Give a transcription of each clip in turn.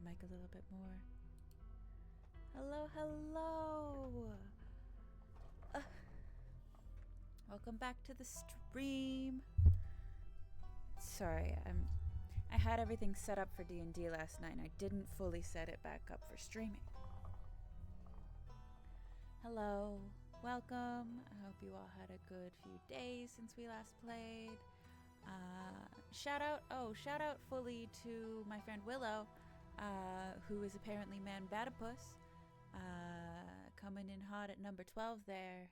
the mic a little bit more. Hello. Welcome back to the stream. Sorry, I had everything set up for D&D last night and I didn't fully set it back up for streaming. Hello, welcome. I hope you all had a good few days since we last played. Shout out fully to my friend Willow, who is apparently Man Batapus, coming in hot at number 12 there.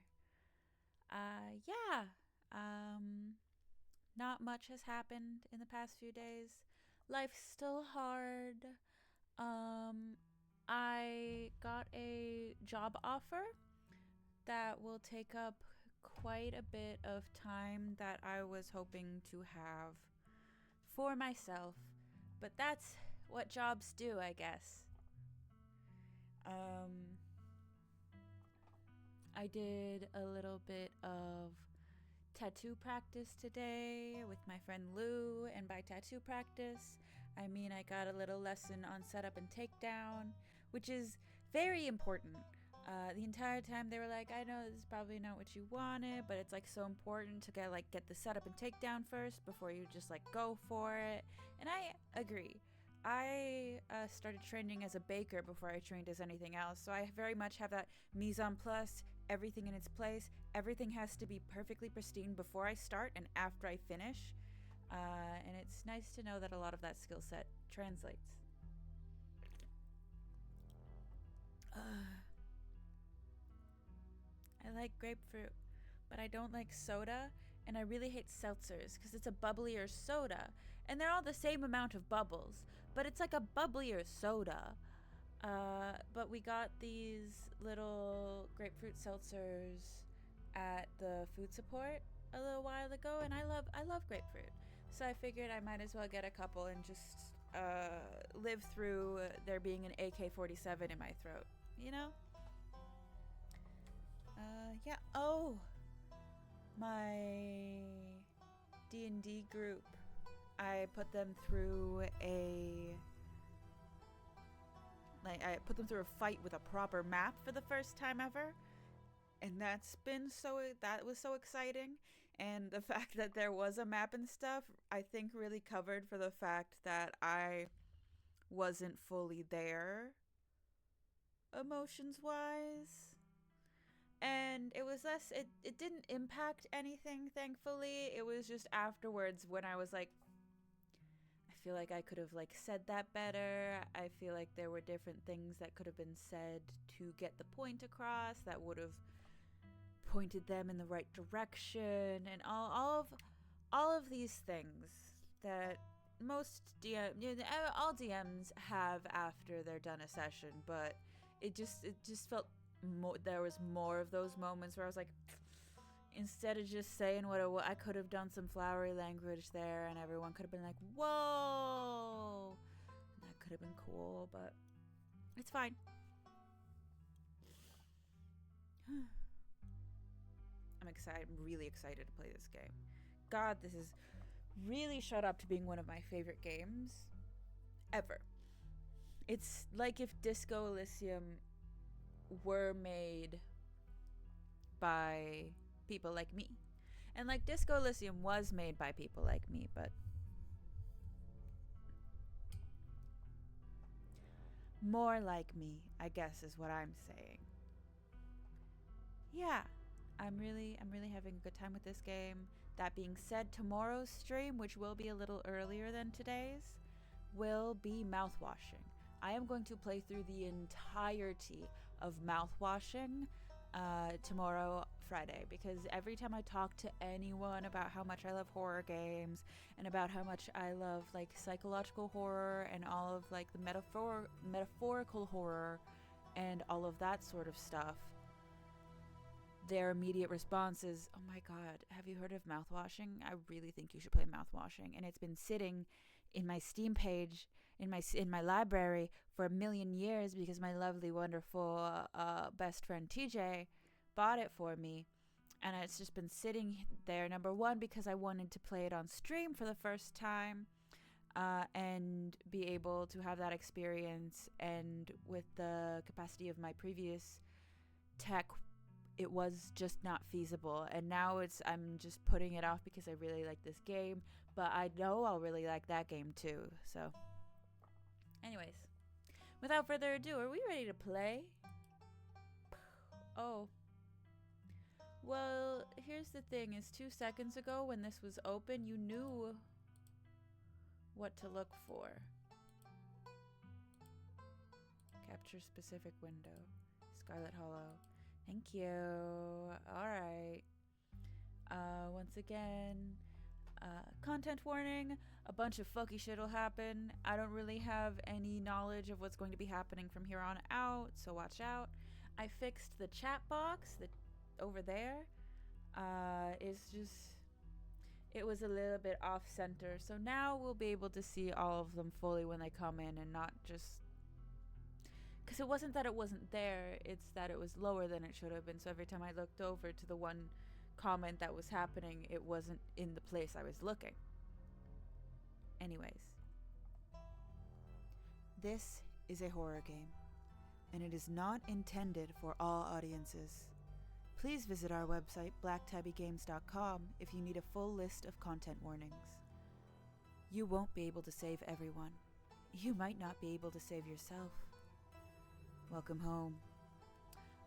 Not much has happened in the past few days. Life's still hard. I got a job offer that will take up quite a bit of time that I was hoping to have for myself, but that's what jobs do, I guess. I did a little bit of tattoo practice today with my friend Lou, and by tattoo practice, I mean I got a little lesson on setup and takedown, which is very important. The entire time they were like, I know this is probably not what you wanted, but it's like so important to get the setup and takedown first before you just like go for it. And I agree. I started training as a baker before I trained as anything else, so I very much have that mise en place, everything in its place. Everything has to be perfectly pristine before I start and after I finish. And it's nice to know that a lot of that skill set translates. I like grapefruit, but I don't like soda, and I really hate seltzers because it's a bubblier soda, and they're all the same amount of bubbles, but it's like a bubblier soda. But we got these little grapefruit seltzers at the food support a little while ago, and I love grapefruit, so I figured I might as well get a couple and just live through there being an AK-47 in my throat, you know? Yeah. Oh, my D&D group, I put them through a fight with a proper map for the first time ever, and that was so exciting. And the fact that there was a map and stuff, I think really covered for the fact that I wasn't fully there emotions wise. And it was less, it didn't impact anything, thankfully. It was just afterwards when I was like, I feel like I could have like said that better. I feel like there were different things that could have been said to get the point across that would have pointed them in the right direction, and all of these things that most all DMs have after they're done a session, but it just felt there was more of those moments where I was like, instead of just saying what I could have done some flowery language there, and everyone could have been like, whoa, that could have been cool, but it's fine. I'm excited. I'm really excited to play this game. God, this is really shot up to being one of my favorite games ever. It's like if Disco Elysium were made by people like me. And like Disco Elysium was made by people like me, but more like me, I guess is what I'm saying. Yeah, I'm really having a good time with this game. That being said, tomorrow's stream, which will be a little earlier than today's, will be mouthwashing. I am going to play through the entirety of mouthwashing tomorrow, Friday, because every time I talk to anyone about how much I love horror games and about how much I love like psychological horror and all of like the metaphorical horror and all of that sort of stuff, their immediate response is, oh my god, have you heard of mouthwashing? I really think you should play mouthwashing. And it's been sitting in my Steam page, in my library for a million years because my lovely, wonderful best friend TJ bought it for me. And it's just been sitting there, number one, because I wanted to play it on stream for the first time. and be able to have that experience. And with the capacity of my previous tech, it was just not feasible. And now I'm just putting it off because I really like this game, but I know I'll really like that game too. So anyways, without further ado, are we ready to play? Oh, well, here's the thing, is 2 seconds ago when this was open, you knew what to look for. Capture specific window. Scarlet Hollow. Thank you. Alright. Once again, content warning. A bunch of fucky shit will happen. I don't really have any knowledge of what's going to be happening from here on out, so watch out. I fixed the chat box over there. It was a little bit off center, so now we'll be able to see all of them fully when they come in, and not just because it wasn't that it wasn't there, it's that it was lower than it should have been. So every time I looked over to the one comment that was happening, it wasn't in the place I was looking. Anyways, this is a horror game, and it is not intended for all audiences. Please visit our website, blacktabbygames.com, if you need a full list of content warnings. You won't be able to save everyone. You might not be able to save yourself. Welcome home.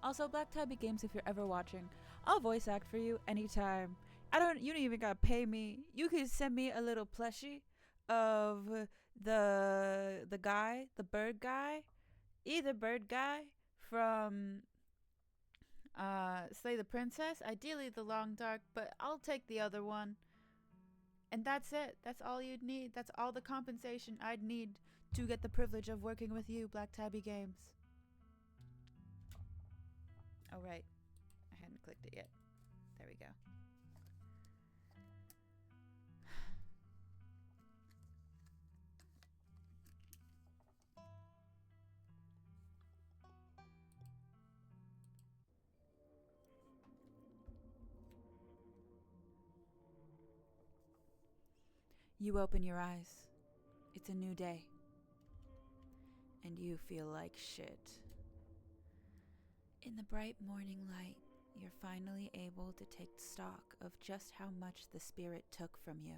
Also, Black Tabby Games, if you're ever watching, I'll voice act for you anytime. You don't even gotta pay me. You could send me a little plushie of the guy, the bird guy, either bird guy from Slay the Princess, ideally the Long Dark, but I'll take the other one. And that's it. That's all you'd need. That's all the compensation I'd need to get the privilege of working with you, Black Tabby Games. Oh, right. I hadn't clicked it yet. There we go. You open your eyes. It's a new day. And you feel like shit. In the bright morning light, you're finally able to take stock of just how much the spirit took from you.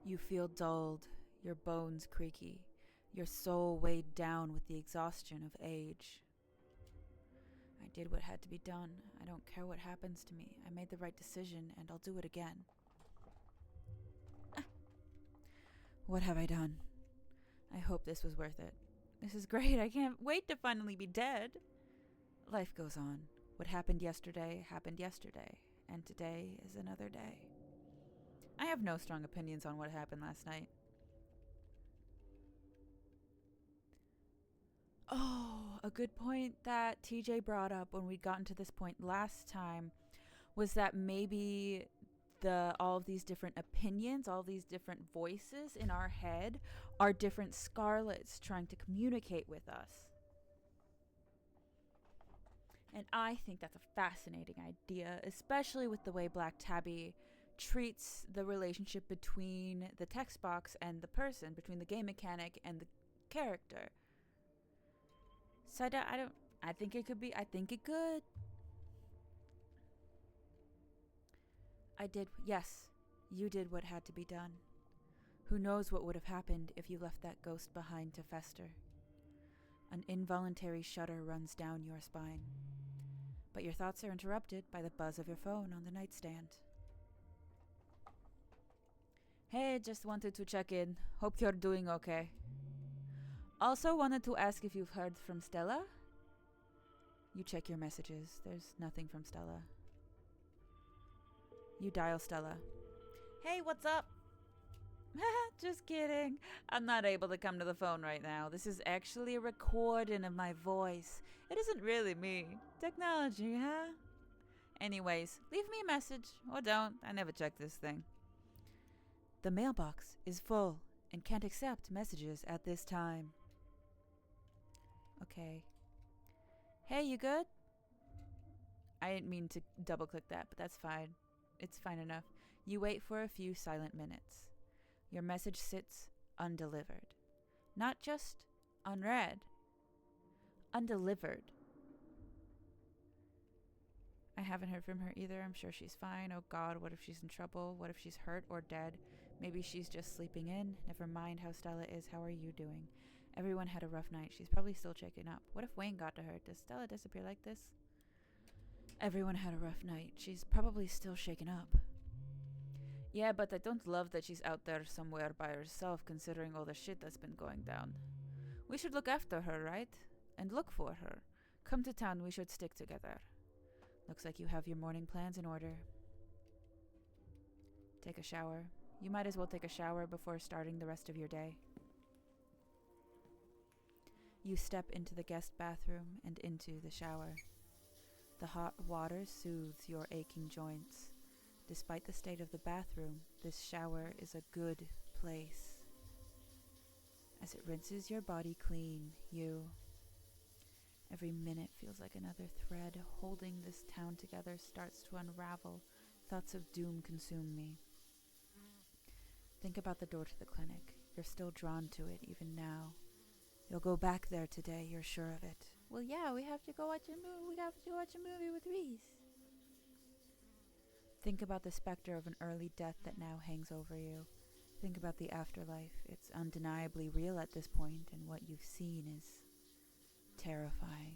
You feel dulled, your bones creaky, your soul weighed down with the exhaustion of age. I did what had to be done. I don't care what happens to me. I made the right decision, and I'll do it again. What have I done? I hope this was worth it. This is great. I can't wait to finally be dead. Life goes on. What happened yesterday, and today is another day. I have no strong opinions on what happened last night. Oh, a good point that TJ brought up when we'd gotten to this point last time was that maybe all of these different opinions, all these different voices in our head are different Scarlets trying to communicate with us. And I think that's a fascinating idea, especially with the way Black Tabby treats the relationship between the text box and the person, between the game mechanic and the character. So I think it could. Yes, you did what had to be done. Who knows what would have happened if you left that ghost behind to fester? An involuntary shudder runs down your spine. But your thoughts are interrupted by the buzz of your phone on the nightstand. Hey, just wanted to check in. Hope you're doing okay. Also wanted to ask if you've heard from Stella? You check your messages. There's nothing from Stella. You dial Stella. Hey, what's up? Just kidding. I'm not able to come to the phone right now. This is actually a recording of my voice. It isn't really me. Technology, huh? Anyways, leave me a message. Or don't. I never check this thing. The mailbox is full and can't accept messages at this time. Okay. Hey, you good? I didn't mean to double click that, but that's fine. It's fine enough. You wait for a few silent minutes. Your message sits undelivered. Not just unread, undelivered. I haven't heard from her either. I'm sure she's fine. Oh God, what if she's in trouble? What if she's hurt or dead? Maybe she's just sleeping in. Never mind how Stella is. How are you doing? Everyone had a rough night. She's probably still checking up. What if Wayne got to her? Does Stella disappear like this? Everyone had a rough night. She's probably still shaken up. Yeah, but I don't love that she's out there somewhere by herself, considering all the shit that's been going down. We should look after her, right? And look for her. Come to town, we should stick together. Looks like you have your morning plans in order. Take a shower. You might as well take a shower before starting the rest of your day. You step into the guest bathroom and into the shower. The hot water soothes your aching joints. Despite the state of the bathroom, this shower is a good place. As it rinses your body clean, every minute feels like another thread holding this town together starts to unravel. Thoughts of doom consume me. Think about the door to the clinic. You're still drawn to it even now. You'll go back there today, you're sure of it. Well, yeah, we have to go watch a movie. We have to watch a movie with Reese. Think about the specter of an early death that now hangs over you. Think about the afterlife. It's undeniably real at this point, and what you've seen is terrifying.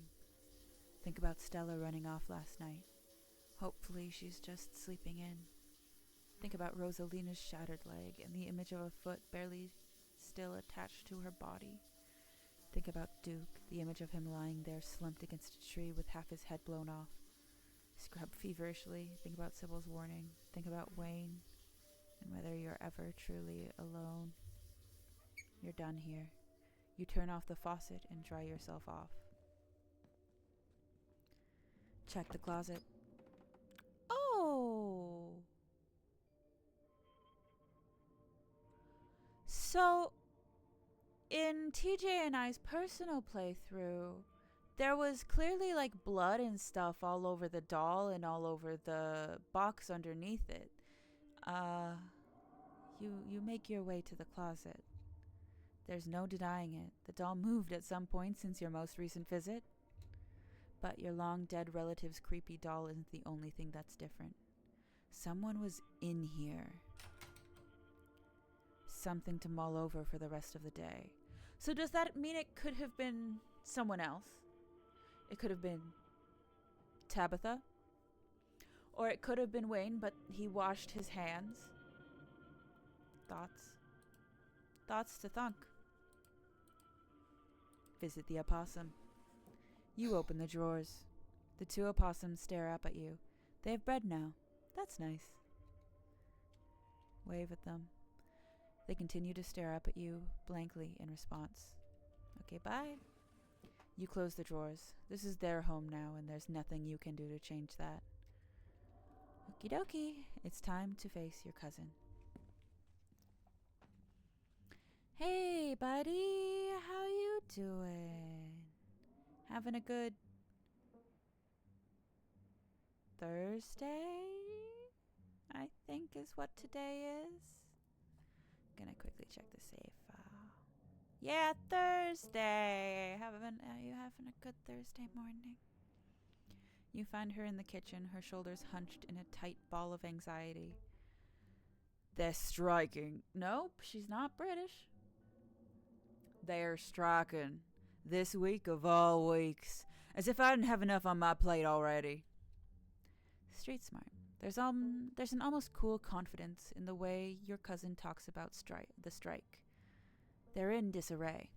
Think about Stella running off last night. Hopefully she's just sleeping in. Think about Rosalina's shattered leg and the image of a foot barely still attached to her body. Think about Duke, the image of him lying there slumped against a tree with half his head blown off. Scrub feverishly. Think about Sybil's warning. Think about Wayne and whether you're ever truly alone. You're done here. You turn off the faucet and dry yourself off. Check the closet. Oh! So, in TJ and I's personal playthrough, there was clearly like blood and stuff all over the doll and all over the box underneath it. You make your way to the closet. There's no denying it. The doll moved at some point since your most recent visit. But your long dead relative's creepy doll isn't the only thing that's different. Someone was in here. Something to mull over for the rest of the day. So does that mean it could have been someone else? It could have been Tabitha. Or it could have been Wayne, but he washed his hands. Thoughts? Thoughts to thunk. Visit the opossum. You open the drawers. The two opossums stare up at you. They have bread now. That's nice. Wave at them. They continue to stare up at you blankly in response. Okay, bye. You close the drawers. This is their home now, and there's nothing you can do to change that. Okie dokie. It's time to face your cousin. Hey, buddy. How you doing? Having a good Thursday? I think is what today is. Gonna quickly check the save file. Yeah, Thursday. Are you having a good Thursday morning? You find her in the kitchen, her shoulders hunched in a tight ball of anxiety. They're striking. Nope, she's not British. They're striking. This week of all weeks. As if I didn't have enough on my plate already. Street smart. There's an almost cool confidence in the way your cousin talks about the strike. They're in disarray.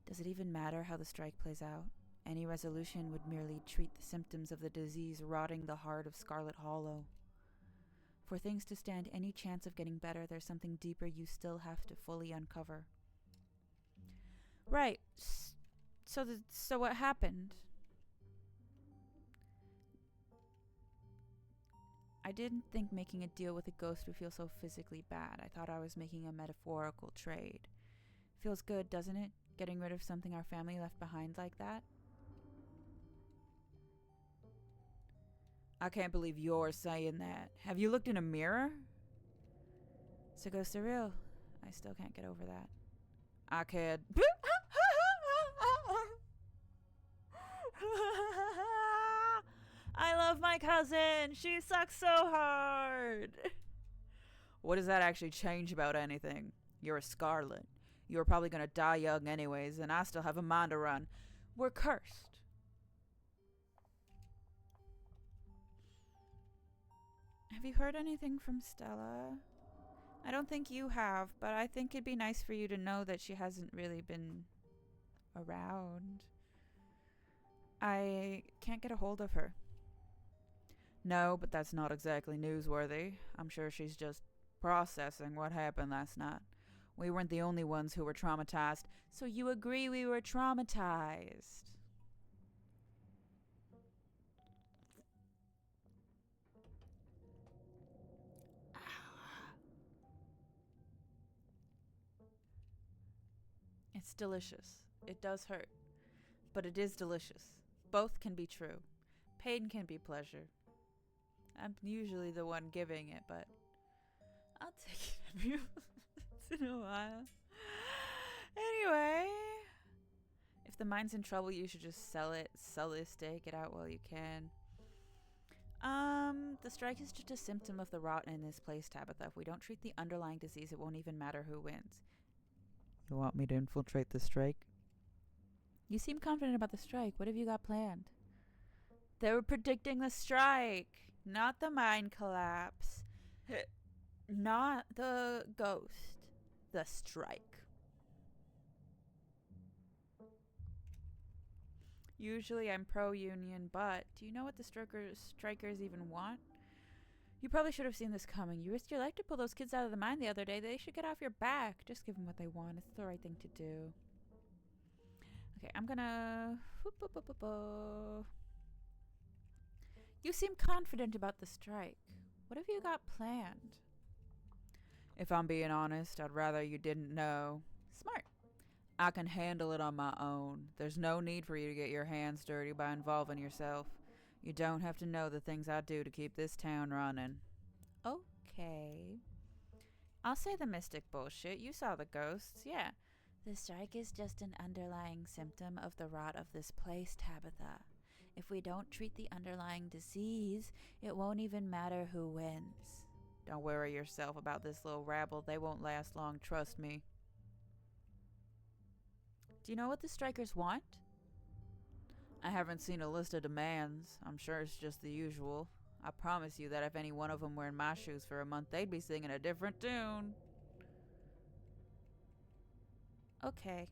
Does it even matter how the strike plays out? Any resolution would merely treat the symptoms of the disease rotting the heart of Scarlet Hollow. For things to stand any chance of getting better, there's something deeper you still have to fully uncover. Right. So what happened? I didn't think making a deal with a ghost would feel so physically bad. I thought I was making a metaphorical trade. Feels good, doesn't it? Getting rid of something our family left behind like that? I can't believe you're saying that. Have you looked in a mirror? So ghosts are real. I still can't get over that. I kid. I love my cousin. She sucks so hard. What does that actually change about anything? You're a scarlet. You were probably gonna die young anyways, and I still have a mind to run. We're cursed. Have you heard anything from Stella? I don't think you have, but I think it'd be nice for you to know that she hasn't really been around. I can't get a hold of her. No, but that's not exactly newsworthy. I'm sure she's just processing what happened last night. We weren't the only ones who were traumatized. So you agree we were traumatized? It's delicious. It does hurt, but it is delicious. Both can be true. Pain can be pleasure. I'm usually the one giving it, but I'll take it every once in a while. Anyway, if the mind's in trouble, you should just sell it steak, get out while you can. The strike is just a symptom of the rot in this place, Tabitha. If we don't treat the underlying disease, it won't even matter who wins. You want me to infiltrate the strike? You seem confident about the strike. What have you got planned? They were predicting the strike, not the mine collapse. Not the ghost. The strike. Usually I'm pro-union, but do you know what the strikers even want? You probably should have seen this coming. You risked your life to pull those kids out of the mine the other day. They should get off your back. Just give them what they want. It's the right thing to do. Okay, I'm gonna... You seem confident about the strike. What have you got planned? If I'm being honest, I'd rather you didn't know. Smart. I can handle it on my own. There's no need for you to get your hands dirty by involving yourself. You don't have to know the things I do to keep this town running. Okay. I'll say the mystic bullshit. You saw the ghosts, yeah. The strike is just an underlying symptom of the rot of this place, Tabitha. If we don't treat the underlying disease, it won't even matter who wins. Don't worry yourself about this little rabble. They won't last long, trust me. Do you know what the strikers want? I haven't seen a list of demands. I'm sure it's just the usual. I promise you that if any one of them were in my shoes for a month, they'd be singing a different tune. Okay.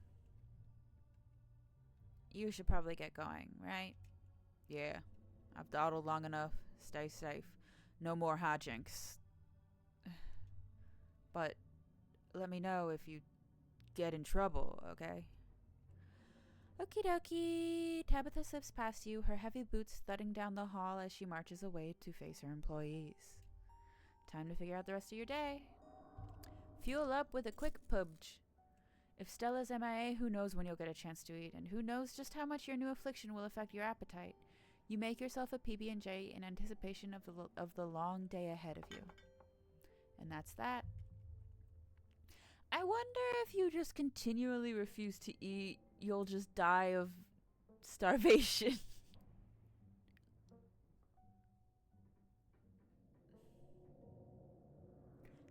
You should probably get going, right? Yeah. I've dawdled long enough. Stay safe. No more hijinks. But let me know if you get in trouble, okay? Okie dokie. Tabitha slips past you, her heavy boots thudding down the hall as she marches away to face her employees. Time to figure out the rest of your day. Fuel up with a quick pubg. If Stella's MIA, who knows when you'll get a chance to eat, and who knows just how much your new affliction will affect your appetite. You make yourself a PB&J in anticipation of the long day ahead of you. And that's that. I wonder if you just continually refuse to eat, you'll just die of starvation.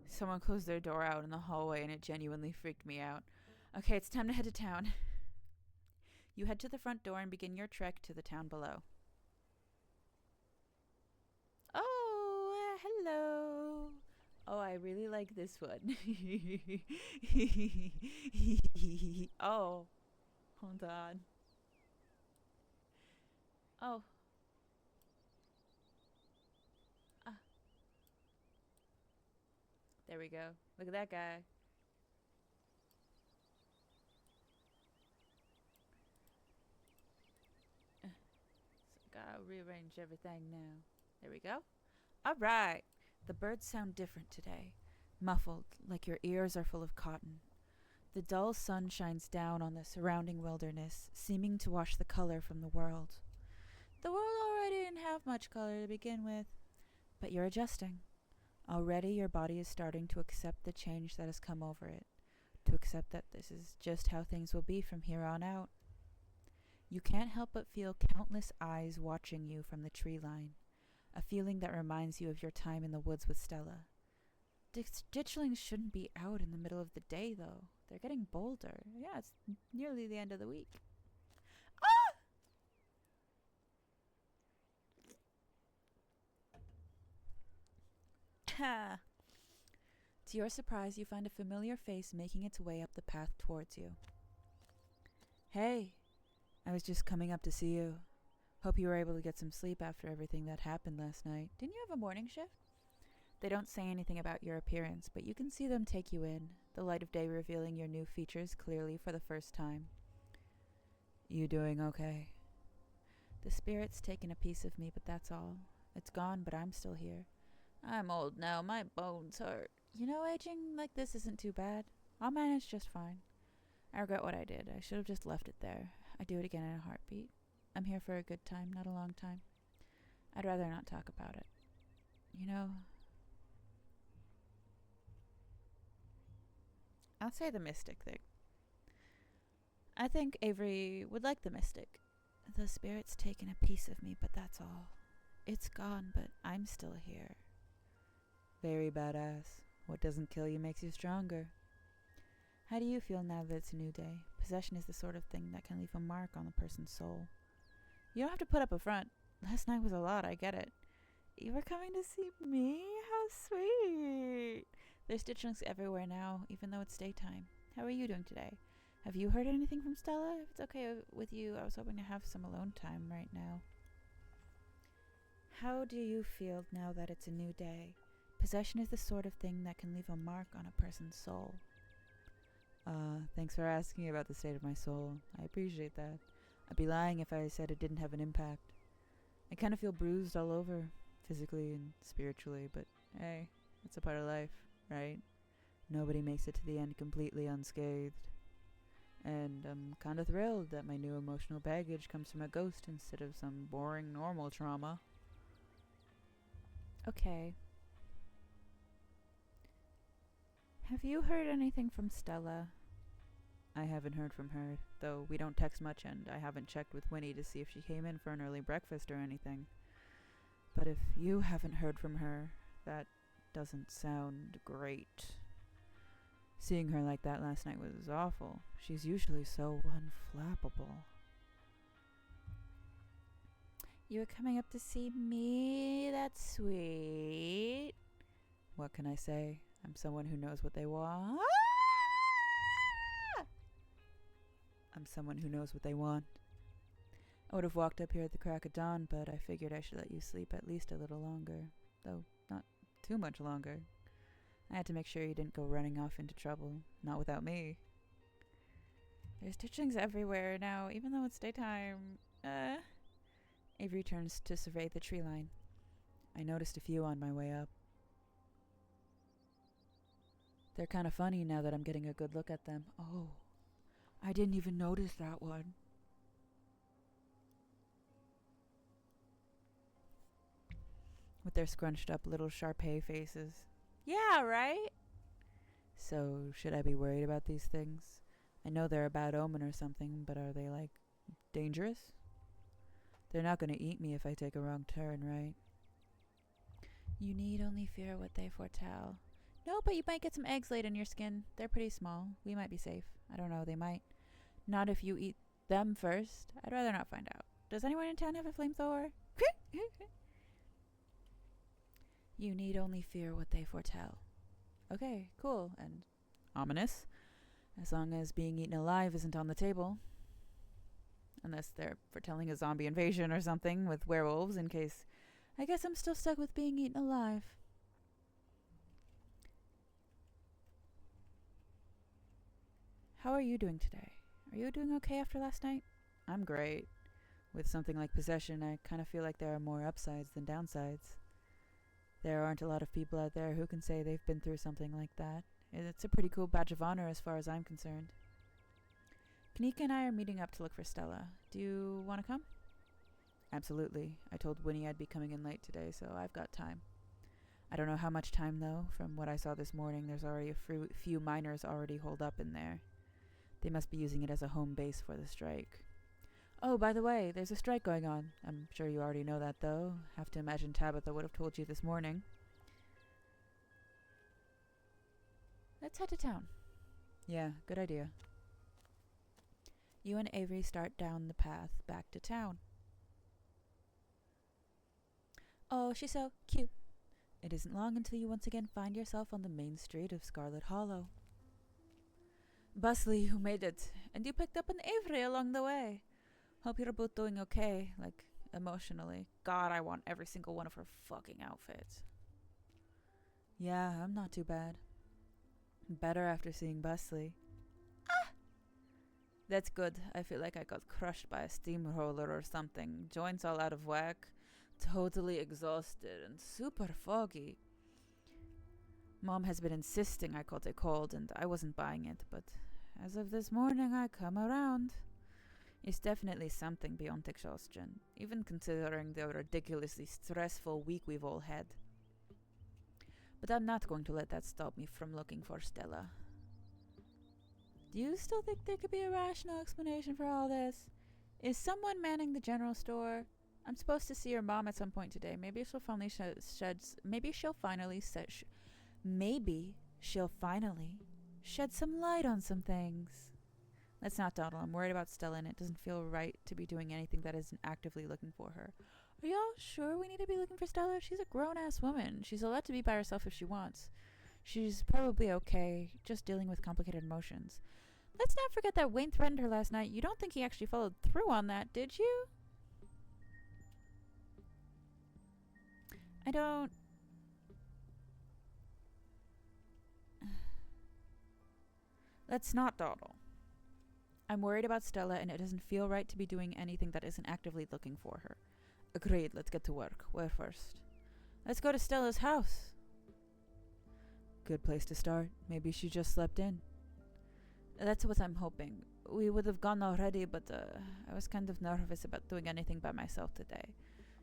Someone closed their door out in the hallway and it genuinely freaked me out. Okay, it's time to head to town. You head to the front door and begin your trek to the town below. Oh, hello. Oh, I really like this one. Oh, hold on. Oh. Ah. There we go. Look at that guy. So gotta rearrange everything now. There we go. All right. The birds sound different today, muffled, like your ears are full of cotton. The dull sun shines down on the surrounding wilderness, seeming to wash the color from the world. The world already didn't have much color to begin with, but you're adjusting. Already your body is starting to accept the change that has come over it, to accept that this is just how things will be from here on out. You can't help but feel countless eyes watching you from the tree line, a feeling that reminds you of your time in the woods with Stella. Ditchlings shouldn't be out in the middle of the day, though. They're getting bolder. Yeah, it's nearly the end of the week. Ah! To your surprise, you find a familiar face making its way up the path towards you. Hey, I was just coming up to see you. Hope you were able to get some sleep after everything that happened last night. Didn't you have a morning shift? They don't say anything about your appearance, but you can see them take you in, the light of day revealing your new features clearly for the first time. You doing okay? The spirit's taken a piece of me, but that's all. It's gone, but I'm still here. I'm old now, my bones hurt. You know, aging like this isn't too bad. I'll manage just fine. I regret what I did. I should have just left it there. I'd do it again in a heartbeat. I'm here for a good time, not a long time. I'd rather not talk about it. You know, I'll say the mystic thing. I think Avery would like the mystic. The spirit's taken a piece of me, but that's all. It's gone, but I'm still here. Very badass. What doesn't kill you makes you stronger. How do you feel now that it's a new day? Possession is the sort of thing that can leave a mark on a person's soul. You don't have to put up a front. Last night was a lot, I get it. You were coming to see me? How sweet. There's ditchlings everywhere now, even though it's daytime. How are you doing today? Have you heard anything from Stella? If it's okay with you, I was hoping to have some alone time right now. How do you feel now that it's a new day? Possession is the sort of thing that can leave a mark on a person's soul. Thanks for asking about the state of my soul. I appreciate that. I'd be lying if I said it didn't have an impact. I kind of feel bruised all over, physically and spiritually, but hey, it's a part of life, right? Nobody makes it to the end completely unscathed. And I'm kind of thrilled that my new emotional baggage comes from a ghost instead of some boring normal trauma. Okay. Have you heard anything from Stella? I haven't heard from her, though we don't text much, and I haven't checked with Winnie to see if she came in for an early breakfast or anything. But if you haven't heard from her, that doesn't sound great. Seeing her like that last night was awful. She's usually so unflappable. You were coming up to see me? That's sweet. What can I say? I'm someone who knows what they want. I'm someone who knows what they want. I would have walked up here at the crack of dawn, but I figured I should let you sleep at least a little longer. Though not too much longer. I had to make sure you didn't go running off into trouble. Not without me. There's ditchlings everywhere now, even though it's daytime. Avery turns to survey the tree line. I noticed a few on my way up. They're kind of funny now that I'm getting a good look at them. Oh, I didn't even notice that one. With their scrunched up little Shar-Pei faces. Yeah, right? So, should I be worried about these things? I know they're a bad omen or something, but are they, like, dangerous? They're not going to eat me if I take a wrong turn, right? You need only fear what they foretell. No, but you might get some eggs laid in your skin. They're pretty small. We might be safe. I don't know, they might. Not if you eat them first. I'd rather not find out. Does anyone in town have a flamethrower? You need only fear what they foretell. Okay, cool. And ominous. As long as being eaten alive isn't on the table. Unless they're foretelling a zombie invasion or something with werewolves, in case... I guess I'm still stuck with being eaten alive. How are you doing today? Are you doing okay after last night? I'm great. With something like possession, I kind of feel like there are more upsides than downsides. There aren't a lot of people out there who can say they've been through something like that. It's a pretty cool badge of honor as far as I'm concerned. Kanika and I are meeting up to look for Stella. Do you want to come? Absolutely. I told Winnie I'd be coming in late today, so I've got time. I don't know how much time, though. From what I saw this morning, there's already a few miners already holed up in there. They must be using it as a home base for the strike. Oh, by the way, there's a strike going on. I'm sure you already know that, though. Have to imagine Tabitha would have told you this morning. Let's head to town. Yeah, good idea. You and Avery start down the path back to town. Oh, she's so cute. It isn't long until you once again find yourself on the main street of Scarlet Hollow. Bustly, you made it, and you picked up an Avery along the way. Hope you're both doing okay, like, emotionally. God, I want every single one of her fucking outfits. Yeah, I'm not too bad. Better after seeing Bustly. Ah! That's good. I feel like I got crushed by a steamroller or something. Joints all out of whack. Totally exhausted and super foggy. Mom has been insisting I caught a cold, and I wasn't buying it, but as of this morning, I come around. It's definitely something beyond exhaustion, even considering the ridiculously stressful week we've all had. But I'm not going to let that stop me from looking for Stella. Do you still think there could be a rational explanation for all this? Is someone manning the general store? I'm supposed to see your mom at some point today. Maybe she'll finally shed some light on some things. Let's not dawdle. I'm worried about Stella, and it doesn't feel right to be doing anything that isn't actively looking for her. Are y'all sure we need to be looking for Stella? She's a grown-ass woman. She's allowed to be by herself if she wants. She's probably okay, just dealing with complicated emotions. Let's not forget that Wayne threatened her last night. You don't think he actually followed through on that, did you? I don't... Let's not dawdle. I'm worried about Stella, and it doesn't feel right to be doing anything that isn't actively looking for her. Agreed, let's get to work. Where first? Let's go to Stella's house. Good place to start. Maybe she just slept in. That's what I'm hoping. We would have gone already, but I was kind of nervous about doing anything by myself today.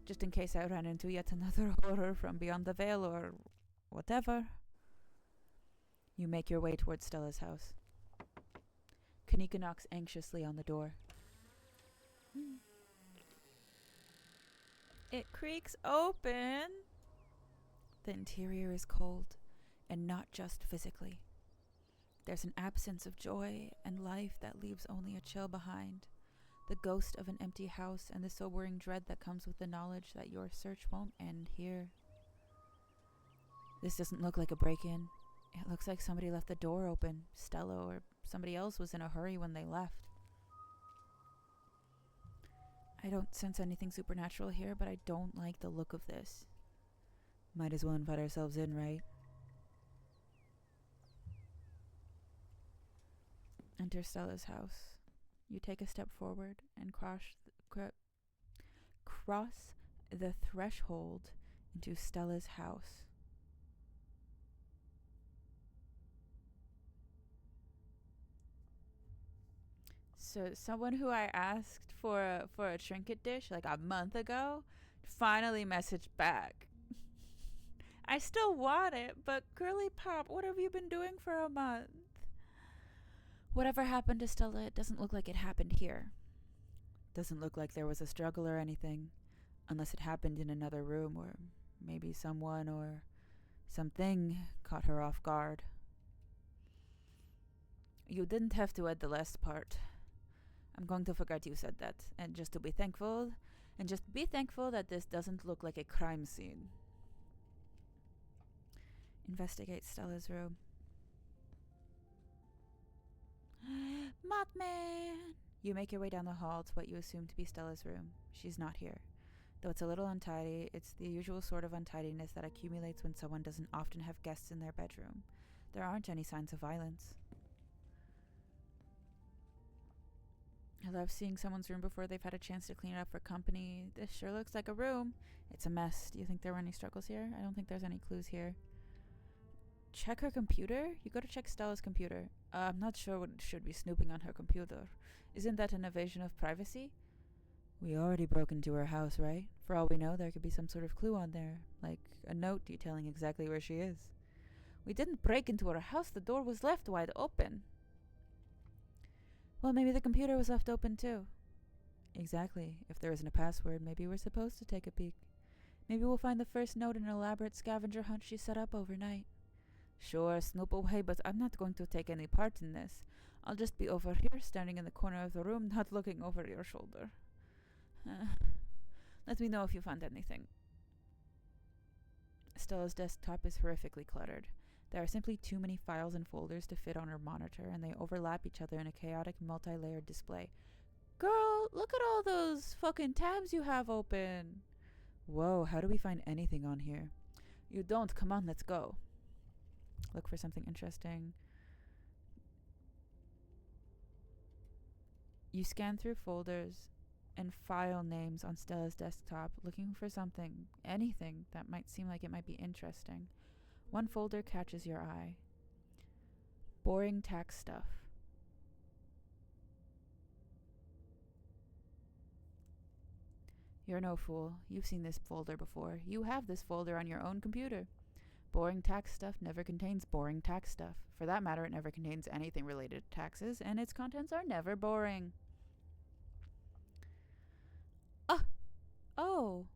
Just in case I ran into yet another horror from beyond the veil or whatever. You make your way towards Stella's house. Kanika knocks anxiously on the door. It creaks open. The interior is cold, and not just physically. There's an absence of joy and life that leaves only a chill behind. The ghost of an empty house and the sobering dread that comes with the knowledge that your search won't end here. This doesn't look like a break-in. It looks like somebody left the door open. Stella or somebody else was in a hurry when they left. I don't sense anything supernatural here, but I don't like the look of this. Might as well invite ourselves in, right? Enter Stella's house. You take a step forward and cross the threshold into Stella's house. So someone who I asked for a trinket dish like a month ago finally messaged back. I still want it, but girly pop, what have you been doing for a month? Whatever happened to Stella, it doesn't look like it happened here. Doesn't look like there was a struggle or anything, unless it happened in another room, or maybe someone or something caught her off guard. You didn't have to add the last part. I'm going to forget you said that, and just be thankful that this doesn't look like a crime scene. Investigate Stella's room. Mothman! You make your way down the hall to what you assume to be Stella's room. She's not here. Though it's a little untidy, it's the usual sort of untidiness that accumulates when someone doesn't often have guests in their bedroom. There aren't any signs of violence. I love seeing someone's room before they've had a chance to clean it up for company. This sure looks like a room. It's a mess. Do you think there were any struggles here? I don't think there's any clues here. Check her computer? You go to check Stella's computer. I'm not sure what should be snooping on her computer. Isn't that an invasion of privacy? We already broke into her house, right? For all we know, there could be some sort of clue on there, like a note detailing exactly where she is. We didn't break into her house. The door was left wide open. Well, maybe the computer was left open too. Exactly. If there isn't a password, maybe we're supposed to take a peek. Maybe we'll find the first note in an elaborate scavenger hunt she set up overnight. Sure, snoop away, but I'm not going to take any part in this. I'll just be over here, standing in the corner of the room, not looking over your shoulder. Let me know if you find anything. Stella's desktop is horrifically cluttered. There are simply too many files and folders to fit on her monitor, and they overlap each other in a chaotic, multi-layered display. Girl, look at all those fucking tabs you have open. Whoa, how do we find anything on here? You don't. Come on, let's go. Look for something interesting. You scan through folders and file names on Stella's desktop, looking for something, anything that might seem like it might be interesting. One folder catches your eye. Boring tax stuff. You're no fool. You've seen this folder before. You have this folder on your own computer. Boring tax stuff never contains boring tax stuff. For that matter, it never contains anything related to taxes, and its contents are never boring. Oh!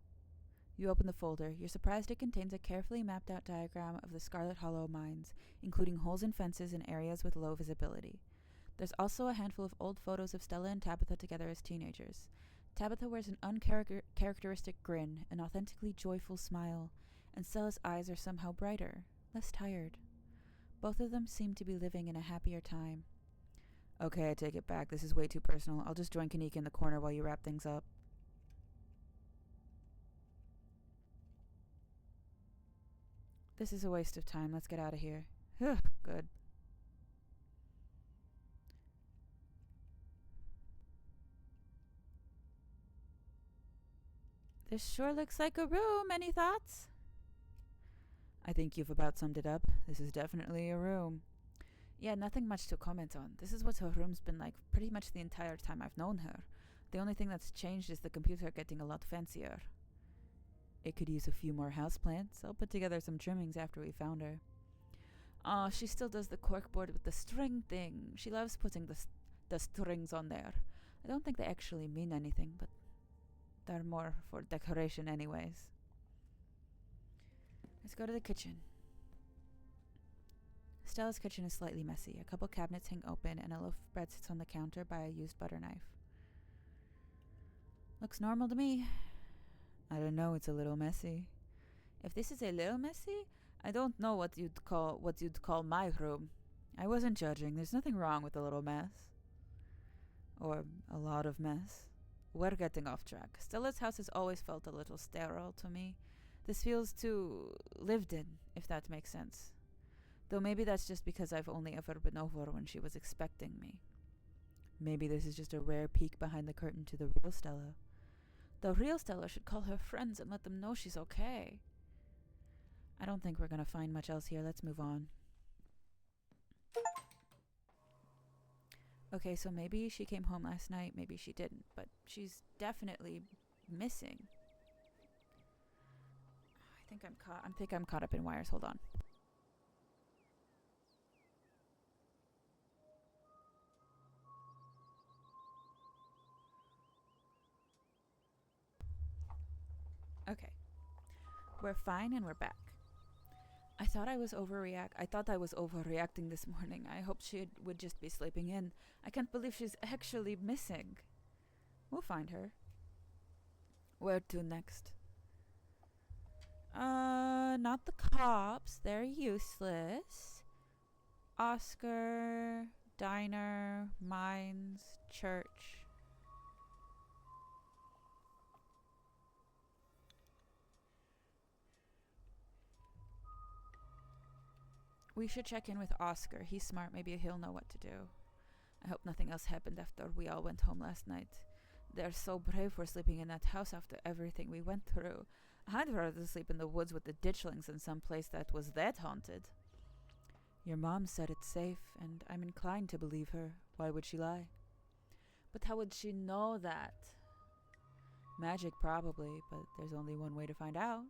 You open the folder. You're surprised it contains a carefully mapped out diagram of the Scarlet Hollow mines, including holes in fences and areas with low visibility. There's also a handful of old photos of Stella and Tabitha together as teenagers. Tabitha wears an uncharacteristic grin, an authentically joyful smile, and Stella's eyes are somehow brighter, less tired. Both of them seem to be living in a happier time. Okay, I take it back. This is way too personal. I'll just join Kanika in the corner while you wrap things up. This is a waste of time. Let's get out of here. Good. This sure looks like a room. Any thoughts? I think you've about summed it up. This is definitely a room. Yeah, nothing much to comment on. This is what her room's been like pretty much the entire time I've known her. The only thing that's changed is the computer getting a lot fancier. It could use a few more houseplants. I'll put together some trimmings after we found her. Aw, she still does the corkboard with the string thing. She loves putting the strings on there. I don't think they actually mean anything, but they're more for decoration anyways. Let's go to the kitchen. Stella's kitchen is slightly messy. A couple cabinets hang open, and a loaf of bread sits on the counter by a used butter knife. Looks normal to me. I don't know, it's a little messy. If this is a little messy, I don't know what you'd call my room. I wasn't judging. There's nothing wrong with a little mess. Or a lot of mess. We're getting off track. Stella's house has always felt a little sterile to me. This feels too lived in, if that makes sense. Though maybe that's just because I've only ever been over when she was expecting me. Maybe this is just a rare peek behind the curtain to the real Stella. The real Stella should call her friends and let them know she's okay. I don't think we're gonna find much else here. Let's move on. Okay, so maybe she came home last night, maybe she didn't, but she's definitely missing. I think I'm caught up in wires. Hold on. Okay. We're fine and we're back. I thought I was overreacting this morning. I hoped she would just be sleeping in. I can't believe she's actually missing. We'll find her. Where to next? Not the cops. They're useless. Oscar, diner, mines, church. We should check in with Oscar. He's smart. Maybe he'll know what to do. I hope nothing else happened after we all went home last night. They're so brave for sleeping in that house after everything we went through. I'd rather sleep in the woods with the ditchlings than some place that was that haunted. Your mom said it's safe, and I'm inclined to believe her. Why would she lie? But how would she know that? Magic, probably, but there's only one way to find out.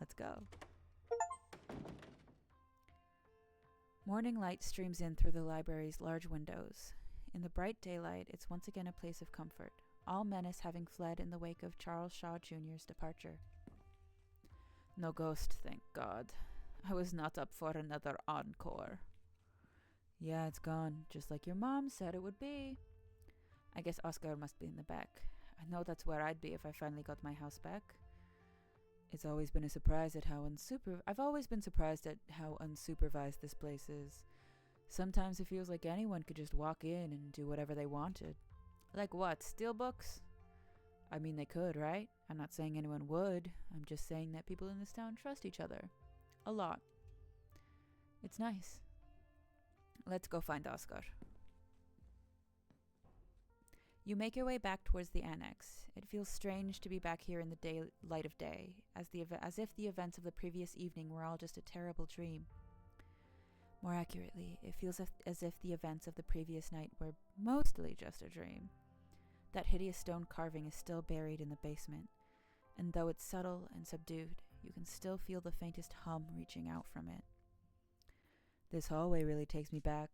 Let's go. Morning light streams in through the library's large windows. In the bright daylight, it's once again a place of comfort, all menace having fled in the wake of Charles Shaw Jr.'s departure. No ghost, thank God. I was not up for another encore. Yeah, it's gone, just like your mom said it would be. I guess Oscar must be in the back. I know that's where I'd be if I finally got my house back. It's always been a surprise at how I've always been surprised at how unsupervised this place is. Sometimes it feels like anyone could just walk in and do whatever they wanted. Like what, steal books? I mean, they could, right? I'm not saying anyone would. I'm just saying that people in this town trust each other. A lot. It's nice. Let's go find Oscar. You make your way back towards the annex. It feels strange to be back here in the light of day, as if the events of the previous evening were all just a terrible dream. More accurately, it feels as if the events of the previous night were mostly just a dream. That hideous stone carving is still buried in the basement, and though it's subtle and subdued, you can still feel the faintest hum reaching out from it. This hallway really takes me back.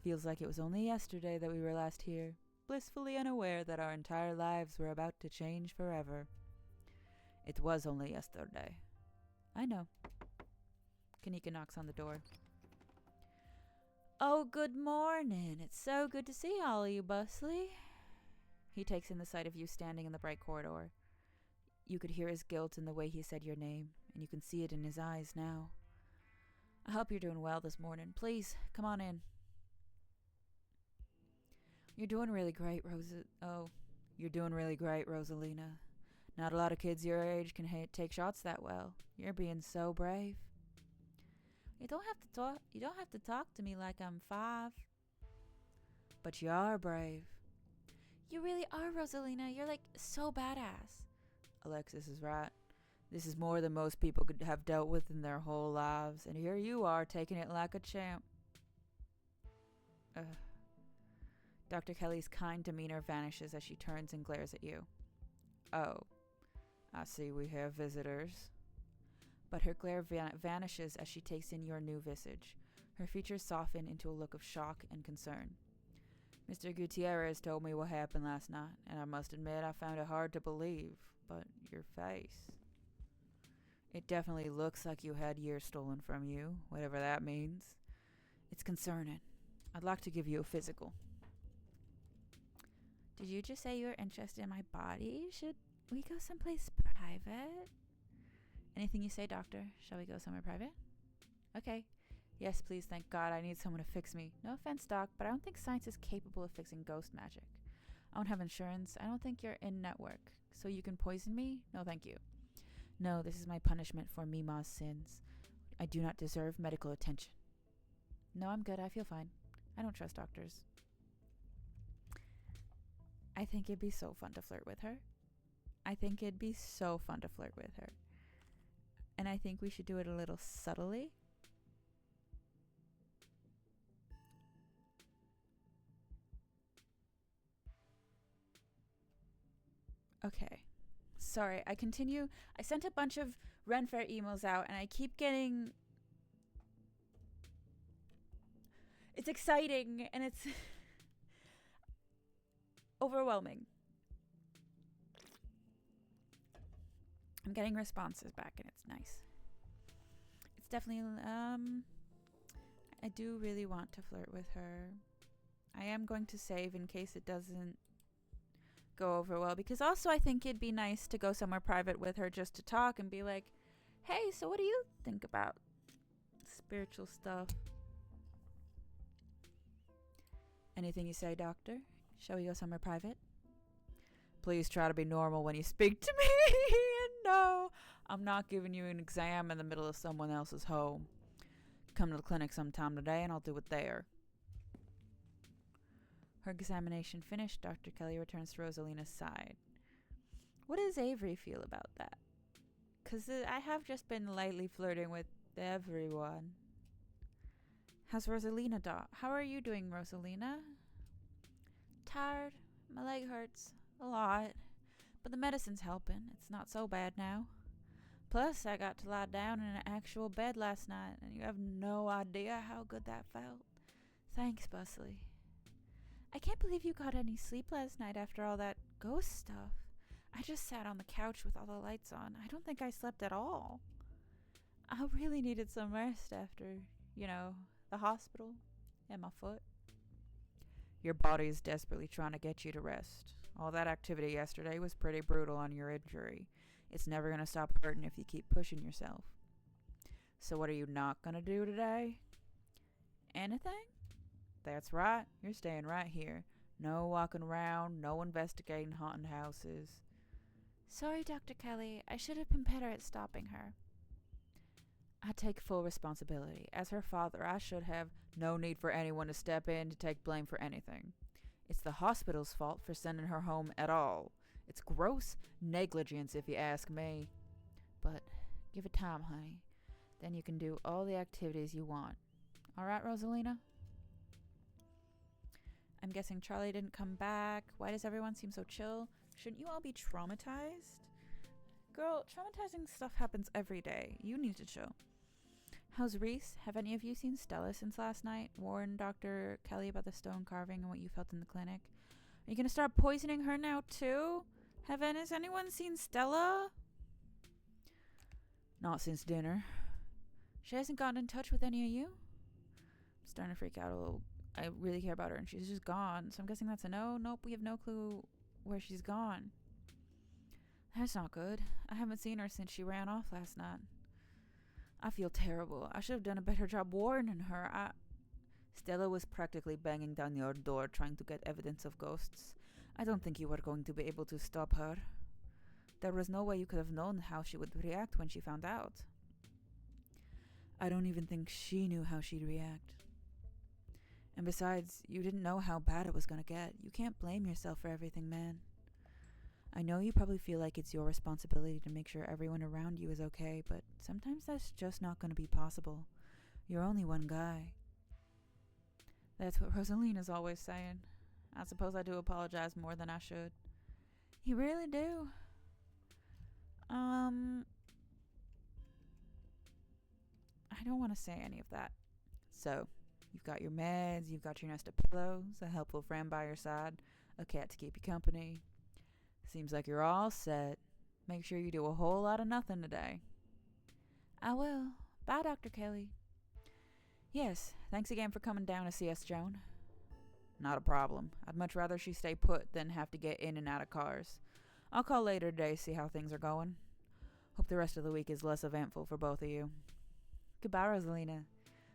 Feels like it was only yesterday that we were last here, blissfully unaware that our entire lives were about to change forever. It was only yesterday. I know. Kanika knocks on the door. Oh, good morning. It's so good to see all of you, Busley. He takes in the sight of you standing in the bright corridor. You could hear his guilt in the way he said your name, and you can see it in his eyes now. I hope you're doing well this morning. Please, come on in. You're doing really great, you're doing really great, Rosalina. Not a lot of kids your age can take shots that well. You're being so brave. You don't have to talk to me like I'm 5. But you are brave. You really are, Rosalina. You're like so badass. Alexis is right. This is more than most people could have dealt with in their whole lives, and here you are taking it like a champ. Dr. Kelly's kind demeanor vanishes as she turns and glares at you. Oh, I see we have visitors. But her glare vanishes as she takes in your new visage. Her features soften into a look of shock and concern. Mr. Gutierrez told me what happened last night, and I must admit I found it hard to believe, but your face. It definitely looks like you had years stolen from you, whatever that means. It's concerning. I'd like to give you a physical. Did you just say you were interested in my body? Should we go someplace private? Anything you say, doctor. Shall we go somewhere private? Okay. Yes, please, thank God. I need someone to fix me. No offense, doc, but I don't think science is capable of fixing ghost magic. I don't have insurance. I don't think you're in network. So you can poison me? No, thank you. No, this is my punishment for Mima's sins. I do not deserve medical attention. No, I'm good. I feel fine. I don't trust doctors. I think it'd be so fun to flirt with her. And I think we should do it a little subtly. Okay. Sorry, I continue. I sent a bunch of Ren Fair emails out, and I keep getting... It's exciting, and it's overwhelming. I'm getting responses back, and it's nice. It's definitely, I do really want to flirt with her. I am going to save in case it doesn't go over well, because also I think it'd be nice to go somewhere private with her just to talk and be like, hey, so what do you think about spiritual stuff? Anything you say, doctor? Shall we go somewhere private? Please try to be normal when you speak to me. No, I'm not giving you an exam in the middle of someone else's home. Come to the clinic sometime today and I'll do it there. Her examination finished, Dr. Kelly returns to Rosalina's side. What does Avery feel about that? Because I have just been lightly flirting with everyone. How's Rosalina, Doc? How are you doing, Rosalina? Tired. My leg hurts. A lot. But the medicine's helping. It's not so bad now. Plus, I got to lie down in an actual bed last night, and you have no idea how good that felt. Thanks, Busley. I can't believe you got any sleep last night after all that ghost stuff. I just sat on the couch with all the lights on. I don't think I slept at all. I really needed some rest after, the hospital and my foot. Your body is desperately trying to get you to rest. All that activity yesterday was pretty brutal on your injury. It's never going to stop hurting if you keep pushing yourself. So what are you not going to do today? Anything? That's right. You're staying right here. No walking around, no investigating haunted houses. Sorry, Dr. Kelly. I should have been better at stopping her. I take full responsibility. As her father, I should have no need for anyone to step in to take blame for anything. It's the hospital's fault for sending her home at all. It's gross negligence if you ask me. But give it time, honey. Then you can do all the activities you want. All right, Rosalina? I'm guessing Charlie didn't come back. Why does everyone seem so chill? Shouldn't you all be traumatized? Girl, traumatizing stuff happens every day. You need to chill. How's Reese? Have any of you seen Stella since last night? Warned Dr. Kelly about the stone carving and what you felt in the clinic. Are you going to start poisoning her now too? Has anyone seen Stella? Not since dinner. She hasn't gotten in touch with any of you? I'm starting to freak out a little. I really care about her and she's just gone. So I'm guessing that's a no. Nope, we have no clue where she's gone. That's not good. I haven't seen her since she ran off last night. I feel terrible. I should have done a better job warning her. Stella was practically banging down your door trying to get evidence of ghosts. I don't think you were going to be able to stop her. There was no way you could have known how she would react when she found out. I don't even think she knew how she'd react. And besides, you didn't know how bad it was going to get. You can't blame yourself for everything, man. I know you probably feel like it's your responsibility to make sure everyone around you is okay, but sometimes that's just not going to be possible. You're only one guy. That's what Rosalina's always saying. I suppose I do apologize more than I should. You really do. I don't want to say any of that. So, you've got your meds, you've got your nest of pillows, a helpful friend by your side, a cat to keep you company. Seems like you're all set. Make sure you do a whole lot of nothing today. I will. Bye, Dr. Kelly. Yes, thanks again for coming down to see us, Joan. Not a problem. I'd much rather she stay put than have to get in and out of cars. I'll call later today to see how things are going. Hope the rest of the week is less eventful for both of you. Goodbye, Rosalina.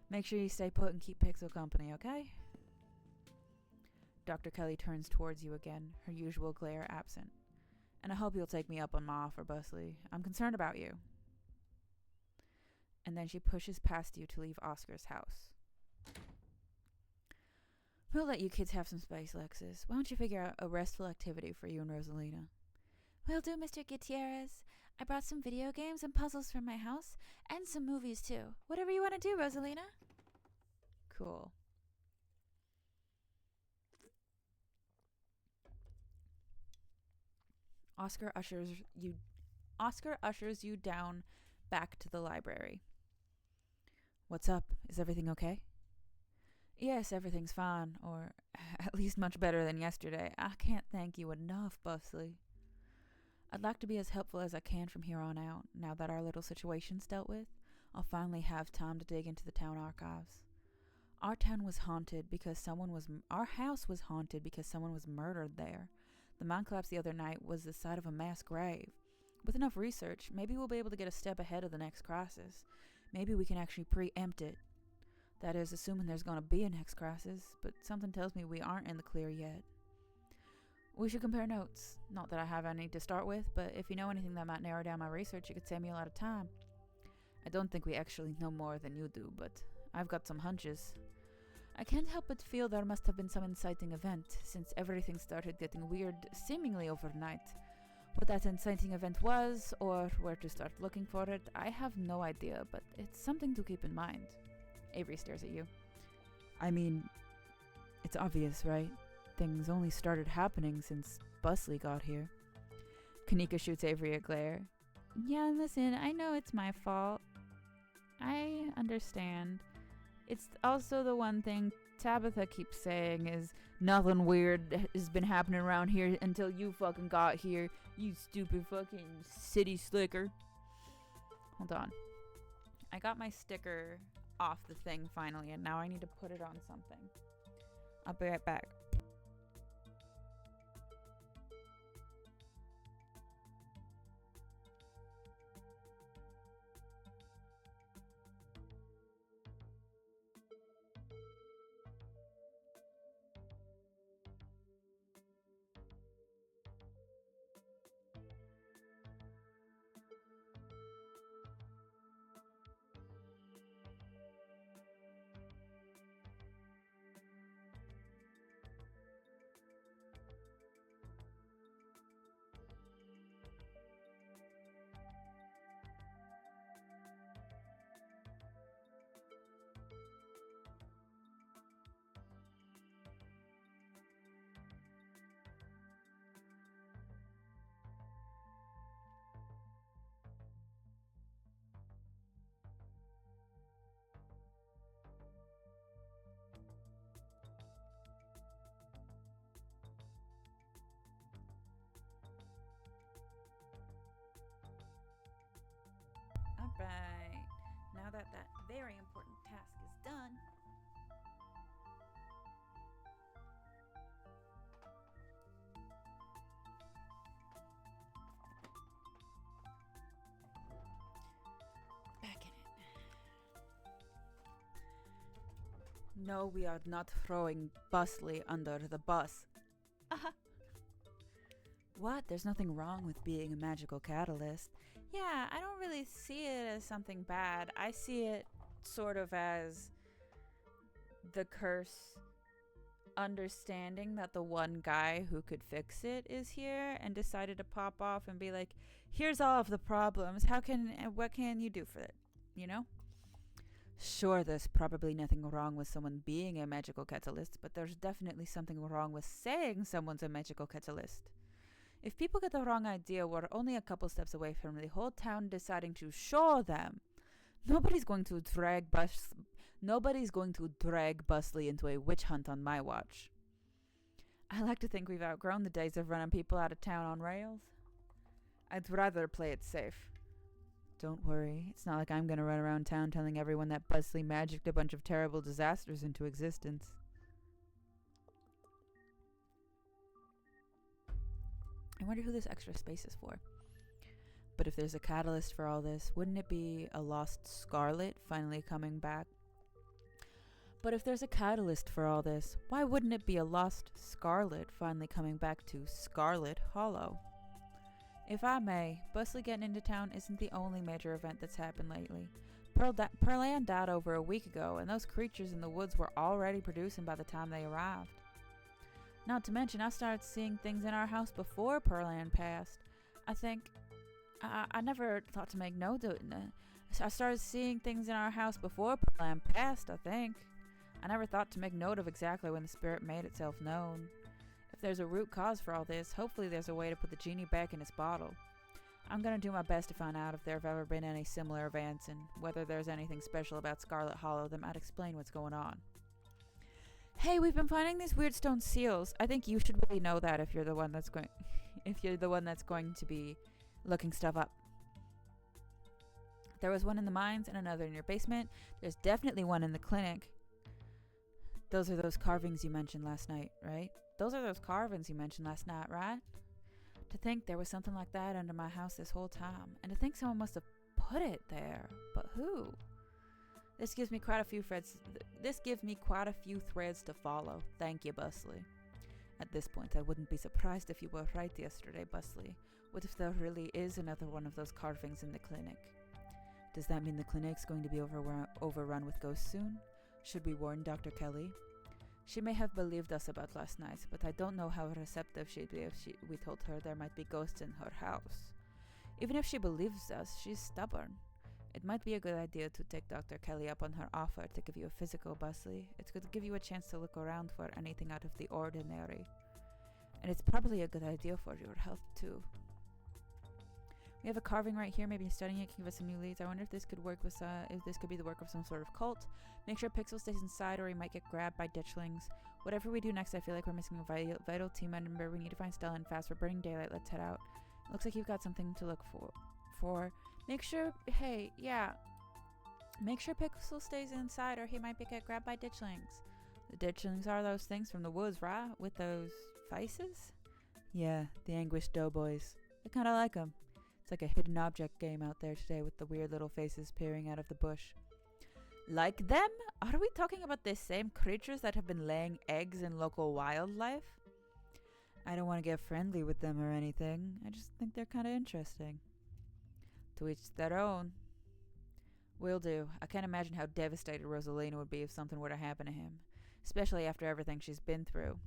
Make sure you stay put and keep Pixel company, okay? Dr. Kelly turns towards you again, her usual glare absent. And I hope you'll take me up on my offer, Busley. I'm concerned about you. And then she pushes past you to leave Oscar's house. We'll let you kids have some space, Lexus. Why don't you figure out a restful activity for you and Rosalina? Will do, Mr. Gutierrez. I brought some video games and puzzles from my house, and some movies, too. Whatever you want to do, Rosalina. Cool. Oscar ushers you down back to the library. What's up? Is everything okay? Yes, everything's fine, or at least much better than yesterday. I can't thank you enough, Busley. I'd like to be as helpful as I can from here on out. Now that our little situation's dealt with, I'll finally have time to dig into the town archives. Our house was haunted because someone was murdered there. The mine collapse the other night was the site of a mass grave. With enough research, maybe we'll be able to get a step ahead of the next crisis. Maybe we can actually preempt it. That is, assuming there's going to be a next crisis, but something tells me we aren't in the clear yet. We should compare notes. Not that I have any to start with, but if you know anything that might narrow down my research, it could save me a lot of time. I don't think we actually know more than you do, but I've got some hunches. I can't help but feel there must have been some inciting event, since everything started getting weird seemingly overnight. What that inciting event was, or where to start looking for it, I have no idea, but it's something to keep in mind. Avery stares at you. I mean, it's obvious, right? Things only started happening since Busley got here. Kanika shoots Avery a glare. Yeah, listen, I know it's my fault. I understand. It's also the one thing Tabitha keeps saying is nothing weird has been happening around here until you fucking got here, you stupid fucking city slicker. Hold on. I got my sticker off the thing finally, and now I need to put it on something. I'll be right back. Alright, now that very important task is done, back in it. No, we are not throwing Bustly under the bus. What? There's nothing wrong with being a magical catalyst. Yeah, I don't really see it as something bad. I see it sort of as the curse understanding that the one guy who could fix it is here and decided to pop off and be like, here's all of the problems. What can you do for it? You know? Sure, there's probably nothing wrong with someone being a magical catalyst, but there's definitely something wrong with saying someone's a magical catalyst. If people get the wrong idea, we're only a couple steps away from the whole town deciding to show them. Nobody's going to drag Bustly into a witch hunt on my watch. I like to think we've outgrown the days of running people out of town on rails. I'd rather play it safe. Don't worry, it's not like I'm going to run around town telling everyone that Bustly magicked a bunch of terrible disasters into existence. I wonder who this extra space is for. But if there's a catalyst for all this, wouldn't it be a lost Scarlet finally coming back? But if there's a catalyst for all this, why wouldn't it be a lost Scarlet finally coming back to Scarlet Hollow? If I may, Bustly getting into town isn't the only major event that's happened lately. Pearl-Ann died over a week ago, and those creatures in the woods were already producing by the time they arrived. Not to mention, I started seeing things in our house before Pearl-Ann passed. I never thought to make note of it. I started seeing things in our house before Pearl-Ann passed, I think. I never thought to make note of exactly when the spirit made itself known. If there's a root cause for all this, hopefully there's a way to put the genie back in its bottle. I'm gonna do my best to find out if there have ever been any similar events and whether there's anything special about Scarlet Hollow that might explain what's going on. Hey, we've been finding these weird stone seals. I think you should really know that if you're the one that's going to be looking stuff up. There was one in the mines and another in your basement. There's definitely one in the clinic. Those are those carvings you mentioned last night, right? To think there was something like that under my house this whole time. And to think someone must have put it there. But who? This gives me quite a few threads to follow. Thank you, Bustly. At this point, I wouldn't be surprised if you were right yesterday, Bustly. What if there really is another one of those carvings in the clinic? Does that mean the clinic's going to be overrun with ghosts soon? Should we warn Dr. Kelly? She may have believed us about last night, but I don't know how receptive she'd be if we told her there might be ghosts in her house. Even if she believes us, she's stubborn. It might be a good idea to take Dr. Kelly up on her offer to give you a physical, Bustly. It could give you a chance to look around for anything out of the ordinary. And it's probably a good idea for your health, too. We have a carving right here. Maybe studying it can give us some new leads. I wonder if this could work with if this could be the work of some sort of cult. Make sure Pixel stays inside or he might get grabbed by ditchlings. Whatever we do next, I feel like we're missing a vital team member. We need to find Stella and fast. We're burning daylight. Let's head out. Looks like you've got something to look for. Make sure, hey, yeah. Make sure Pixel stays inside or he might get grabbed by ditchlings. The ditchlings are those things from the woods, right? With those faces? Yeah, the anguished doughboys. I kind of like them. It's like a hidden object game out there today with the weird little faces peering out of the bush. Like them? Are we talking about the same creatures that have been laying eggs in local wildlife? I don't want to get friendly with them or anything. I just think they're kind of interesting. To each their own. Will do. I can't imagine how devastated Rosalina would be if something were to happen to him. Especially after everything she's been through.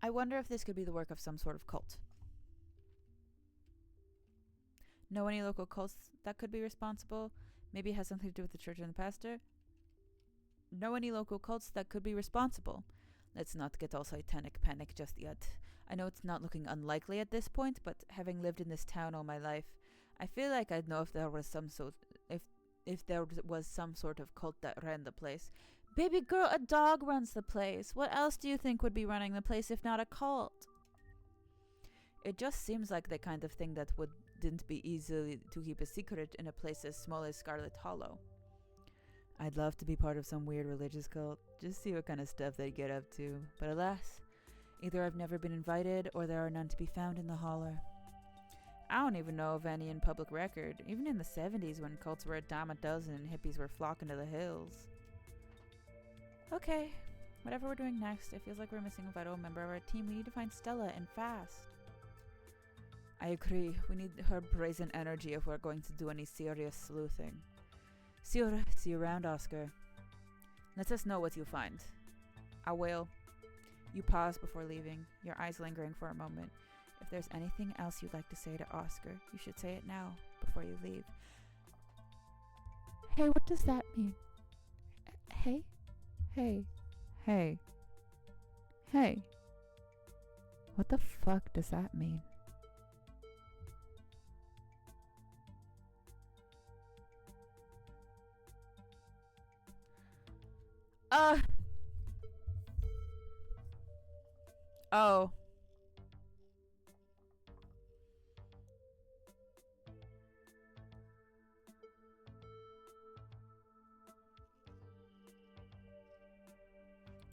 I wonder if this could be the work of some sort of cult. Know any local cults that could be responsible? Maybe it has something to do with the church and the pastor? Know any local cults that could be responsible? Let's not get all satanic panic just yet. I know it's not looking unlikely at this point, but having lived in this town all my life, I feel like I'd know if there was some sort of cult that ran the place. Baby girl, a dog runs the place. What else do you think would be running the place if not a cult? It just seems like the kind of thing that wouldn't be easy to keep a secret in a place as small as Scarlet Hollow. I'd love to be part of some weird religious cult, just see what kind of stuff they get up to. But alas, either I've never been invited or there are none to be found in the holler. I don't even know of any in public record, even in the 70s when cults were a dime a dozen and hippies were flocking to the hills. Okay, whatever we're doing next, it feels like we're missing a vital member of our team. We need to find Stella, and fast. I agree. We need her brazen energy if we're going to do any serious sleuthing. See you around, Oscar. Let us know what you find. I will. You pause before leaving, your eyes lingering for a moment. If there's anything else you'd like to say to Oscar, you should say it now, before you leave. Hey, what does that mean? Hey? Hey. Hey. Hey. What the fuck does that mean? Oh.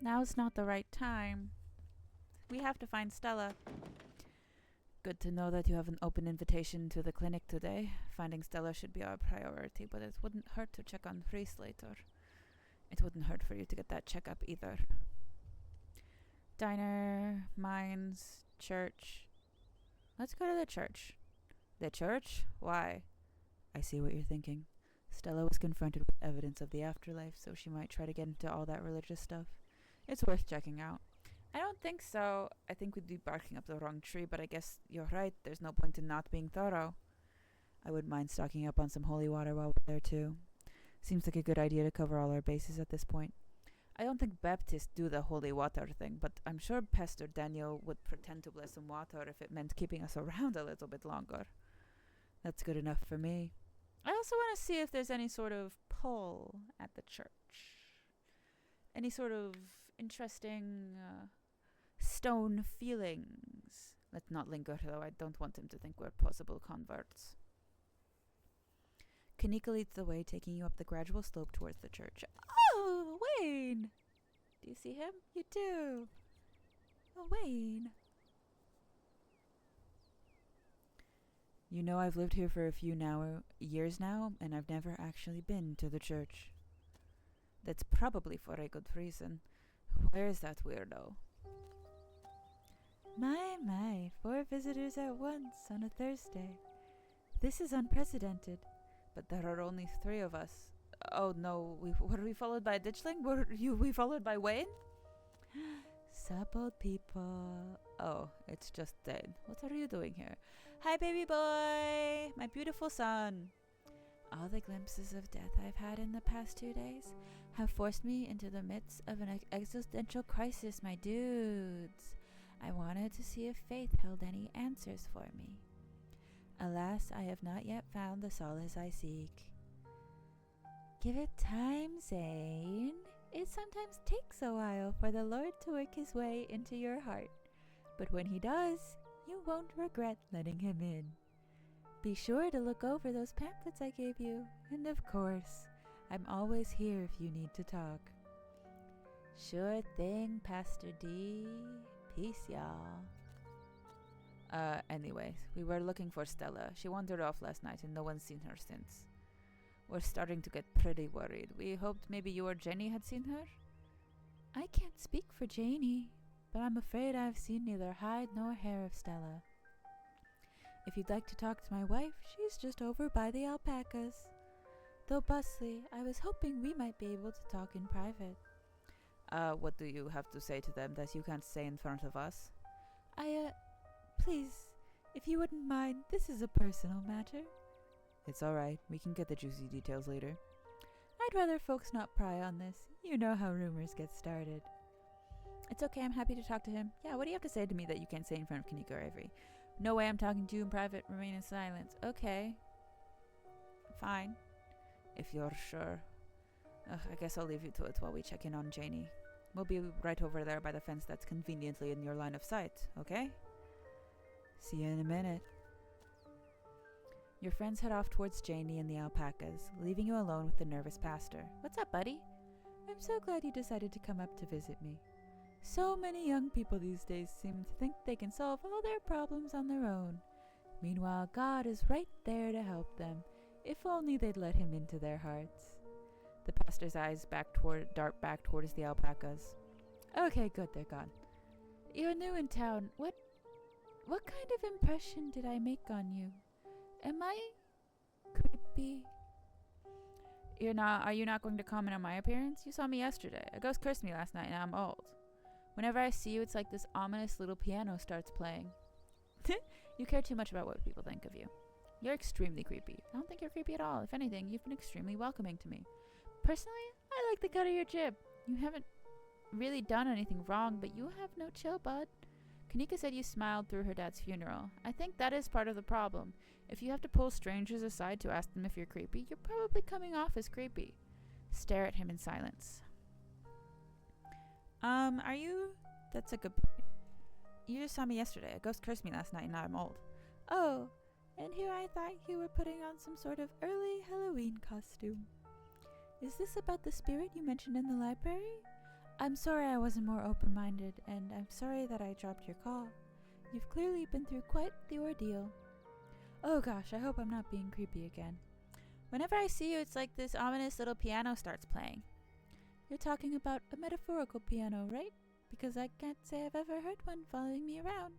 Now's not the right time. We have to find Stella. Good to know that you have an open invitation to the clinic today. Finding Stella should be our priority, but it wouldn't hurt to check on Priest later. It wouldn't hurt for you to get that checkup either. Diner, mines, church. Let's go to the church. The church? Why? I see what you're thinking. Stella was confronted with evidence of the afterlife, so she might try to get into all that religious stuff. It's worth checking out. I don't think so. I think we'd be barking up the wrong tree, but I guess you're right. There's no point in not being thorough. I wouldn't mind stocking up on some holy water while we're there, too. Seems like a good idea to cover all our bases at this point. I don't think Baptists do the holy water thing, but I'm sure Pastor Daniel would pretend to bless some water if it meant keeping us around a little bit longer. That's good enough for me. I also want to see if there's any sort of pull at the church. Any sort of interesting stone feelings. Let's not linger, though. I don't want him to think we're possible converts. Kanika leads the way, taking you up the gradual slope towards the church. Oh, Wayne! Do you see him? You do. Oh, Wayne. You know, I've lived here for a few years now, and I've never actually been to the church. That's probably for a good reason. Where is that weirdo? My, 4 visitors at once on a Thursday. This is unprecedented, but there are only 3 of us. Oh no, were we followed by a ditchling? Were we followed by Wayne? Sup, old people. Oh, it's just Dane. What are you doing here? Hi, baby boy! My beautiful son! All the glimpses of death I've had in the past 2 days have forced me into the midst of an existential crisis, my dudes. I wanted to see if faith held any answers for me. Alas, I have not yet found the solace I seek. Give it time, Zane. It sometimes takes a while for the Lord to work his way into your heart. But when he does, you won't regret letting him in. Be sure to look over those pamphlets I gave you. And of course, I'm always here if you need to talk. Sure thing, Pastor D. Peace, y'all. Anyways, we were looking for Stella. She wandered off last night and no one's seen her since. We're starting to get pretty worried. We hoped maybe you or Jenny had seen her? I can't speak for Janie, but I'm afraid I've seen neither hide nor hair of Stella. If you'd like to talk to my wife, she's just over by the alpacas. Though Busley, I was hoping we might be able to talk in private. What do you have to say to them that you can't say in front of us? Please, if you wouldn't mind, this is a personal matter. It's alright, we can get the juicy details later. I'd rather folks not pry on this. You know how rumors get started. It's okay, I'm happy to talk to him. Yeah, what do you have to say to me that you can't say in front of Kanika or Avery? No way I'm talking to you in private, remain in silence. Okay. Fine. If you're sure. I guess I'll leave you to it while we check in on Janie. We'll be right over there by the fence that's conveniently in your line of sight, okay? See you in a minute. Your friends head off towards Janie and the alpacas, leaving you alone with the nervous pastor. What's up, buddy? I'm so glad you decided to come up to visit me. So many young people these days seem to think they can solve all their problems on their own. Meanwhile, God is right there to help them, if only they'd let him into their hearts. The pastor's eyes dart back towards the alpacas. Okay, good, they're gone. You're new in town. What kind of impression did I make on you? Am I creepy? Are you not going to comment on my appearance? You saw me yesterday. A ghost cursed me last night and I'm old. Whenever I see you, it's like this ominous little piano starts playing. You care too much about what people think of you. You're extremely creepy. I don't think you're creepy at all. If anything, you've been extremely welcoming to me. Personally, I like the cut of your jib. You haven't really done anything wrong, but you have no chill, bud. Kanika said you smiled through her dad's funeral. I think that is part of the problem. If you have to pull strangers aside to ask them if you're creepy, you're probably coming off as creepy. Stare at him in silence. Are you... That's a good point. You just saw me yesterday. A ghost cursed me last night and now I'm old. Oh, and here I thought you were putting on some sort of early Halloween costume. Is this about the spirit you mentioned in the library? I'm sorry I wasn't more open-minded, and I'm sorry that I dropped your call. You've clearly been through quite the ordeal. Oh gosh, I hope I'm not being creepy again. Whenever I see you, it's like this ominous little piano starts playing. You're talking about a metaphorical piano, right? Because I can't say I've ever heard one following me around.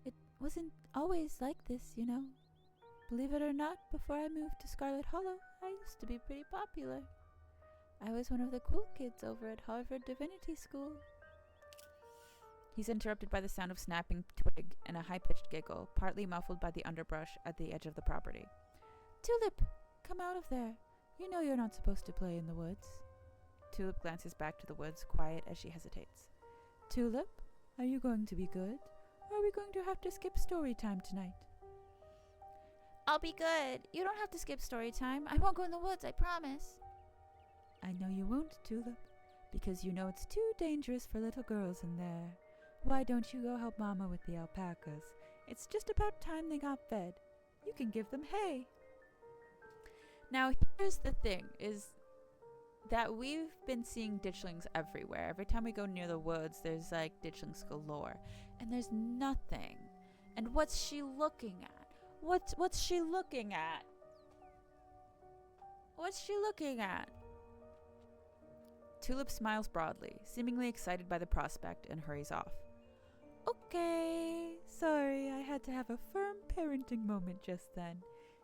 It wasn't always like this, you know. Believe it or not, before I moved to Scarlet Hollow, I used to be pretty popular. I was one of the cool kids over at Harvard Divinity School. He's interrupted by the sound of snapping twig and a high-pitched giggle, partly muffled by the underbrush at the edge of the property. Tulip, come out of there. You know you're not supposed to play in the woods. Tulip glances back to the woods, quiet as she hesitates. Tulip, are you going to be good? Or are we going to have to skip story time tonight? I'll be good. You don't have to skip story time. I won't go in the woods, I promise. I know you won't, Tulip, because you know it's too dangerous for little girls in there. Why don't you go help Mama with the alpacas? It's just about time they got fed. You can give them hay. Now, here's the thing, is that we've been seeing ditchlings everywhere. Every time we go near the woods, there's like ditchlings galore. And there's nothing. And what's she looking at? What's she looking at? What's she looking at? Tulip smiles broadly, seemingly excited by the prospect, and hurries off. Okay, sorry, I had to have a firm parenting moment just then.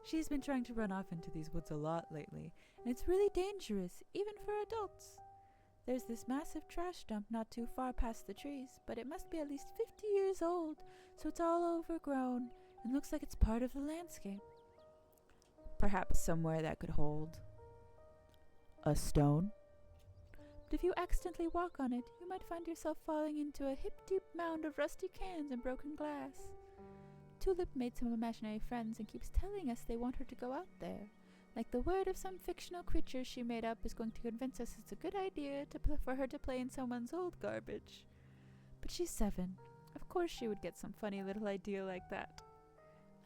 She's been trying to run off into these woods a lot lately, and it's really dangerous, even for adults. There's this massive trash dump not too far past the trees, but it must be at least 50 years old, so it's all overgrown, and looks like it's part of the landscape. Perhaps somewhere that could hold a stone? But if you accidentally walk on it, you might find yourself falling into a hip-deep mound of rusty cans and broken glass. Tulip made some imaginary friends and keeps telling us they want her to go out there. Like the word of some fictional creature she made up is going to convince us it's a good idea for her to play in someone's old garbage. But she's 7. Of course she would get some funny little idea like that.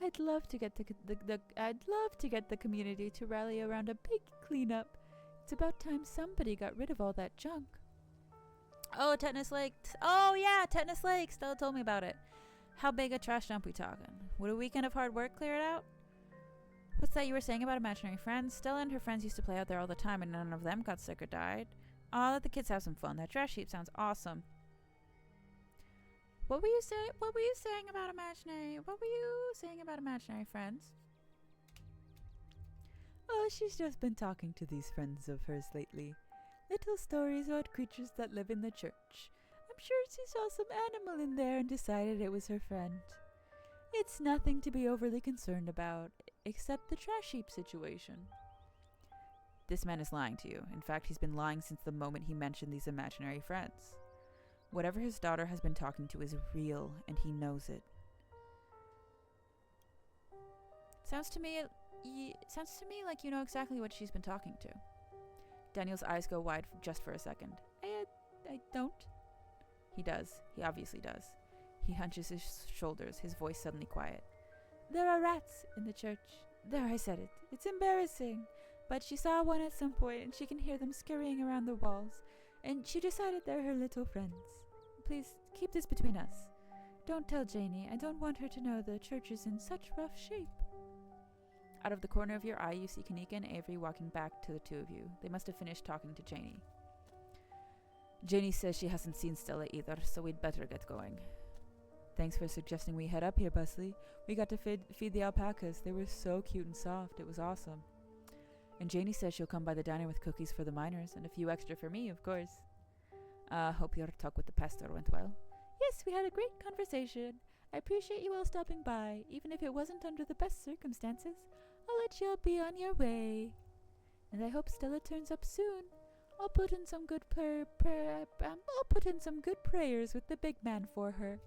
I'd love to get the community to rally around a big cleanup. It's about time somebody got rid of all that junk. Oh, Tetanus Lake. Oh, yeah, Tetanus Lake. Stella told me about it. How big a trash dump we talking? Would a weekend of hard work clear it out? What's that you were saying about imaginary friends? Stella and her friends used to play out there all the time, and none of them got sick or died. Aw, let the kids have some fun. That trash heap sounds awesome. What were you saying about imaginary friends? Oh, she's just been talking to these friends of hers lately. Little stories about creatures that live in the church. I'm sure she saw some animal in there and decided it was her friend. It's nothing to be overly concerned about, except the trash heap situation. This man is lying to you. In fact, he's been lying since the moment he mentioned these imaginary friends. Whatever his daughter has been talking to is real, and he knows it. Sounds to me like you know exactly what she's been talking to. Daniel's eyes go wide just for a second. I don't. He does. He obviously does. He hunches his shoulders, his voice suddenly quiet. There are rats in the church. There, I said it. It's embarrassing. But she saw one at some point, and she can hear them scurrying around the walls. And she decided they're her little friends. Please, keep this between us. Don't tell Janie. I don't want her to know the church is in such rough shape. Out of the corner of your eye, you see Kanika and Avery walking back to the two of you. They must have finished talking to Janie. Janie says she hasn't seen Stella either, so we'd better get going. Thanks for suggesting we head up here, Busley. We got to feed the alpacas. They were so cute and soft. It was awesome. And Janie says she'll come by the diner with cookies for the miners, and a few extra for me, of course. Hope your talk with the pastor went well. Yes, we had a great conversation. I appreciate you all stopping by, even if it wasn't under the best circumstances. I'll let you all be on your way. And I hope Stella turns up soon. I'll put in some good prayers with the big man for her.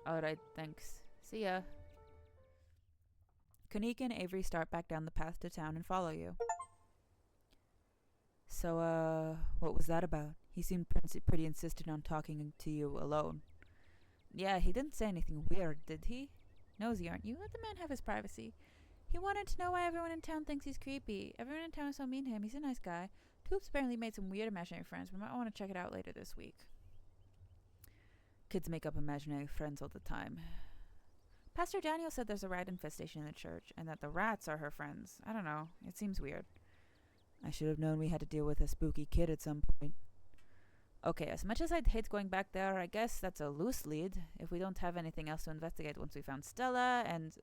All right, thanks. See ya. Kanika and Avery start back down the path to town and follow you. So, what was that about? He seemed pretty insistent on talking to you alone. Yeah, he didn't say anything weird, did he? Nosy, aren't you? Let the man have his privacy. He wanted to know why everyone in town thinks he's creepy. Everyone in town is so mean to him. He's a nice guy. Toops apparently made some weird imaginary friends. We might want to check it out later this week. Kids make up imaginary friends all the time. Pastor Daniel said there's a rat infestation in the church, and that the rats are her friends. I don't know. It seems weird. I should have known we had to deal with a spooky kid at some point. Okay, as much as I'd hate going back there, I guess that's a loose lead, if we don't have anything else to investigate once we found Stella and...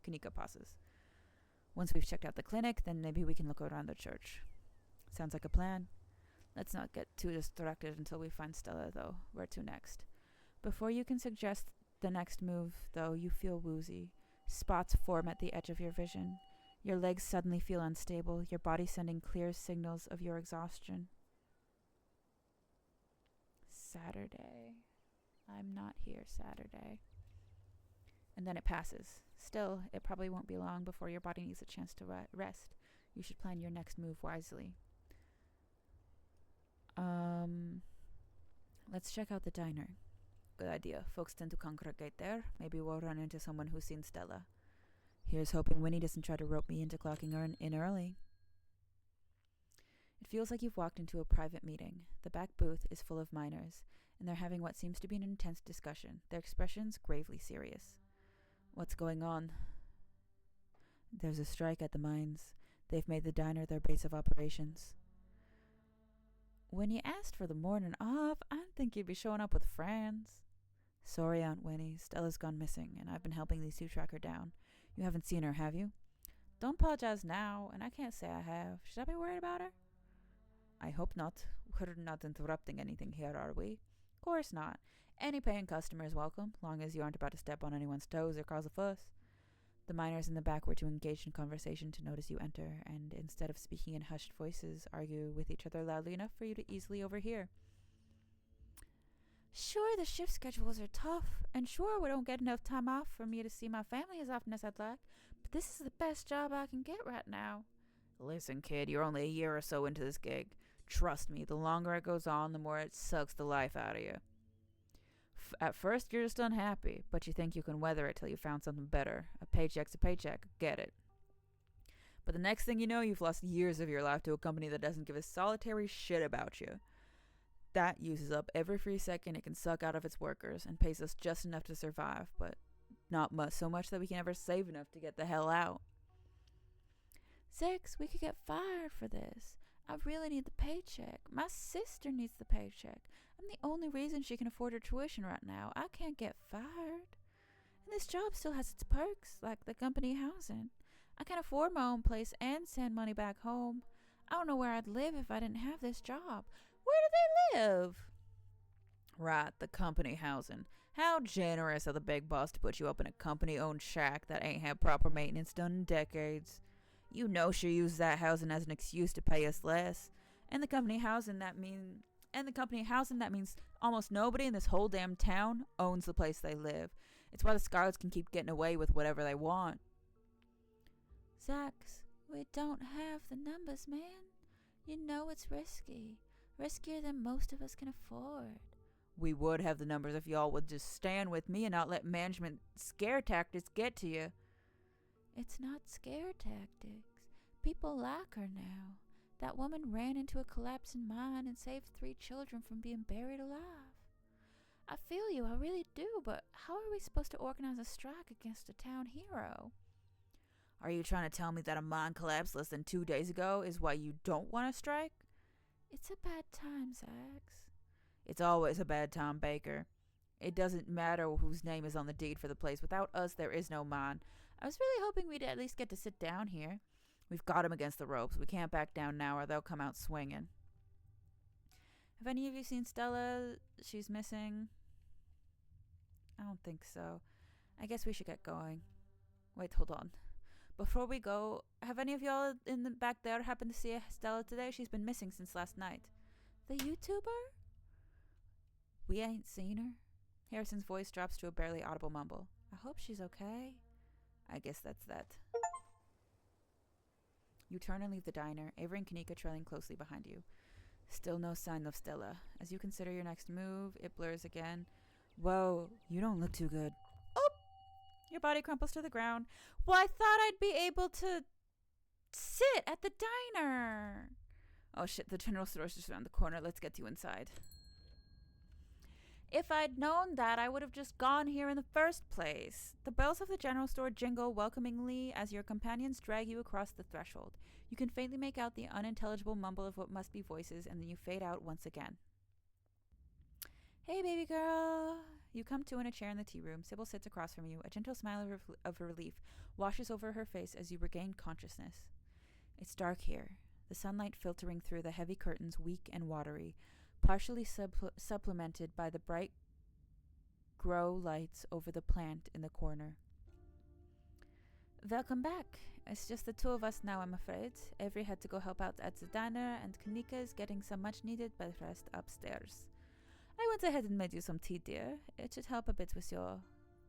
Kanika pauses. Once we've checked out the clinic, then maybe we can look around the church. Sounds like a plan. Let's not get too distracted until we find Stella, though. Where to next? Before you can suggest the next move, though, you feel woozy. Spots form at the edge of your vision. Your legs suddenly feel unstable, your body sending clear signals of your exhaustion. Saturday. I'm not here Saturday. And then it passes. Still, it probably won't be long before your body needs a chance to rest. You should plan your next move wisely. Let's check out the diner. Good idea. Folks tend to congregate there. Maybe we'll run into someone who's seen Stella. Here's hoping Winnie doesn't try to rope me into clocking her in early. It feels like you've walked into a private meeting. The back booth is full of miners, and they're having what seems to be an intense discussion, their expressions gravely serious. What's going on? There's a strike at the mines. They've made the diner their base of operations. When you asked for the morning off, I didn't think you'd be showing up with friends. Sorry, Aunt Winnie. Stella's gone missing, and I've been helping these two track her down. You haven't seen her, have you? Don't apologize now, and I can't say I have. Should I be worried about her? I hope not. We're not interrupting anything here, are we? Of course not. Any paying customer is welcome, long as you aren't about to step on anyone's toes or cause a fuss. The miners in the back were too engaged in conversation to notice you enter, and instead of speaking in hushed voices, argue with each other loudly enough for you to easily overhear. Sure, the shift schedules are tough, and sure, we don't get enough time off for me to see my family as often as I'd like, but this is the best job I can get right now. Listen, kid, you're only a year or so into this gig. Trust me, the longer it goes on, the more it sucks the life out of you. At first, you're just unhappy, but you think you can weather it till you found something better. A paycheck's a paycheck, get it. But the next thing you know, you've lost years of your life to a company that doesn't give a solitary shit about you. That uses up every free second it can suck out of its workers and pays us just enough to survive, but not much, so much that we can never save enough to get the hell out. Zex, we could get fired for this. I really need the paycheck. My sister needs the paycheck. I'm the only reason she can afford her tuition right now. I can't get fired. And this job still has its perks, like the company housing. I can afford my own place and send money back home. I don't know where I'd live if I didn't have this job. Where do they live? Right, the company housing. How generous of the big boss to put you up in a company-owned shack that ain't had proper maintenance done in decades. You know she used that housing as an excuse to pay us less. And the company housing that means almost nobody in this whole damn town owns the place they live. It's why the Scarlets can keep getting away with whatever they want. Zax, we don't have the numbers, man. You know it's risky. Riskier than most of us can afford. We would have the numbers if y'all would just stand with me and not let management scare tactics get to you. It's not scare tactics. People like her now. That woman ran into a collapsing mine and saved 3 children from being buried alive. I feel you, I really do, but how are we supposed to organize a strike against a town hero? Are you trying to tell me that a mine collapsed less than 2 days ago is why you don't want to strike? It's a bad time, Zax. It's always a bad time, Baker. It doesn't matter whose name is on the deed for the place. Without us, there is no mine. I was really hoping we'd at least get to sit down here. We've got him against the ropes. We can't back down now or they'll come out swinging. Have any of you seen Stella? She's missing. I don't think so. I guess we should get going. Wait, hold on. Before we go, have any of y'all in the back there happened to see Stella today? She's been missing since last night. The YouTuber? We ain't seen her. Harrison's voice drops to a barely audible mumble. I hope she's okay. I guess that's that. You turn and leave the diner, Avery and Kanika trailing closely behind you. Still no sign of Stella. As you consider your next move, it blurs again. Whoa, you don't look too good. Oh! Your body crumples to the ground. Well, I thought I'd be able to sit at the diner. Oh shit, the general store's just around the corner. Let's get you inside. If I'd known that, I would have just gone here in the first place. The bells of the general store jingle welcomingly as your companions drag you across the threshold. You can faintly make out the unintelligible mumble of what must be voices, and then you fade out once again. Hey, baby girl. You come to in a chair in the tea room. Sybil sits across from you. A gentle smile of relief washes over her face as you regain consciousness. It's dark here, the sunlight filtering through the heavy curtains, weak and watery, partially supplemented by the bright grow lights over the plant in the corner. Welcome back. It's just the 2 of us now, I'm afraid. Avery had to go help out at the diner, and Kanika is getting some much-needed bed rest upstairs. I went ahead and made you some tea, dear. It should help a bit with your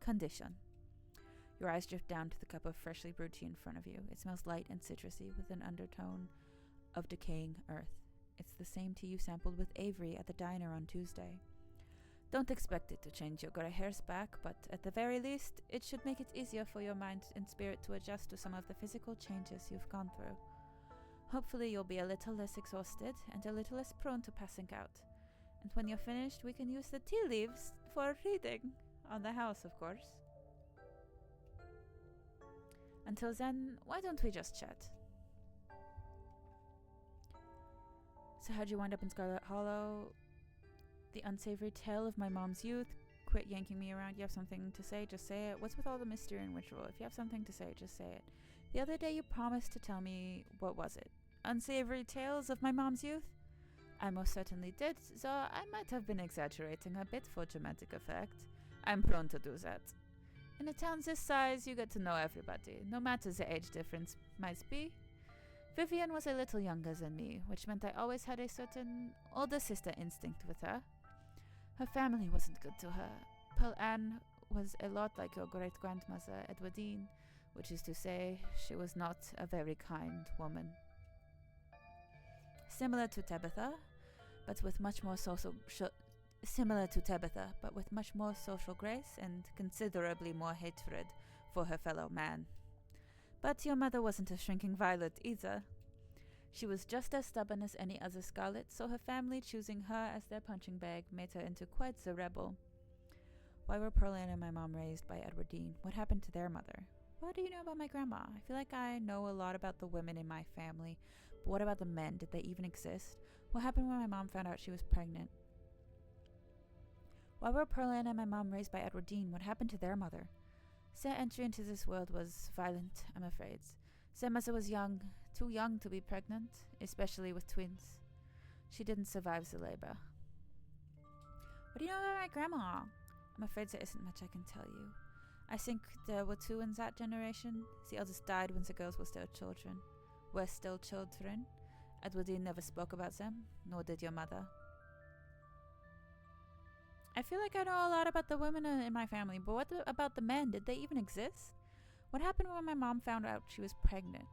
condition. Your eyes drift down to the cup of freshly brewed tea in front of you. It smells light and citrusy with an undertone of decaying earth. It's the same tea you sampled with Avery at the diner on Tuesday. Don't expect it to change your gray hairs back, but at the very least, it should make it easier for your mind and spirit to adjust to some of the physical changes you've gone through. Hopefully you'll be a little less exhausted and a little less prone to passing out. And when you're finished, we can use the tea leaves for reading. On the house, of course. Until then, why don't we just chat? So how'd you wind up in Scarlet Hollow? The unsavory tale of my mom's youth. Quit yanking me around. You have something to say? Just say it. What's with all the mystery and ritual? If you have something to say, just say it. The other day you promised to tell me, what was it? Unsavory tales of my mom's youth? I most certainly did, so I might have been exaggerating a bit for dramatic effect. I'm prone to do that. In a town this size, you get to know everybody, no matter the age difference might be. Vivian was a little younger than me, which meant I always had a certain older sister instinct with her. Her family wasn't good to her. Pearl Anne was a lot like your great-grandmother, Edwardine, which is to say, she was not a very kind woman. Similar to Tabitha, but with much more social grace and considerably more hatred for her fellow man. But your mother wasn't a shrinking violet either. She was just as stubborn as any other scarlet, so her family choosing her as their punching bag made her into quite the rebel. Why were Pearline and my mom raised by Edwardine? What happened to their mother? What do you know about my grandma? I feel like I know a lot about the women in my family, but what about the men? Did they even exist? What happened when my mom found out she was pregnant? Why were Pearline and my mom raised by Edwardine? What happened to their mother? Their entry into this world was violent, I'm afraid. Their mother was young, too young to be pregnant, especially with twins. She didn't survive the labor. What do you know about my grandma? I'm afraid there isn't much I can tell you. I think there were two in that generation. The eldest died when the girls were still children. Edwardine never spoke about them, nor did your mother. I feel like I know a lot about the women in my family, but what about the men? Did they even exist? What happened when my mom found out she was pregnant?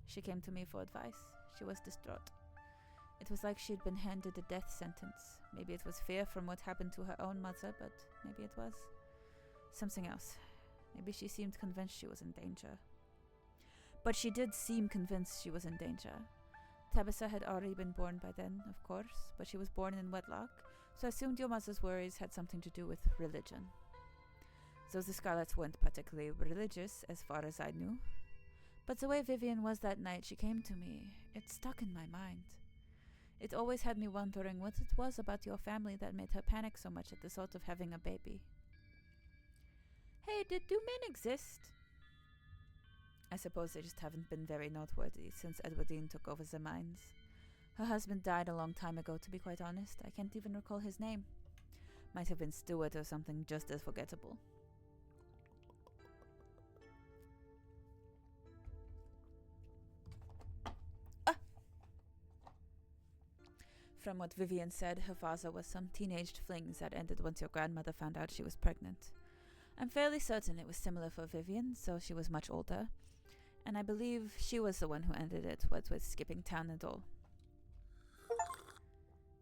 She came to me for advice. She was distraught. It was like she'd been handed a death sentence. Maybe it was fear from what happened to her own mother, but maybe it was something else. Maybe she seemed convinced she was in danger. But she did seem convinced she was in danger. Tabitha had already been born by then, of course, but she was born in wedlock, so I assumed your mother's worries had something to do with religion. Though the Scarlets weren't particularly religious, as far as I knew. But the way Vivian was that night, she came to me. It stuck in my mind. It always had me wondering what it was about your family that made her panic so much at the thought of having a baby. Hey, do men exist? I suppose they just haven't been very noteworthy since Edwardine took over the mines. Her husband died a long time ago, to be quite honest. I can't even recall his name. Might have been Stuart or something just as forgettable. From what Vivian said, her father was some teenaged flings that ended once your grandmother found out she was pregnant. I'm fairly certain it was similar for Vivian, so she was much older. And I believe she was the one who ended it, what with skipping town and all.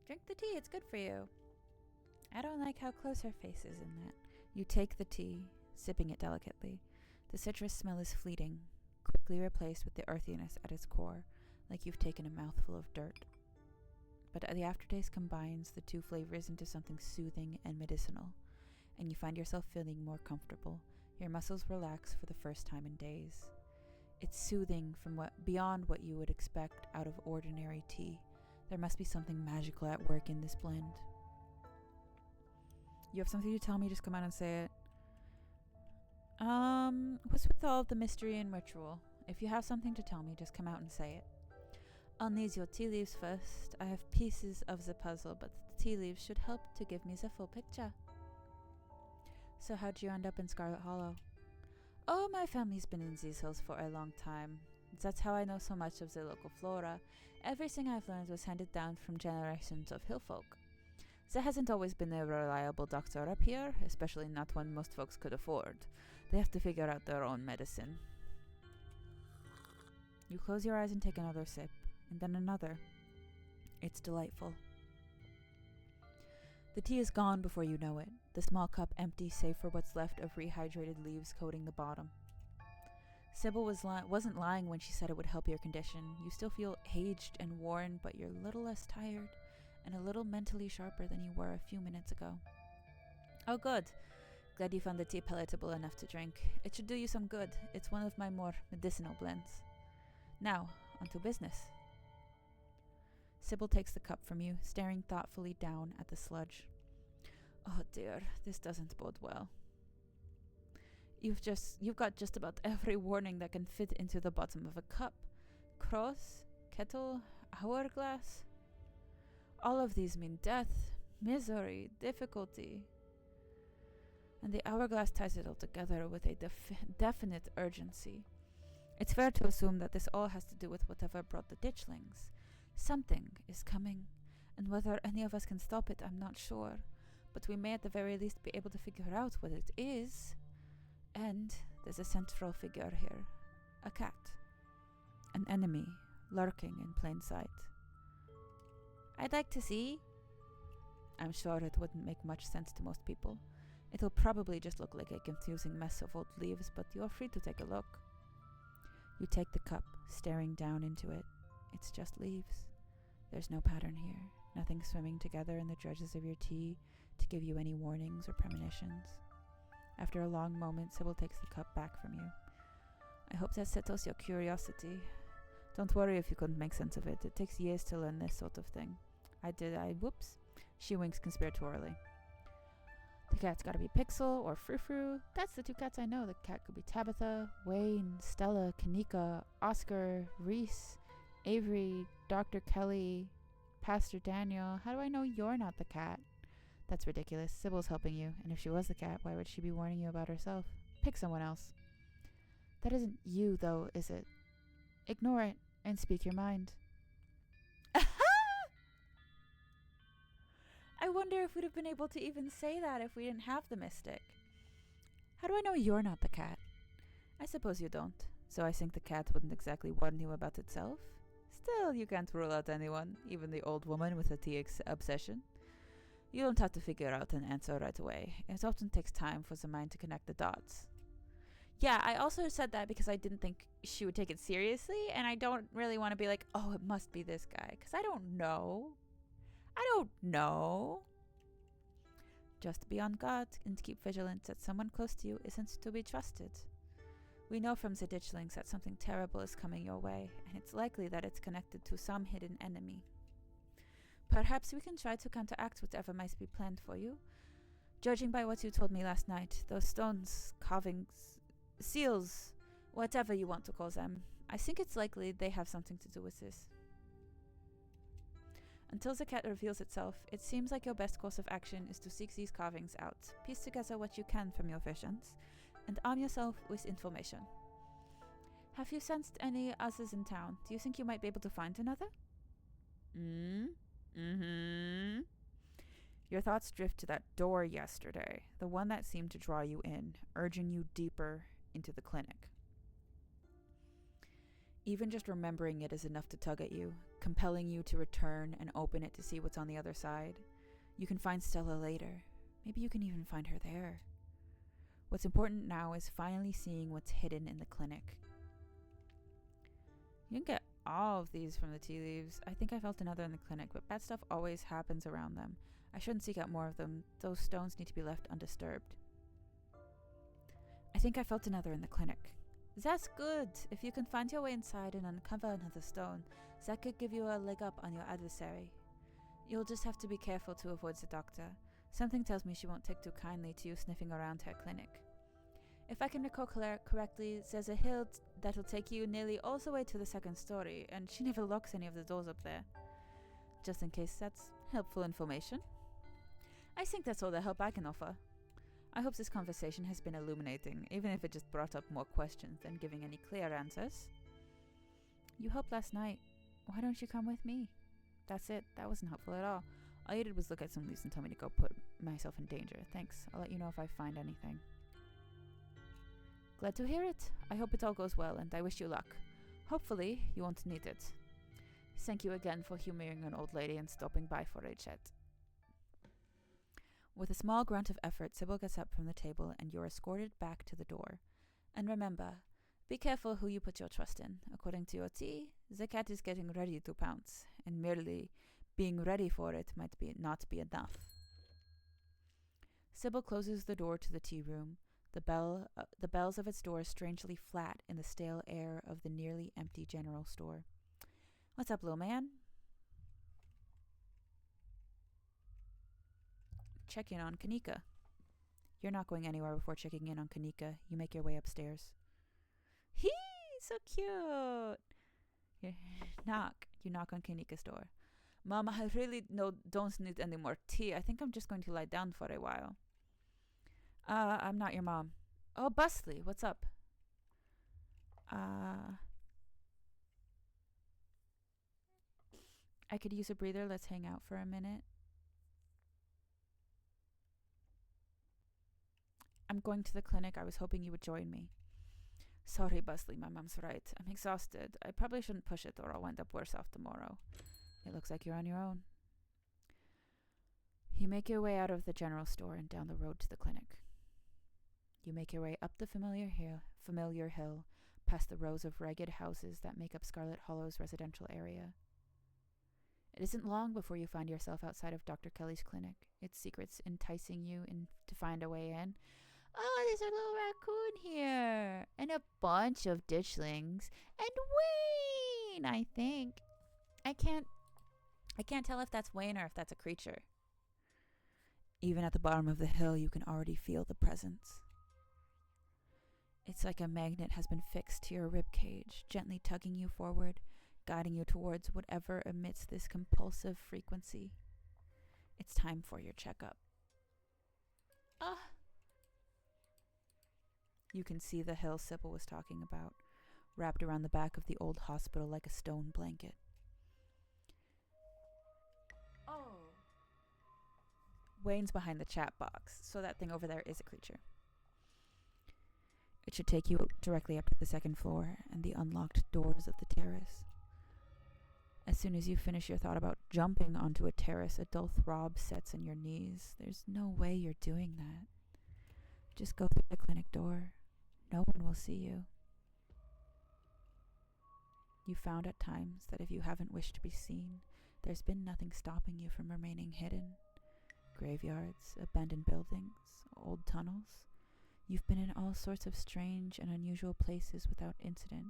Drink the tea, it's good for you. I don't like how close her face is in that. You take the tea, sipping it delicately. The citrus smell is fleeting, quickly replaced with the earthiness at its core, like you've taken a mouthful of dirt. But the aftertaste combines the two flavors into something soothing and medicinal, and you find yourself feeling more comfortable. Your muscles relax for the first time in days. It's soothing from beyond what you would expect out of ordinary tea. There must be something magical at work in this blend. You have something to tell me, just come out and say it. What's with all the mystery and ritual? If you have something to tell me, just come out and say it. I'll need your tea leaves first. I have pieces of the puzzle, but the tea leaves should help to give me the full picture. So how'd you end up in Scarlet Hollow? Oh, my family's been in these hills for a long time. That's how I know so much of the local flora. Everything I've learned was handed down from generations of hill folk. There hasn't always been a reliable doctor up here, especially not one most folks could afford. They have to figure out their own medicine. You close your eyes and take another sip, and then another. It's delightful. The tea is gone before you know it, the small cup empty save for what's left of rehydrated leaves coating the bottom. Sybil wasn't lying when she said it would help your condition. You still feel aged and worn, but you're a little less tired and a little mentally sharper than you were a few minutes ago. Oh, good. Glad you found the tea palatable enough to drink. It should do you some good. It's one of my more medicinal blends. Now, on to business. Sybil takes the cup from you, staring thoughtfully down at the sludge. Oh dear, this doesn't bode well. You've got just about every warning that can fit into the bottom of a cup. Cross, kettle, hourglass. All of these mean death, misery, difficulty. And the hourglass ties it all together with a definite urgency. It's fair to assume that this all has to do with whatever brought the ditchlings. Something is coming, And whether any of us can stop it, I'm not sure. But we may at the very least be able to figure out what it is. And there's a central figure here. A cat. An enemy lurking in plain sight. I'd like to see. I'm sure it wouldn't make much sense to most people. It'll probably just look like a confusing mess of old leaves, but you're free to take a look. You take the cup, staring down into it. It's just leaves. There's no pattern here, nothing swimming together in the dredges of your tea to give you any warnings or premonitions. After a long moment, Sybil takes the cup back from you. I hope that settles your curiosity. Don't worry if you couldn't make sense of it. It takes years to learn this sort of thing. Whoops. She winks conspiratorially. The cat's gotta be Pixel or Frou-Frou. That's the two cats I know. The cat could be Tabitha, Wayne, Stella, Kanika, Oscar, Reese, Avery, Dr. Kelly, Pastor Daniel. How do I know you're not the cat? That's ridiculous. Sybil's helping you, and if she was the cat, why would she be warning you about herself? Pick someone else. That isn't you, though, is it? Ignore it and speak your mind. I wonder if we'd have been able to even say that if we didn't have the mystic. How do I know you're not the cat? I suppose you don't, so I think the cat wouldn't exactly warn you about itself. Still, you can't rule out anyone, even the old woman with a tea obsession. You don't have to figure out an answer right away. It often takes time for the mind to connect the dots. Yeah, I also said that because I didn't think she would take it seriously, and I don't really want to be like, oh, it must be this guy, because I don't know. Just be on guard and keep vigilant that someone close to you isn't to be trusted. We know from the ditchlings that something terrible is coming your way, and it's likely that it's connected to some hidden enemy. Perhaps we can try to counteract whatever might be planned for you. Judging by what you told me last night, those stones, carvings, seals, whatever you want to call them, I think it's likely they have something to do with this. Until the cat reveals itself, it seems like your best course of action is to seek these carvings out, piece together what you can from your visions, and arm yourself with information. Have you sensed any others in town? Do you think you might be able to find another? Your thoughts drift to that door yesterday, the one that seemed to draw you in, urging you deeper into the clinic. Even just remembering it is enough to tug at you, compelling you to return and open it to see what's on the other side. You can find Stella later. Maybe you can even find her there. What's important now is finally seeing what's hidden in the clinic. You can get all of these from the tea leaves. I think I felt another in the clinic, but bad stuff always happens around them. I shouldn't seek out more of them. Those stones need to be left undisturbed. I think I felt another in the clinic. That's good. If you can find your way inside and uncover another stone, that could give you a leg up on your adversary. You'll just have to be careful to avoid the doctor. Something tells me she won't take too kindly to you sniffing around her clinic. If I can recall correctly, there's a hill that'll take you nearly all the way to the second story, and she never locks any of the doors up there. Just in case that's helpful information. I think that's all the help I can offer. I hope this conversation has been illuminating, even if it just brought up more questions than giving any clear answers. You helped last night. Why don't you come with me? That's it. That wasn't helpful at all. All you did was look at some leaves and tell me to go put myself in danger. Thanks. I'll let you know if I find anything. Glad to hear it. I hope it all goes well, and I wish you luck. Hopefully, you won't need it. Thank you again for humoring an old lady and stopping by for a chat. With a small grunt of effort, Sybil gets up from the table and you're escorted back to the door. And remember, be careful who you put your trust in. According to your tea, the cat is getting ready to pounce, and merely being ready for it might not be enough. Sybil closes the door to the tea room, the bells of its door strangely flat in the stale air of the nearly empty general store. What's up, little man? Check in on Kanika. You're not going anywhere before checking in on Kanika. You make your way upstairs. Hee! So cute! You knock on Kanika's door. Mom, I really don't need any more tea. I think I'm just going to lie down for a while. I'm not your mom. Oh, Bustly, what's up? I could use a breather. Let's hang out for a minute. I'm going to the clinic. I was hoping you would join me. Sorry, Busley, my mom's right. I'm exhausted. I probably shouldn't push it or I'll wind up worse off tomorrow. It looks like you're on your own. You make your way out of the general store and down the road to the clinic. You make your way up the familiar hill, past the rows of ragged houses that make up Scarlet Hollow's residential area. It isn't long before you find yourself outside of Dr. Kelly's clinic, its secrets enticing you to find a way in. Oh, there's a little raccoon here, and a bunch of ditchlings, and Wayne, I think. I can't tell if that's Wayne or if that's a creature. Even at the bottom of the hill, you can already feel the presence. It's like a magnet has been fixed to your rib cage, gently tugging you forward, guiding you towards whatever emits this compulsive frequency. It's time for your checkup. You can see the hill Sybil was talking about, wrapped around the back of the old hospital like a stone blanket. Oh. Wayne's behind the chat box, so that thing over there is a creature. It should take you directly up to the second floor and the unlocked doors of the terrace. As soon as you finish your thought about jumping onto a terrace, a dull throb sets in your knees. There's no way you're doing that. Just go through the clinic door. No one will see you. You found at times that if you haven't wished to be seen, there's been nothing stopping you from remaining hidden. Graveyards, abandoned buildings, old tunnels. You've been in all sorts of strange and unusual places without incident,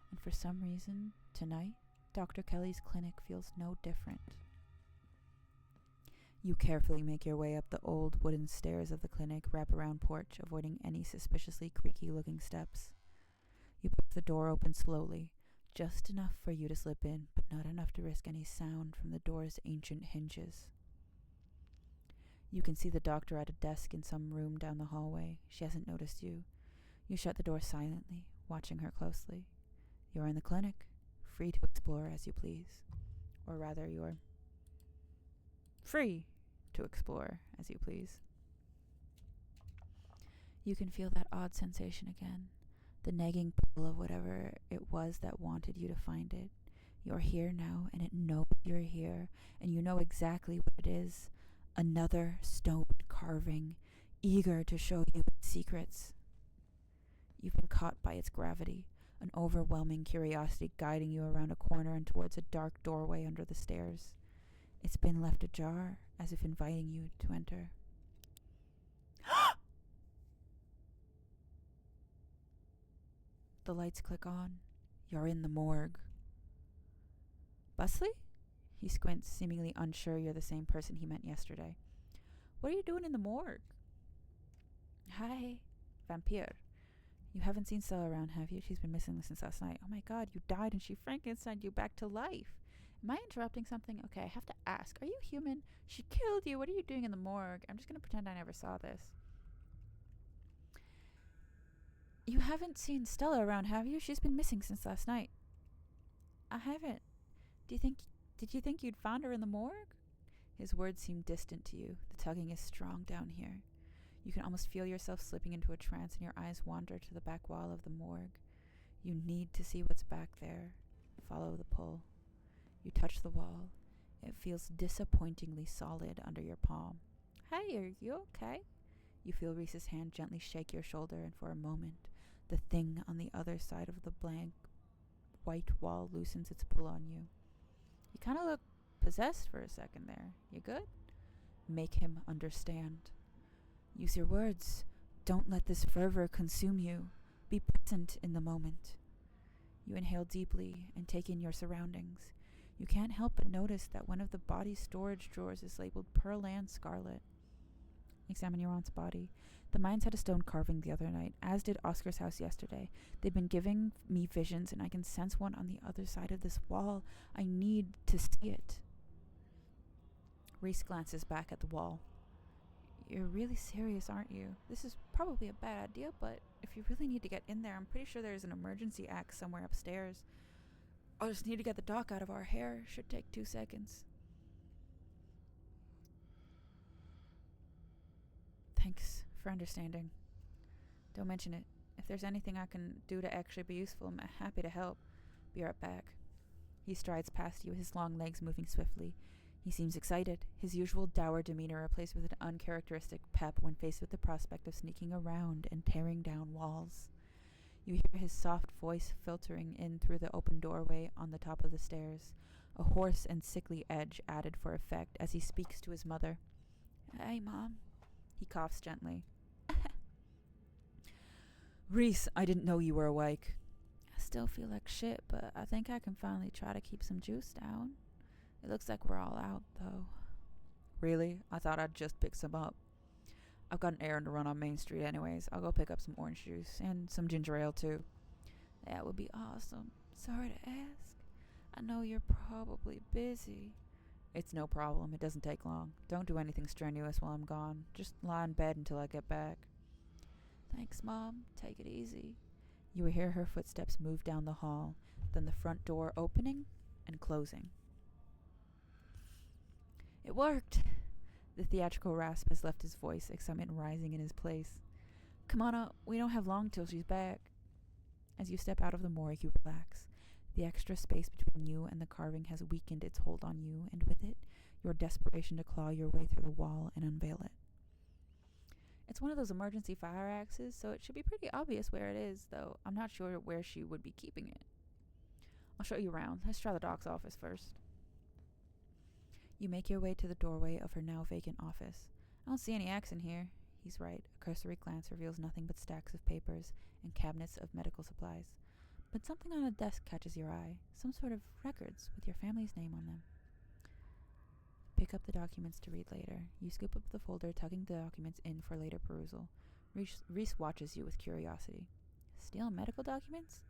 and for some reason, tonight, Dr. Kelly's clinic feels no different. You carefully make your way up the old wooden stairs of the clinic wraparound porch, avoiding any suspiciously creaky-looking steps. You push the door open slowly, just enough for you to slip in, but not enough to risk any sound from the door's ancient hinges. You can see the doctor at a desk in some room down the hallway. She hasn't noticed you. You shut the door silently, watching her closely. You're in the clinic, free to explore as you please. Or rather, you're free to explore as you please. You can feel that odd sensation again, the nagging pull of whatever it was that wanted you to find it. You're here now, and it knows you're here, and you know exactly what it is. Another stone carving, eager to show you its secrets. You've been caught by its gravity, an overwhelming curiosity guiding you around a corner and towards a dark doorway under the stairs. It's been left ajar, as if inviting you to enter. The lights click on. You're in the morgue. Busley? He squints, seemingly unsure you're the same person he met yesterday. What are you doing in the morgue? Hi, vampire. You haven't seen Stella around, have you? She's been missing since last night. Oh my god, you died and she Frankensteined you back to life. Am I interrupting something? Okay, I have to ask. Are you human? She killed you. What are you doing in the morgue? I'm just going to pretend I never saw this. You haven't seen Stella around, have you? She's been missing since last night. I haven't. Did you think you'd found her in the morgue? His words seem distant to you. The tugging is strong down here. You can almost feel yourself slipping into a trance, and your eyes wander to the back wall of the morgue. You need to see what's back there. Follow the pull. You touch the wall. It feels disappointingly solid under your palm. Hey, are you okay? You feel Reese's hand gently shake your shoulder, and for a moment, the thing on the other side of the blank white wall loosens its pull on you. You kind of look possessed for a second there. You good? Make him understand. Use your words. Don't let this fervor consume you. Be present in the moment. You inhale deeply and take in your surroundings. You can't help but notice that one of the body's storage drawers is labeled Pearl and Scarlet. Examine your aunt's body. The mines had a stone carving the other night, as did Oscar's house yesterday. They've been giving me visions, and I can sense one on the other side of this wall. I need to see it. Reese glances back at the wall. You're really serious, aren't you? This is probably a bad idea, but if you really need to get in there, I'm pretty sure there's an emergency axe somewhere upstairs. I just need to get the dock out of our hair. Should take 2 seconds. Thanks for understanding. Don't mention it. If there's anything I can do to actually be useful, I'm happy to help. Be right back. He strides past you, his long legs moving swiftly. He seems excited, his usual dour demeanor replaced with an uncharacteristic pep when faced with the prospect of sneaking around and tearing down walls. You hear his soft voice filtering in through the open doorway on the top of the stairs, a hoarse and sickly edge added for effect as he speaks to his mother. Hey, Mom. He coughs gently. Reese, I didn't know you were awake. I still feel like shit, but I think I can finally try to keep some juice down. It looks like we're all out, though. Really? I thought I'd just pick some up. I've got an errand to run on Main Street anyways. I'll go pick up some orange juice and some ginger ale, too. That would be awesome. Sorry to ask. I know you're probably busy. It's no problem. It doesn't take long. Don't do anything strenuous while I'm gone. Just lie in bed until I get back. Thanks, Mom. Take it easy. You will hear her footsteps move down the hall, then the front door opening and closing. It worked! The theatrical rasp has left his voice, excitement rising in his place. Come on up. We don't have long till she's back. As you step out of the morgue, you relax. The extra space between you and the carving has weakened its hold on you, and with it, your desperation to claw your way through the wall and unveil it. It's one of those emergency fire axes, so it should be pretty obvious where it is, though I'm not sure where she would be keeping it. I'll show you around. Let's try the doc's office first. You make your way to the doorway of her now vacant office. I don't see any axe in here. He's right. A cursory glance reveals nothing but stacks of papers and cabinets of medical supplies. But something on a desk catches your eye. Some sort of records with your family's name on them. Pick up the documents to read later. You scoop up the folder, tugging the documents in for later perusal. Reese watches you with curiosity. Steal medical documents?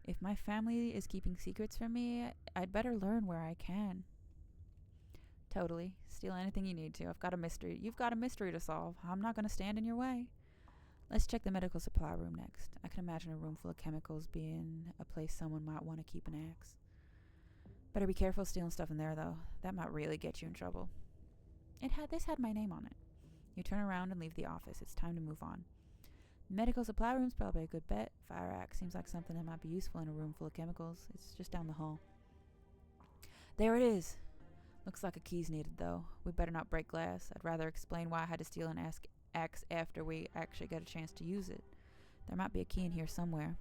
If my family is keeping secrets from me, I'd better learn where I can. Totally. Steal anything you need to. I've got a mystery. You've got a mystery to solve. I'm not going to stand in your way. Let's check the medical supply room next. I can imagine a room full of chemicals being a place someone might want to keep an axe. Better be careful stealing stuff in there, though. That might really get you in trouble. This had my name on it. You turn around and leave the office. It's time to move on. Medical supply room's probably a good bet. Fire axe seems like something that might be useful in a room full of chemicals. It's just down the hall. There it is. Looks like a key's needed, though. We better not break glass. I'd rather explain why I had to steal an axe after we actually get a chance to use it. There might be a key in here somewhere.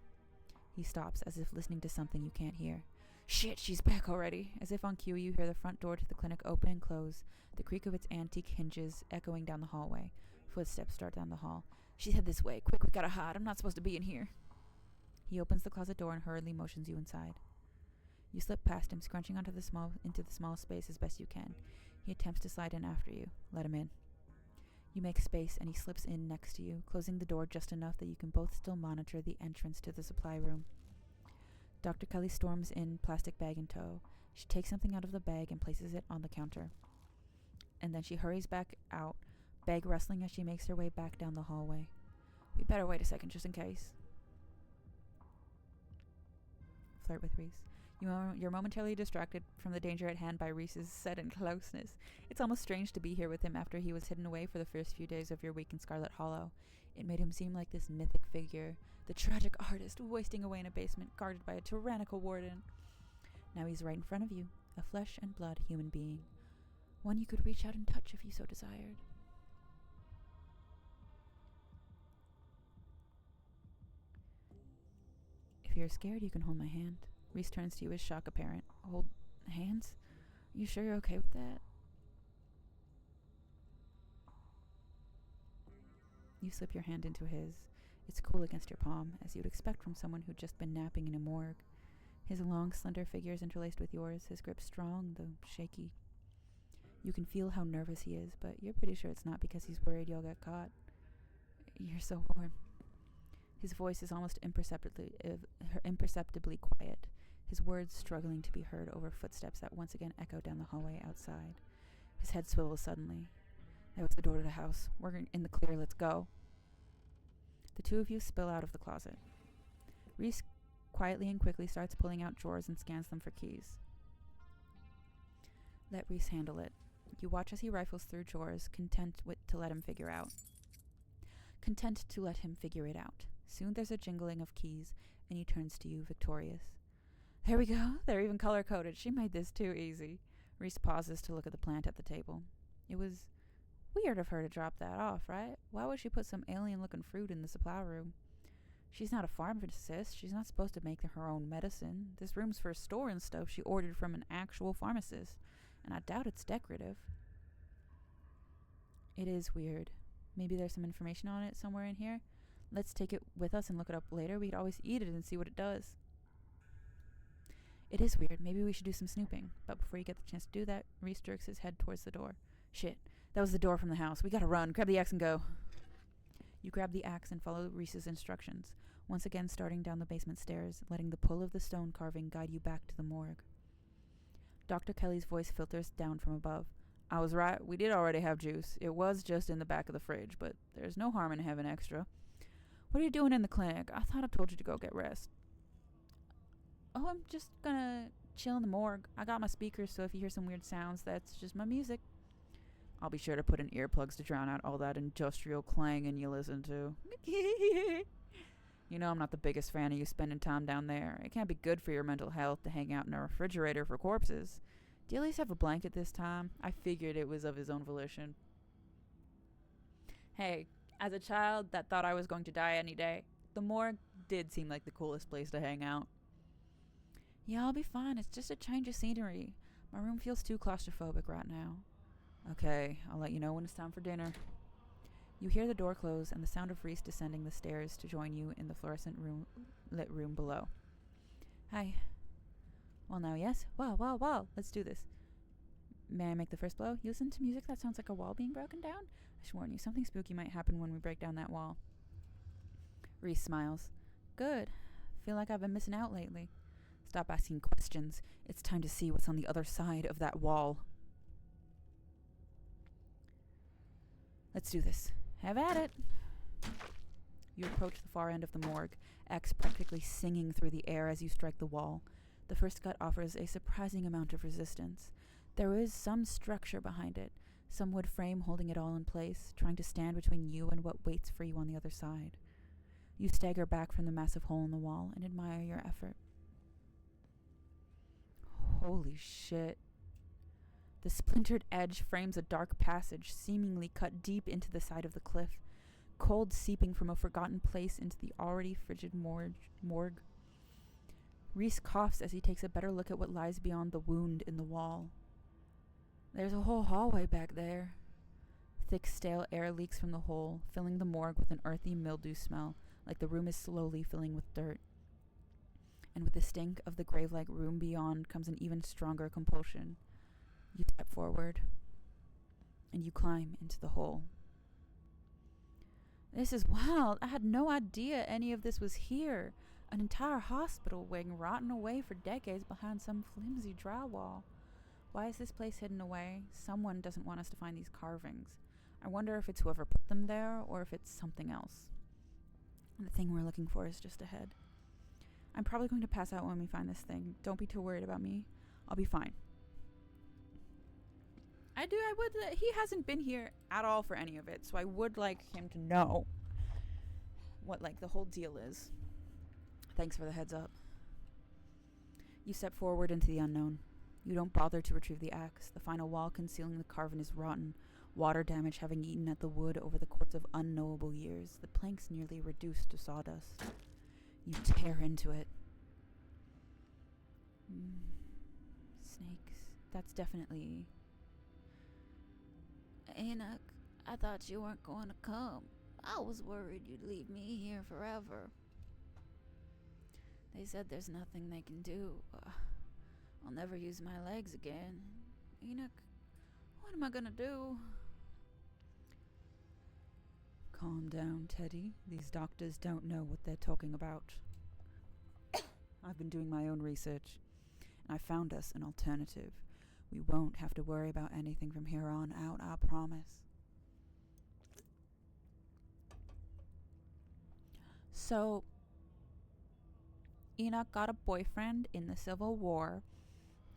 He stops, as if listening to something you can't hear. Shit, she's back already. As if on cue, you hear the front door to the clinic open and close, the creak of its antique hinges echoing down the hallway. Footsteps start down the hall. She's head this way. Quick, we gotta hide. I'm not supposed to be in here. He opens the closet door and hurriedly motions you inside. You slip past him, scrunching into the small space as best you can. He attempts to slide in after you. Let him in. You make space, and he slips in next to you, closing the door just enough that you can both still monitor the entrance to the supply room. Dr. Kelly storms in, plastic bag in tow. She takes something out of the bag and places it on the counter. And then she hurries back out, bag rustling as she makes her way back down the hallway. We better wait a second, just in case. Flirt with Reese. You're momentarily distracted from the danger at hand by Reese's sudden closeness. It's almost strange to be here with him after he was hidden away for the first few days of your week in Scarlet Hollow. It made him seem like this mythic figure, the tragic artist wasting away in a basement guarded by a tyrannical warden. Now he's right in front of you, a flesh and blood human being, one you could reach out and touch if you so desired. If you're scared, you can hold my hand. Reese turns to you with shock apparent. Hold hands? Are you sure you're okay with that? You slip your hand into his. It's cool against your palm, as you'd expect from someone who'd just been napping in a morgue. His long, slender figure is interlaced with yours, his grip strong, though shaky. You can feel how nervous he is, but you're pretty sure it's not because he's worried you'll get caught. You're so warm. His voice is almost imperceptibly quiet, his words struggling to be heard over footsteps that once again echo down the hallway outside. His head swivels suddenly. That was the door to the house. We're in the clear, let's go. The two of you spill out of the closet. Reese quietly and quickly starts pulling out drawers and scans them for keys. Let Reese handle it. You watch as he rifles through drawers, content to let him figure it out. Soon there's a jingling of keys, and he turns to you, victorious. There we go. They're even color-coded. She made this too easy. Reese pauses to look at the plant at the table. It was weird of her to drop that off, right? Why would she put some alien-looking fruit in the supply room? She's not a pharmacist. She's not supposed to make her own medicine. This room's for storing stuff she ordered from an actual pharmacist, and I doubt it's decorative. It is weird. Maybe there's some information on it somewhere in here. Let's take it with us and look it up later. We could always eat it and see what it does. It is weird. Maybe we should do some snooping. But before you get the chance to do that, Reese jerks his head towards the door. Shit. That was the door from the house. We gotta run. Grab the axe and go. You grab the axe and follow Reese's instructions, once again starting down the basement stairs, letting the pull of the stone carving guide you back to the morgue. Dr. Kelly's voice filters down from above. I was right. We did already have juice. It was just in the back of the fridge, but there's no harm in having extra. What are you doing in the clinic? I thought I told you to go get rest. Oh, I'm just gonna chill in the morgue. I got my speakers, so if you hear some weird sounds, that's just my music. I'll be sure to put in earplugs to drown out all that industrial clanging you listen to. You know I'm not the biggest fan of you spending time down there. It can't be good for your mental health to hang out in a refrigerator for corpses. Do you at least have a blanket this time? I figured it was of his own volition. Hey, as a child that thought I was going to die any day, the morgue did seem like the coolest place to hang out. Yeah, I'll be fine. It's just a change of scenery. My room feels too claustrophobic right now. Okay, I'll let you know when it's time for dinner. You hear the door close and the sound of Reese descending the stairs to join you in the fluorescent lit room below. Hi. Well, now, yes? Wow. Let's do this. May I make the first blow? You listen to music that sounds like a wall being broken down? I should warn you, something spooky might happen when we break down that wall. Reese smiles. Good. Feel like I've been missing out lately. Stop asking questions. It's time to see what's on the other side of that wall. Let's do this. Have at it. You approach the far end of the morgue, X practically singing through the air as you strike the wall. The first cut offers a surprising amount of resistance. There is some structure behind it, some wood frame holding it all in place, trying to stand between you and what waits for you on the other side. You stagger back from the massive hole in the wall and admire your effort. Holy shit. The splintered edge frames a dark passage, seemingly cut deep into the side of the cliff, cold seeping from a forgotten place into the already frigid morgue. Reese coughs as he takes a better look at what lies beyond the wound in the wall. There's a whole hallway back there. Thick, stale air leaks from the hole, filling the morgue with an earthy mildew smell, like the room is slowly filling with dirt. And with the stink of the grave-like room beyond comes an even stronger compulsion. You step forward, and you climb into the hole. This is wild. I had no idea any of this was here. An entire hospital wing rotting away for decades behind some flimsy drywall. Why is this place hidden away? Someone doesn't want us to find these carvings. I wonder if it's whoever put them there, or if it's something else. And the thing we're looking for is just ahead. I'm probably going to pass out when we find this thing. Don't be too worried about me. I'll be fine. He hasn't been here at all for any of it, so I would like him to know what, the whole deal is. Thanks for the heads up. You step forward into the unknown. You don't bother to retrieve the axe. The final wall concealing the carving is rotten, water damage having eaten at the wood over the course of unknowable years, the planks nearly reduced to sawdust. You tear into it. Snakes. That's definitely... Enoch, I thought you weren't going to come. I was worried you'd leave me here forever. They said there's nothing they can do. I'll never use my legs again. Enoch, what am I gonna do? Calm down, Teddy. These doctors don't know what they're talking about. I've been doing my own research, and I found us an alternative. We won't have to worry about anything from here on out, I promise. So, Enoch got a boyfriend in the Civil War,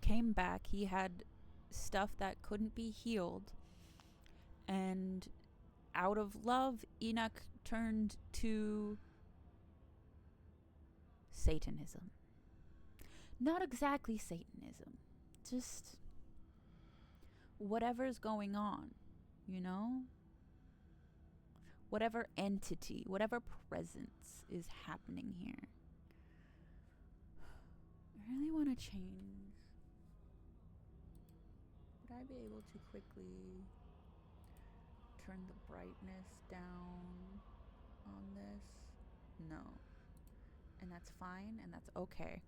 came back, he had stuff that couldn't be healed, and out of love, Enoch turned to Satanism. Not exactly Satanism, just whatever's going on, you know? Whatever entity, whatever presence is happening here. I really want to change. Would I be able to quickly turn the brightness down on this? No. And that's fine, and that's okay.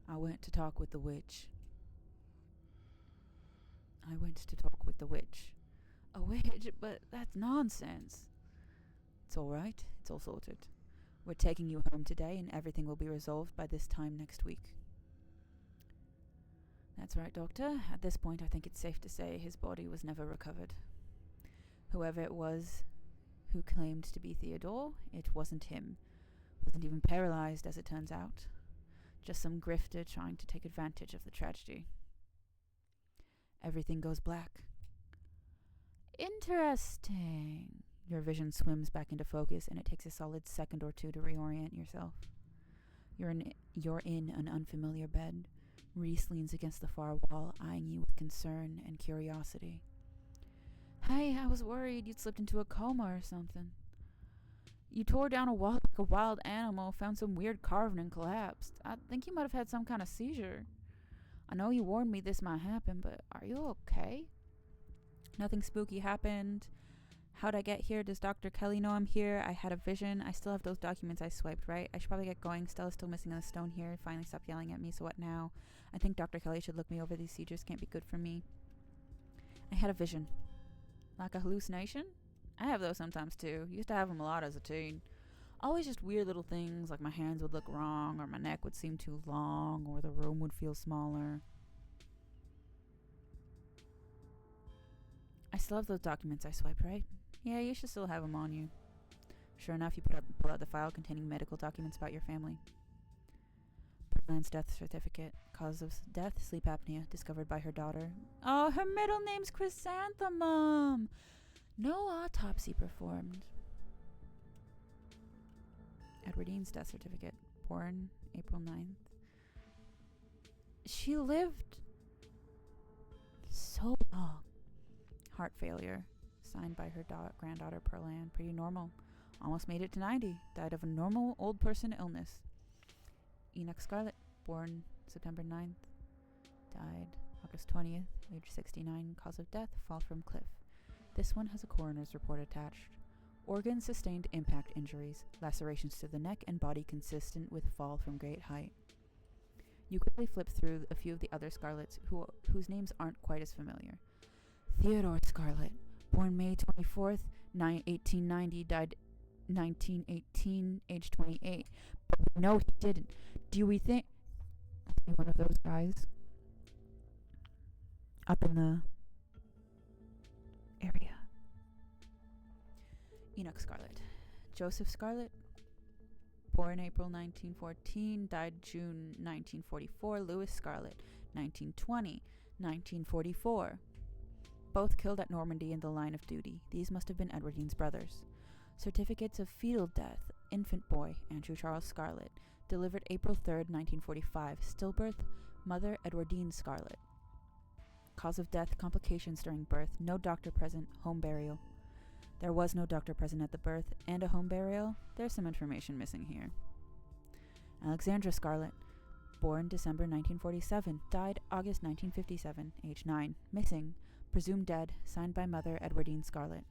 I went to talk with the witch. A witch? But that's nonsense. It's all right. It's all sorted. We're taking you home today, and everything will be resolved by this time next week. That's right, Doctor. At this point, I think it's safe to say his body was never recovered. Whoever it was who claimed to be Theodore, it wasn't him. Wasn't even paralyzed, as it turns out. Just some grifter trying to take advantage of the tragedy. Everything goes black. Interesting. Your vision swims back into focus, and it takes a solid second or two to reorient yourself. You're in an unfamiliar bed. Reese leans against the far wall, eyeing you with concern and curiosity. Hey, I was worried you'd slipped into a coma or something. You tore down a wall like a wild animal, found some weird carving and collapsed. I think you might have had some kind of seizure. I know you warned me this might happen, but are you okay? Nothing spooky happened. How'd I get here? Does Dr. Kelly know I'm here? I had a vision. I still have those documents I swiped, right? I should probably get going. Stella's still missing a stone here. Finally stop yelling at me, so what now? I think Dr. Kelly should look me over. These seizures can't be good for me. I had a vision. Like a hallucination? I have those sometimes too. Used to have them a lot as a teen. Always just weird little things, like my hands would look wrong, or my neck would seem too long, or the room would feel smaller. I still have those documents I swiped, right? Yeah, you should still have them on you. Sure enough, you pull out the file containing medical documents about your family. Brooklyn's death certificate. Cause of death, sleep apnea, discovered by her daughter. Oh, her middle name's Chrysanthemum! No autopsy performed. Edwardine's death certificate. Born April 9th. She lived so long. Heart failure. Signed by her granddaughter Pearl-Ann. Pretty normal. Almost made it to 90. Died of a normal old person illness. Enoch Scarlet. Born September 9th. Died August 20th. Age 69. Cause of death. Fall from cliff. This one has a coroner's report attached. Organs sustained impact injuries. Lacerations to the neck and body consistent with fall from great height. You quickly flip through a few of the other Scarlets whose names aren't quite as familiar. Theodore Scarlet. Born May 24th, 1890, died 1918, age 28. But no, he didn't. Do we think one of those guys up in the area? Enoch Scarlet. Joseph Scarlet. Born April 1914, died June 1944. Louis Scarlet. 1920, 1944. Both killed at Normandy in the line of duty. These must have been Edwardine's brothers. Certificates of fetal death. Infant boy, Andrew Charles Scarlet. Delivered April 3rd, 1945. Stillbirth, mother Edwardine Scarlet. Cause of death, complications during birth. No doctor present. Home burial. There was no doctor present at the birth and a home burial. There's some information missing here. Alexandra Scarlet. Born December 1947. Died August 1957. Age 9. Missing. Presumed dead, signed by mother Edwardine Scarlet.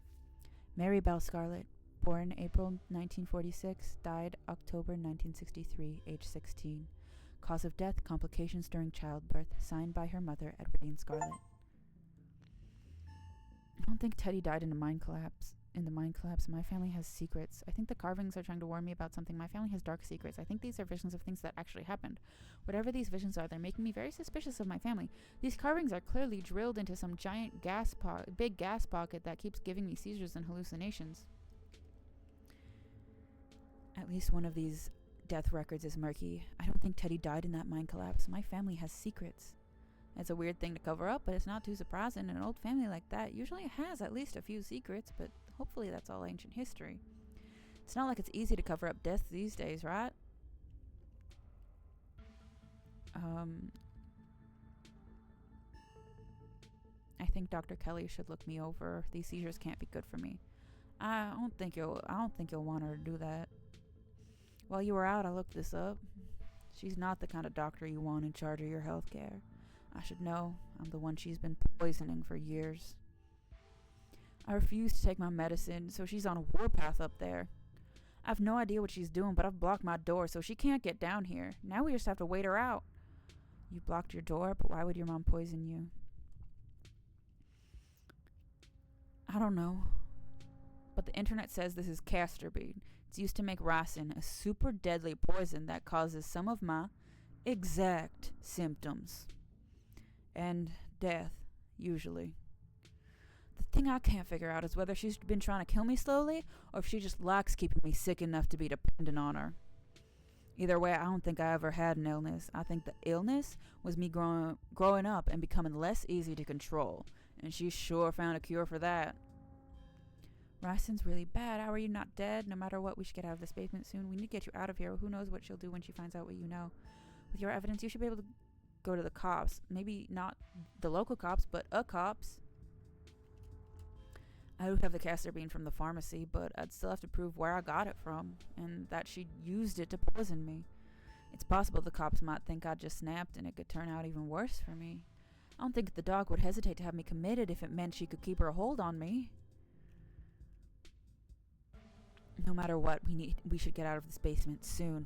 Mary Bell Scarlet, born April 1946, died October 1963, age 16. Cause of death, complications during childbirth, signed by her mother Edwardine Scarlet. I don't think Teddy died in the mine collapse. My family has secrets. I think the carvings are trying to warn me about something. My family has dark secrets. I think these are visions of things that actually happened. Whatever these visions are, they're making me very suspicious of my family. These carvings are clearly drilled into some giant big gas pocket that keeps giving me seizures and hallucinations. At At least one of these death records is murky. I don't think Teddy died in that mine collapse. My family has secrets. It's a weird thing to cover up, but it's not too surprising. An old family like that usually has at least a few secrets, but hopefully that's all ancient history. It's not like it's easy to cover up death these days, right? I think Dr. Kelly should look me over. These seizures can't be good for me. I don't think you'll want her to do that. While you were out, I looked this up. She's not the kind of doctor you want in charge of your health care. I should know. I'm the one she's been poisoning for years. I refuse to take my medicine, so she's on a warpath up there. I have no idea what she's doing, but I've blocked my door, so she can't get down here. Now we just have to wait her out. You blocked your door, but why would your mom poison you? I don't know. But the internet says this is castor bean. It's used to make ricin, a super deadly poison that causes some of my exact symptoms. And death, usually. The thing I can't figure out is whether she's been trying to kill me slowly, or if she just likes keeping me sick enough to be dependent on her. Either way, I don't think I ever had an illness. I think the illness was me growing up and becoming less easy to control. And she sure found a cure for that. Ricin's really bad. How are you not dead? No matter what, we should get out of this basement soon. We need to get you out of here. Who knows what she'll do when she finds out what you know. With your evidence, you should be able to go to the cops. Maybe not the local cops, but a cops. I would have the castor bean from the pharmacy, but I'd still have to prove where I got it from, and that she used it to poison me. It's possible the cops might think I just snapped, and it could turn out even worse for me. I don't think the dog would hesitate to have me committed if it meant she could keep her hold on me. No matter what, we should get out of this basement soon.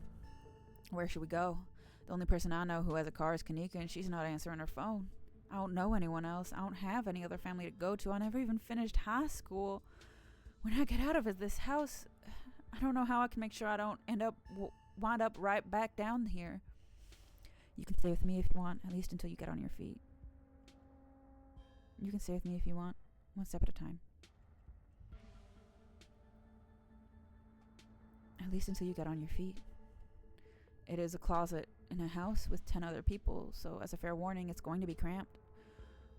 Where should we go? The only person I know who has a car is Kanika, and she's not answering her phone. I don't know anyone else. I don't have any other family to go to. I never even finished high school. When I get out of this house, I don't know how I can make sure I don't wind up right back down here. You can stay with me if you want, at least until you get on your feet. You can stay with me if you want, one step at a time. At least until you get on your feet. It is a closet in a house with 10 other people, so as a fair warning, it's going to be cramped.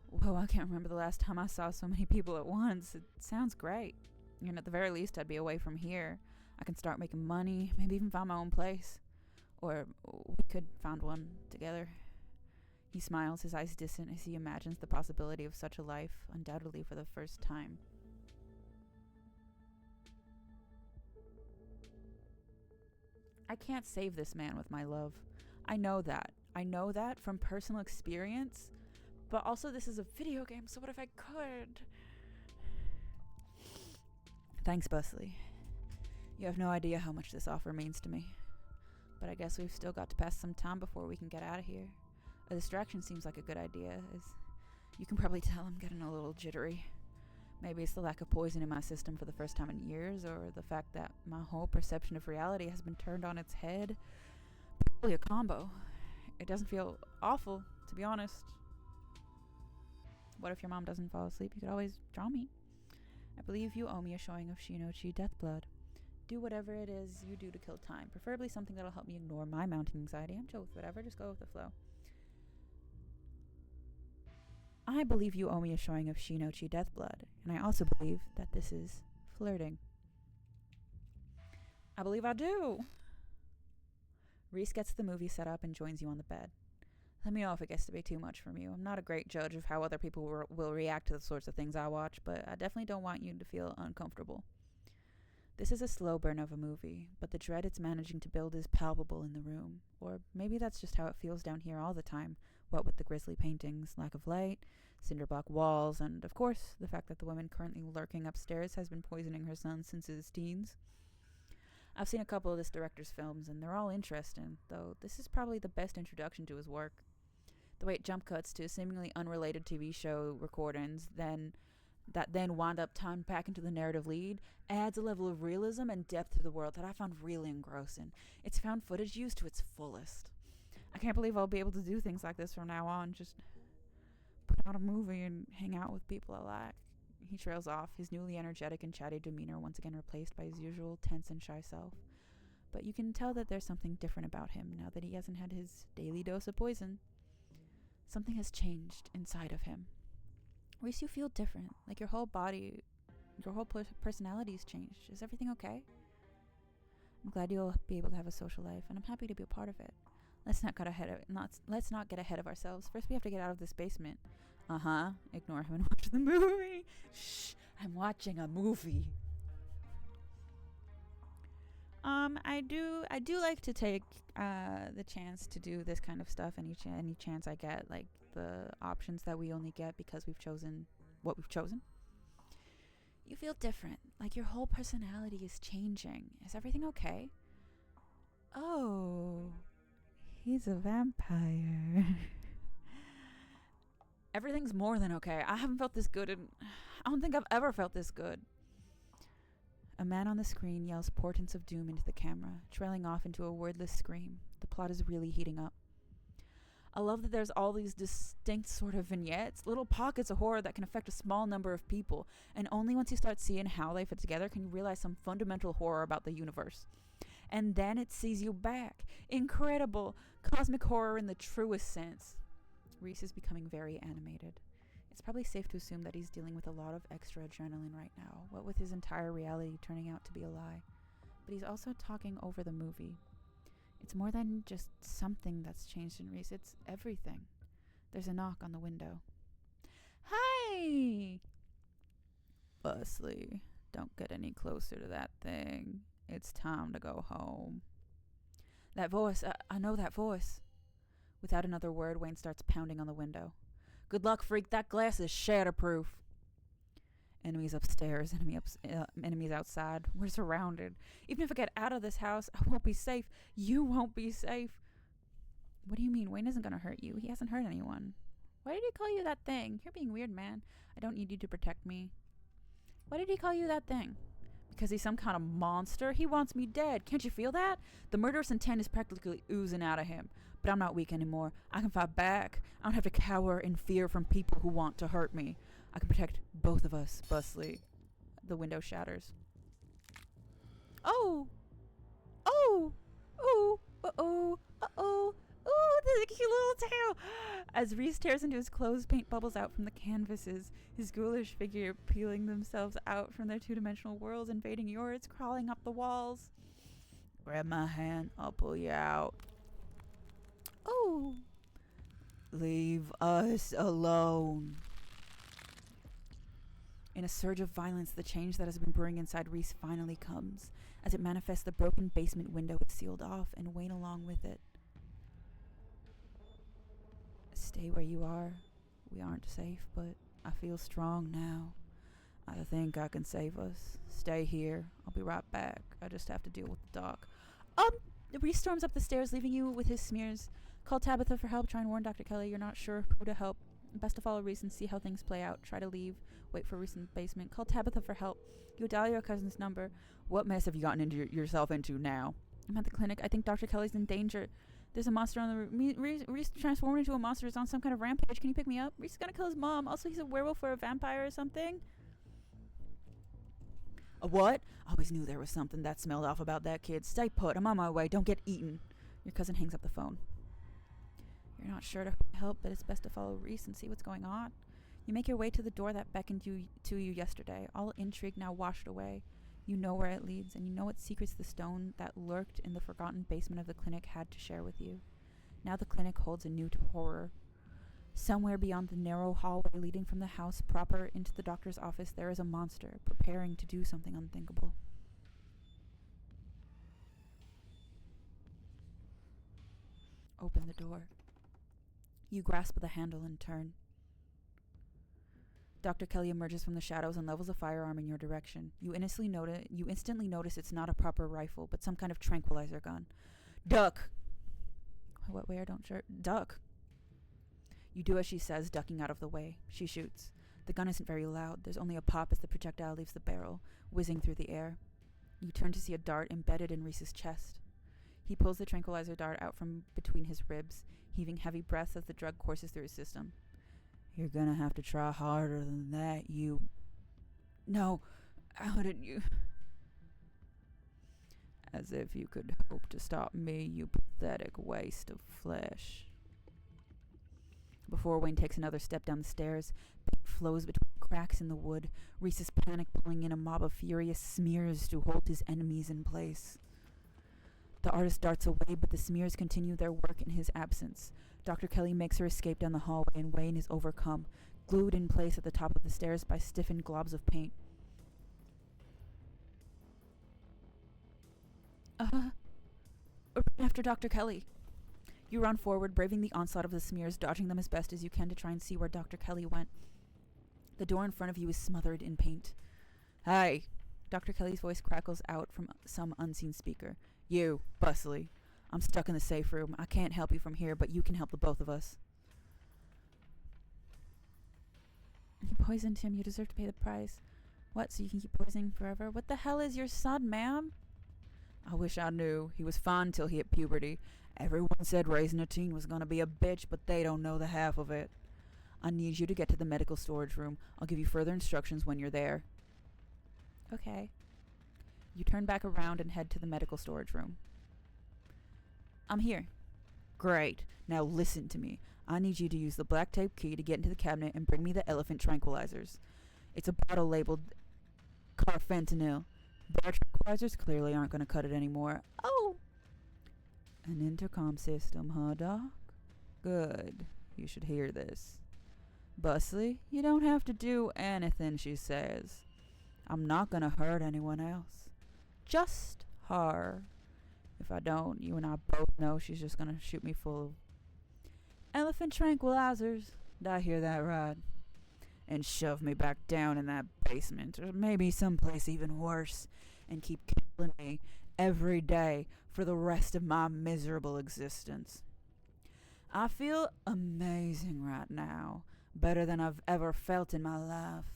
Whoa, I can't remember the last time I saw so many people at once. It sounds great. And at the very least, I'd be away from here. I can start making money, maybe even find my own place. Or we could find one together. He smiles, his eyes distant as he imagines the possibility of such a life, undoubtedly for the first time. I can't save this man with my love. I know that. I know that from personal experience. But also this is a video game, so what if I could? Thanks, Busley. You have no idea how much this offer means to me. But I guess we've still got to pass some time before we can get out of here. A distraction seems like a good idea, as you can probably tell I'm getting a little jittery. Maybe it's the lack of poison in my system for the first time in years, or the fact that my whole perception of reality has been turned on its head. Probably a combo. It doesn't feel awful, to be honest. What if your mom doesn't fall asleep? You could always draw me. I believe you owe me a showing of Shinochi death blood. Do whatever it is you do to kill time, preferably something that'll help me ignore my mounting anxiety. I'm chill with whatever, just go with the flow. I believe you owe me a showing of Shinochi death blood, and I also believe that this is flirting. I believe I do. Reese gets the movie set up and joins you on the bed. Let me know if it gets to be too much from you. I'm not a great judge of how other people will react to the sorts of things I watch, but I definitely don't want you to feel uncomfortable. This is a slow burn of a movie, but the dread it's managing to build is palpable in the room. Or maybe that's just how it feels down here all the time, what with the grisly paintings, lack of light, cinder block walls, and, of course, the fact that the woman currently lurking upstairs has been poisoning her son since his teens. I've seen a couple of this director's films, and they're all interesting, though this is probably the best introduction to his work. The way it jump cuts to seemingly unrelated TV show recordings, that then wound up timed back into the narrative lead, adds a level of realism and depth to the world that I found really engrossing. It's found footage used to its fullest. I can't believe I'll be able to do things like this from now on, just put out a movie and hang out with people I like. He trails off, his newly energetic and chatty demeanor once again replaced by his usual tense and shy self. but you can tell that there's something different about him now that he hasn't had his daily dose of poison. Something has changed inside of him. Reese, you feel different, like your whole body, your whole personality's changed. Is everything okay? I'm glad you'll be able to have a social life, and I'm happy to be a part of it. Let's not get ahead of ourselves. First, we have to get out of this basement. Ignore him and watch the movie. Shh, I'm watching a movie. I do like to take the chance to do this kind of stuff any chance I get, like the options that we only get because we've chosen what we've chosen. You feel different, like your whole personality is changing. Is everything okay? Oh, he's a vampire. Everything's more than okay. I haven't felt this good, and I don't think I've ever felt this good. A man on the screen yells portents of doom into the camera, trailing off into a wordless scream. The plot is really heating up. I love that there's all these distinct sort of vignettes, little pockets of horror that can affect a small number of people, and only once you start seeing how they fit together can you realize some fundamental horror about the universe. And then it sees you back. Incredible. Cosmic horror in the truest sense. Reese is becoming very animated. It's probably safe to assume that he's dealing with a lot of extra adrenaline right now, what with his entire reality turning out to be a lie. But he's also talking over the movie. It's more than just something that's changed in Reese, it's everything. There's a knock on the window. Hi! Busley, don't get any closer to that thing. It's time to go home. That voice, I know that voice. Without another word, Wayne starts pounding on the window. Good luck, freak. That glass is shatterproof. Enemies upstairs, enemies outside. We're surrounded. Even if I get out of this house, I won't be safe. You won't be safe. What do you mean? Wayne isn't going to hurt you. He hasn't hurt anyone. Why did he call you that thing? You're being weird, man. I don't need you to protect me. Why did he call you that thing? Because he's some kind of monster? He wants me dead. Can't you feel that? The murderous intent is practically oozing out of him. But I'm not weak anymore. I can fight back. I don't have to cower in fear from people who want to hurt me. I can protect both of us, Busley. The window shatters. Oh! Oh! Oh! Uh-oh! Uh-oh! Ooh, the cute little tail! As Reese tears into his clothes, paint bubbles out from the canvases, his ghoulish figure peeling themselves out from their two-dimensional worlds, invading yours, crawling up the walls. Grab my hand, I'll pull you out. Oh! Leave us alone. In a surge of violence, the change that has been brewing inside Reese finally comes. As it manifests, the broken basement window is sealed off, and Wayne along with it. Stay where you are. We aren't safe, but I feel strong now. I think I can save us. Stay here. I'll be right back. I just have to deal with the doc. Reese storms up the stairs, leaving you with his smears. Call Tabitha for help. Try and warn Dr. Kelly you're not sure who to help. Best to follow Reese and see how things play out. Try to leave. Wait for Reese in the basement. Call Tabitha for help. You dial your cousin's number. What mess have you gotten yourself into now? I'm at the clinic. I think Dr. Kelly's in danger. There's a monster on the roof. Reese transformed into a monster. Is on some kind of rampage. Can you pick me up? Reese is gonna kill his mom. Also, he's a werewolf or a vampire or something. A what? Always knew there was something that smelled off about that kid. Stay put. I'm on my way. Don't get eaten. Your cousin hangs up the phone. You're not sure to help, but it's best to follow Reese and see what's going on. You make your way to the door that beckoned to you yesterday, all intrigue now washed away. You know where it leads, and you know what secrets the stone that lurked in the forgotten basement of the clinic had to share with you. Now the clinic holds a new horror. Somewhere beyond the narrow hallway leading from the house proper into the doctor's office, there is a monster preparing to do something unthinkable. Open the door. You grasp the handle and turn. Dr. Kelly emerges from the shadows and levels a firearm in your direction. You instantly notice it's not a proper rifle, but some kind of tranquilizer gun. Duck! What way? Duck! You do as she says, ducking out of the way. She shoots. The gun isn't very loud. There's only a pop as the projectile leaves the barrel, whizzing through the air. You turn to see a dart embedded in Reese's chest. He pulls the tranquilizer dart out from between his ribs, heaving heavy breaths as the drug courses through his system. You're gonna have to try harder than that, No, how did you... As if you could hope to stop me, you pathetic waste of flesh. Before Wayne takes another step down the stairs, paint flows between cracks in the wood, Reese's panic pulling in a mob of furious smears to hold his enemies in place. The artist darts away, but the smears continue their work in his absence. Dr. Kelly makes her escape down the hallway, and Wayne is overcome, glued in place at the top of the stairs by stiffened globs of paint. After Dr. Kelly. You run forward, braving the onslaught of the smears, dodging them as best as you can to try and see where Dr. Kelly went. The door in front of you is smothered in paint. Hey! Dr. Kelly's voice crackles out from some unseen speaker. You, Busley. I'm stuck in the safe room. I can't help you from here, but you can help the both of us. You poisoned him. You deserve to pay the price. What, so you can keep poisoning forever? What the hell is your son, ma'am? I wish I knew. He was fine till he hit puberty. Everyone said raising a teen was gonna be a bitch, but they don't know the half of it. I need you to get to the medical storage room. I'll give you further instructions when you're there. Okay. You turn back around and head to the medical storage room. I'm here. Great. Now listen to me. I need you to use the black tape key to get into the cabinet and bring me the elephant tranquilizers. It's a bottle labeled carfentanil. Their tranquilizers clearly aren't going to cut it anymore. Oh! An intercom system, huh, Doc? Good. You should hear this. Busley, you don't have to do anything she says. I'm not going to hurt anyone else. Just her. If I don't, you and I both know she's just going to shoot me full of elephant tranquilizers. Did I hear that right? And shove me back down in that basement, or maybe someplace even worse, and keep killing me every day for the rest of my miserable existence. I feel amazing right now, better than I've ever felt in my life.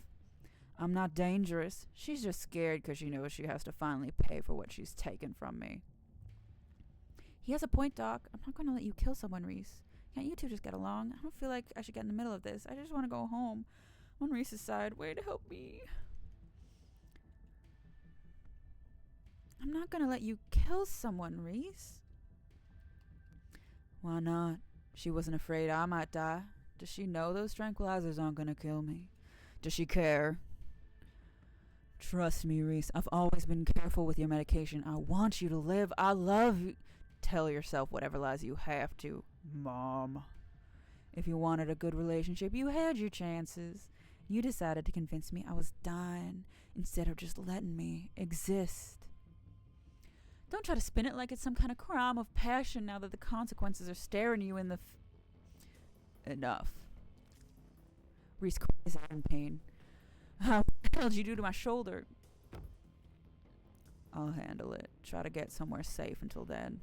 I'm not dangerous. She's just scared because she knows she has to finally pay for what she's taken from me. He has a point, Doc. I'm not going to let you kill someone, Reese. Can't you two just get along? I don't feel like I should get in the middle of this. I just want to go home. I'm on Reese's side. Way to help me. I'm not going to let you kill someone, Reese. Why not? She wasn't afraid I might die. Does she know those tranquilizers aren't going to kill me? Does she care? Trust me, Reese. I've always been careful with your medication. I want you to live. I love you. Tell yourself whatever lies you have to, Mom. If you wanted a good relationship, you had your chances. You decided to convince me I was dying instead of just letting me exist. Don't try to spin it like it's some kind of crime of passion now that the consequences are staring you in the Enough. Reese cries out in pain. What the hell did you do to my shoulder? I'll handle it. Try to get somewhere safe until then.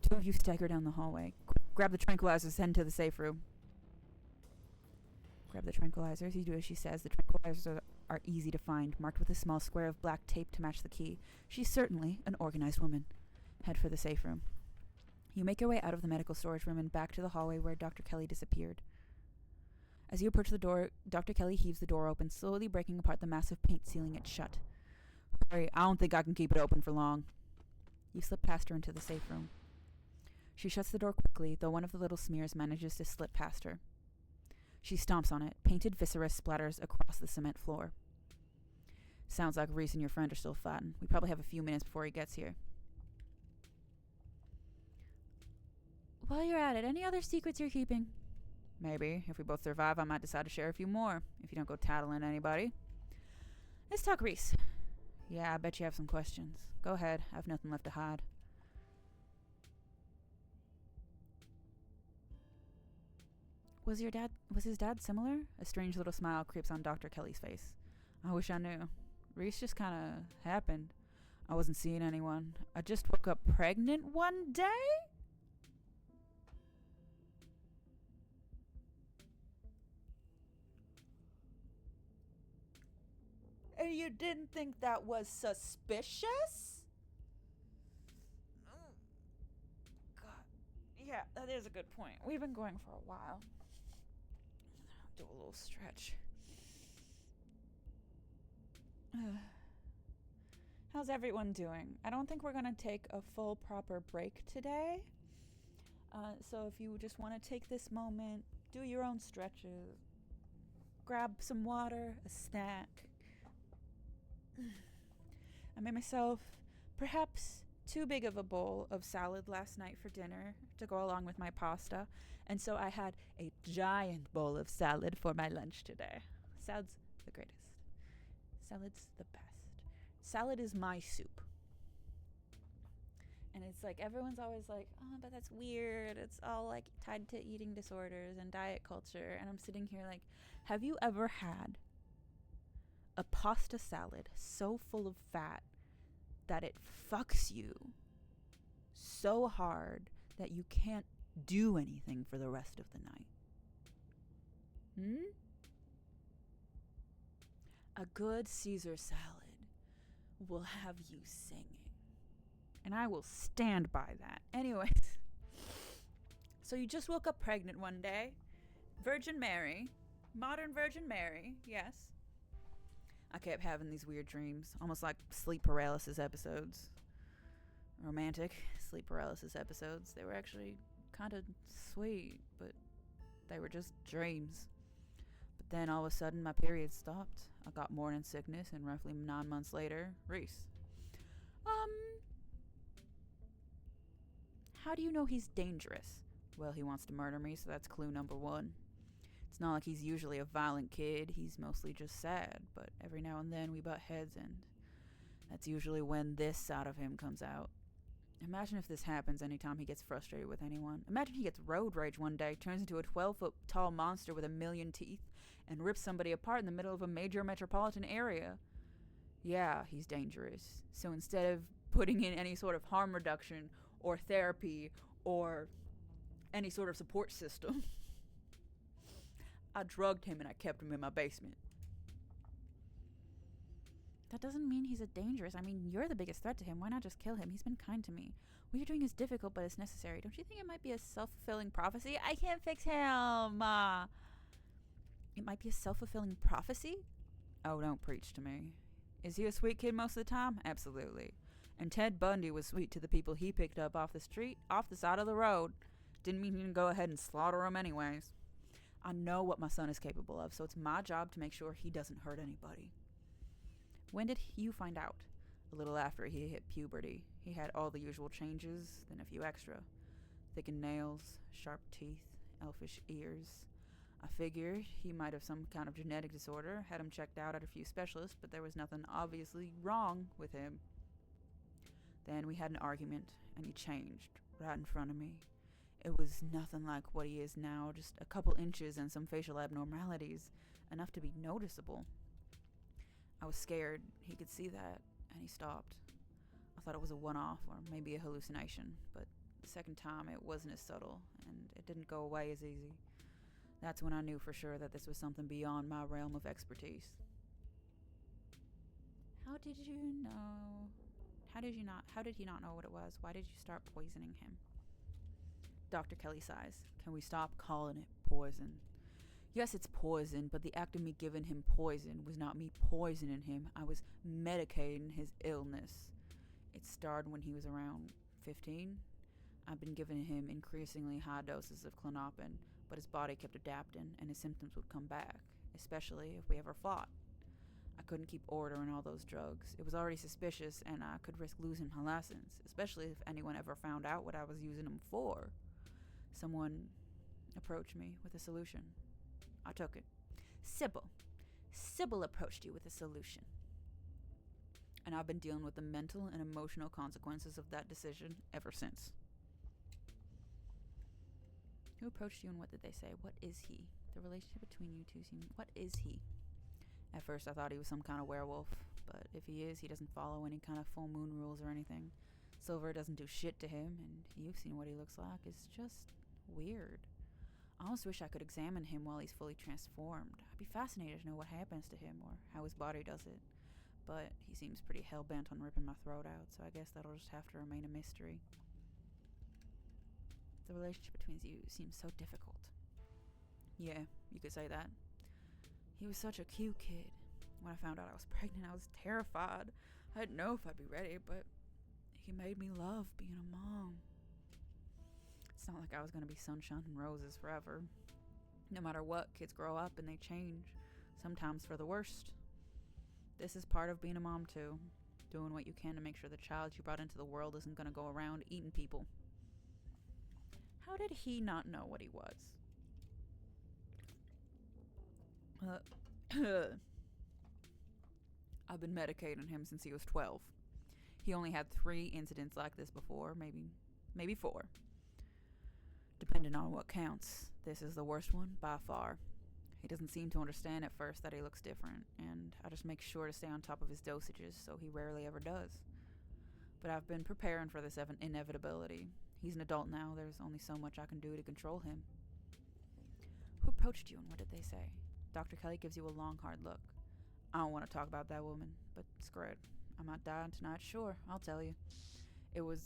Two of you stagger down the hallway. Grab the tranquilizers, head into the safe room. Grab the tranquilizers. You do as she says. The tranquilizers are easy to find, marked with a small square of black tape to match the key. She's certainly an organized woman. Head for the safe room. You make your way out of the medical storage room and back to the hallway where Dr. Kelly disappeared. As you approach the door, Dr. Kelly heaves the door open, slowly breaking apart the massive paint, sealing it shut. Hurry, I don't think I can keep it open for long. You slip past her into the safe room. She shuts the door quickly, though one of the little smears manages to slip past her. She stomps on it. Painted viscera splatters across the cement floor. Sounds like Reese and your friend are still fighting. We probably have a few minutes before he gets here. While you're at it, any other secrets you're keeping? Maybe. If we both survive, I might decide to share a few more, if you don't go tattling anybody. Let's talk Reese. Yeah, I bet you have some questions. Go ahead. I have nothing left to hide. Was his dad similar? A strange little smile creeps on Dr. Kelly's face. I wish I knew. Reese just kind of happened. I wasn't seeing anyone. I just woke up pregnant one day? And you didn't think that was suspicious? Oh, God. Yeah, that is a good point. We've been going for a while. Do a little stretch. How's everyone doing? I don't think we're going to take a full proper break today. So if you just want to take this moment, do your own stretches, grab some water, a snack. I made myself perhaps too big of a bowl of salad last night for dinner to go along with my pasta, and so I had a giant bowl of salad for my lunch today. Salad's the greatest. Salad's the best. Salad is my soup. And it's like, everyone's always like, oh, but that's weird. It's all like tied to eating disorders and diet culture. And I'm sitting here like, have you ever had a pasta salad so full of fat that it fucks you so hard that you can't do anything for the rest of the night? A good Caesar salad will have you singing. And I will stand by that. Anyways, so you just woke up pregnant one day. Virgin Mary. Modern Virgin Mary, yes. I kept having these weird dreams, almost like sleep paralysis episodes. Romantic sleep paralysis episodes. They were actually kind of sweet, but they were just dreams. But then all of a sudden my period stopped. I got morning sickness, and roughly 9 months later, Reese. How do you know he's dangerous? Well, he wants to murder me, so that's clue number 1. It's not like he's usually a violent kid. He's mostly just sad, but every now and then we butt heads, and that's usually when this side of him comes out. Imagine if this happens anytime he gets frustrated with anyone. Imagine he gets road rage one day, turns into a 12-foot tall monster with a million teeth, and rips somebody apart in the middle of a major metropolitan area. Yeah, he's dangerous. So instead of putting in any sort of harm reduction or therapy or any sort of support system, I drugged him and I kept him in my basement. That doesn't mean he's a dangerous. I mean, you're the biggest threat to him. Why not just kill him? He's been kind to me. What you're doing is difficult, but it's necessary. Don't you think it might be a self-fulfilling prophecy? I can't fix him. It might be a self-fulfilling prophecy? Oh, don't preach to me. Is he a sweet kid most of the time? Absolutely. And Ted Bundy was sweet to the people he picked up off the street, off the side of the road. Didn't mean to go ahead and slaughter them anyways. I know what my son is capable of, so it's my job to make sure he doesn't hurt anybody. When did you find out? A little after he hit puberty. He had all the usual changes, then a few extra. Thickened nails, sharp teeth, elfish ears. I figured he might have some kind of genetic disorder, had him checked out at a few specialists, but there was nothing obviously wrong with him. Then we had an argument, and he changed right in front of me. It was nothing like what he is now, just a couple inches and some facial abnormalities, enough to be noticeable. I was scared he could see that, and he stopped. I thought it was a one-off or maybe a hallucination, but the second time it wasn't as subtle, and it didn't go away as easy. That's when I knew for sure that this was something beyond my realm of expertise. How did you know? How did he not know what it was? Why did you start poisoning him? Dr. Kelly sighs. Can we stop calling it poison? Yes, it's poison, but the act of me giving him poison was not me poisoning him. I was medicating his illness. It started when he was around 15. I've been giving him increasingly high doses of Klonopin, but his body kept adapting, and his symptoms would come back, especially if we ever fought. I couldn't keep ordering all those drugs. It was already suspicious, and I could risk losing my license, especially if anyone ever found out what I was using them for. Someone approached me with a solution. I took it. Sybil. Sybil approached you with a solution. And I've been dealing with the mental and emotional consequences of that decision ever since. Who approached you and what did they say? What is he? The relationship between you two seems... What is he? At first I thought he was some kind of werewolf, but if he is, he doesn't follow any kind of full moon rules or anything. Silver doesn't do shit to him, and you've seen what he looks like. It's just weird. I almost wish I could examine him while he's fully transformed. I'd be fascinated to know what happens to him or how his body does it. But he seems pretty hell-bent on ripping my throat out, so I guess that'll just have to remain a mystery. The relationship between you seems so difficult. Yeah, you could say that. He was such a cute kid. When I found out I was pregnant, I was terrified. I didn't know if I'd be ready, but he made me love being a mom. It's not like I was going to be sunshine and roses forever. No matter what, kids grow up and they change, sometimes for the worst. This is part of being a mom too, doing what you can to make sure the child you brought into the world isn't going to go around eating people. How did he not know what he was? I've been medicating him since he was 12. He only had 3 incidents like this before, maybe 4. Depending on what counts, this is the worst one by far. He doesn't seem to understand at first that he looks different, and I just make sure to stay on top of his dosages, so he rarely ever does. But I've been preparing for this inevitability. He's an adult now, there's only so much I can do to control him. Who approached you and what did they say? Dr. Kelly gives you a long, hard look. I don't want to talk about that woman, but screw it. I'm not dying tonight, sure, I'll tell you. It was...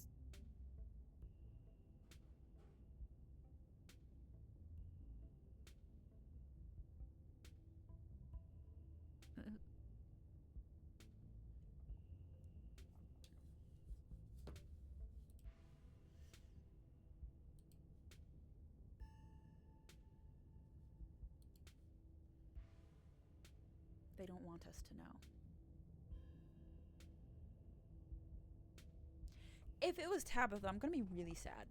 They don't want us to know. If it was Tabitha, I'm going to be really sad.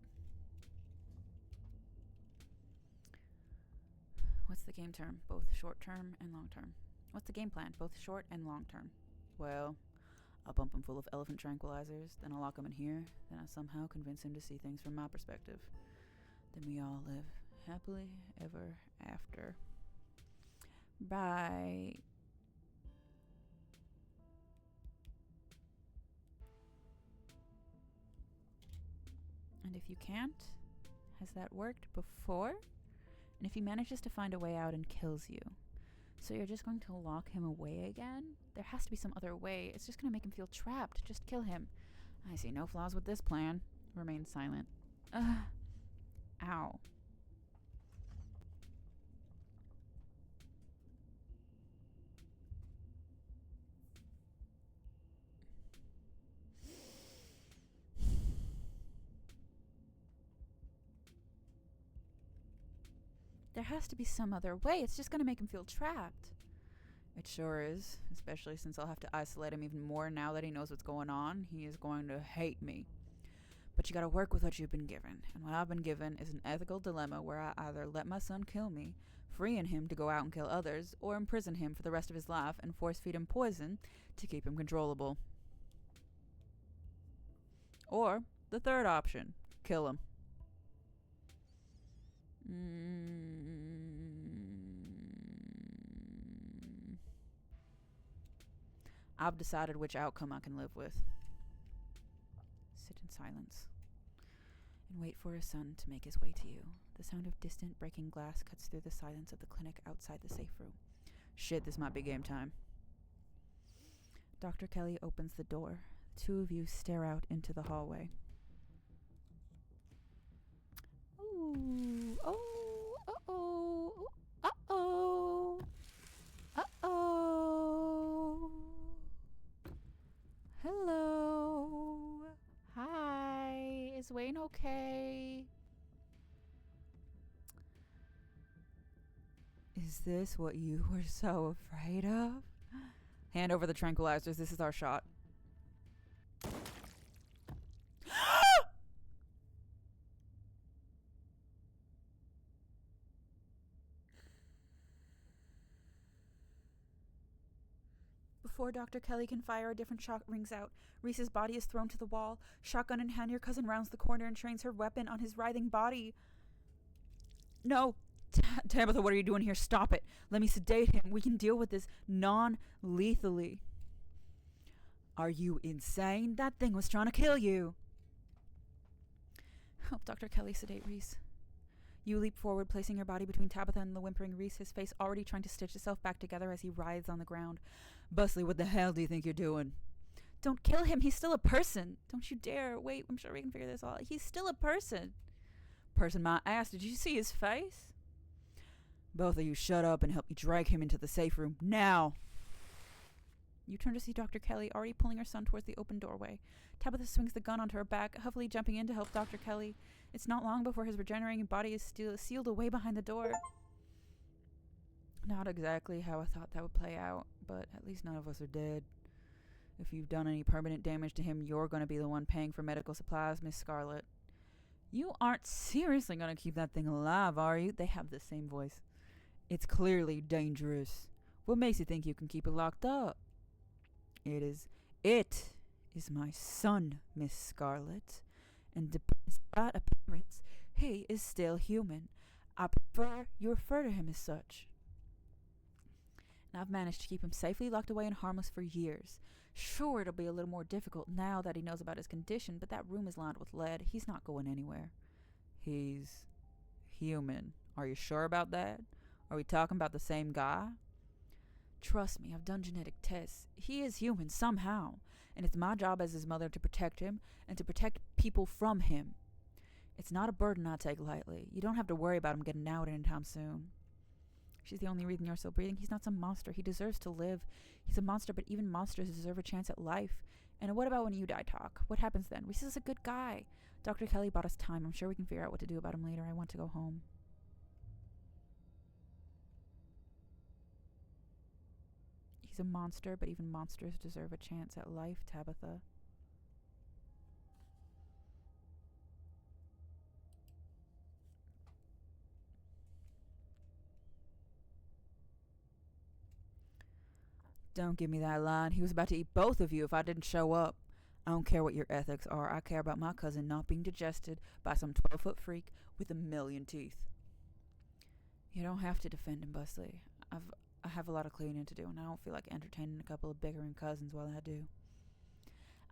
What's the game term? Both short term and long term. What's the game plan? Both short and long term. Well, I'll pump him full of elephant tranquilizers, then I'll lock him in here, then I'll somehow convince him to see things from my perspective. Then we all live happily ever after. Bye. And if you can't, has that worked before? And if he manages to find a way out and kills you, so you're just going to lock him away again? There has to be some other way. It's just going to make him feel trapped. Just kill him. I see no flaws with this plan. Remain silent. Ow. There has to be some other way. It's just going to make him feel trapped. It sure is, especially since I'll have to isolate him even more now that he knows what's going on. He is going to hate me. But you gotta work with what you've been given. And what I've been given is an ethical dilemma where I either let my son kill me, freeing him to go out and kill others, or imprison him for the rest of his life and force feed him poison to keep him controllable. Or the third option, kill him. I've decided which outcome I can live with. Sit in silence and wait for his son to make his way to you. The sound of distant breaking glass cuts through the silence of the clinic outside the safe room. Shit, this might be game time. Dr. Kelly opens the door. The 2 of you stare out into the hallway. Ooh, oh, uh-oh, uh-oh, uh-oh. Hello. Hi. Is Wayne okay? Is this what you were so afraid of? Hand over the tranquilizers. This is our shot. Before Dr. Kelly can fire, a different shot rings out. Reese's body is thrown to the wall. Shotgun in hand, your cousin rounds the corner and trains her weapon on his writhing body. No! Tabitha, what are you doing here? Stop it. Let me sedate him. We can deal with this non-lethally. Are you insane? That thing was trying to kill you. Help Dr. Kelly sedate Reese. You leap forward, placing your body between Tabitha and the whimpering Reese, his face already trying to stitch itself back together as he writhes on the ground. Busley, what the hell do you think you're doing? Don't kill him. He's still a person. Don't you dare. Wait, I'm sure we can figure this out. He's still a person. Person my ass. Did you see his face? Both of you shut up and help me drag him into the safe room now. You turn to see Dr. Kelly already pulling her son towards the open doorway. Tabitha swings the gun onto her back, huffily jumping in to help Dr. Kelly. It's not long before his regenerating body is sealed away behind the door. Not exactly how I thought that would play out, but at least none of us are dead. If you've done any permanent damage to him, you're going to be the one paying for medical supplies, Miss Scarlet. You aren't seriously going to keep that thing alive, are you? They have the same voice. It's clearly dangerous. What makes you think you can keep it locked up? It is my son, Miss Scarlet, and despite appearance, he is still human. I prefer you refer to him as such. And I've managed to keep him safely locked away and harmless for years. Sure, it'll be a little more difficult now that he knows about his condition, but that room is lined with lead. He's not going anywhere. He's human. Are you sure about that? Are we talking about the same guy? Trust me, I've done genetic tests. He is human somehow, and it's my job as his mother to protect him and to protect people from him. It's not a burden I take lightly. You don't have to worry about him getting out anytime soon. She's the only reason you're still breathing. He's not some monster. He deserves to live. He's a monster, but even monsters deserve a chance at life. And what about when you die, Talk? What happens then? Reese is a good guy. Dr. Kelly bought us time. I'm sure we can figure out what to do about him later. I want to go home. He's a monster, but even monsters deserve a chance at life, Tabitha. Don't give me that line. He was about to eat both of you if I didn't show up. I don't care what your ethics are. I care about my cousin not being digested by some 12-foot freak with a million teeth. You don't have to defend him, Busley. I have a lot of cleaning to do, and I don't feel like entertaining a couple of bickering cousins while I do.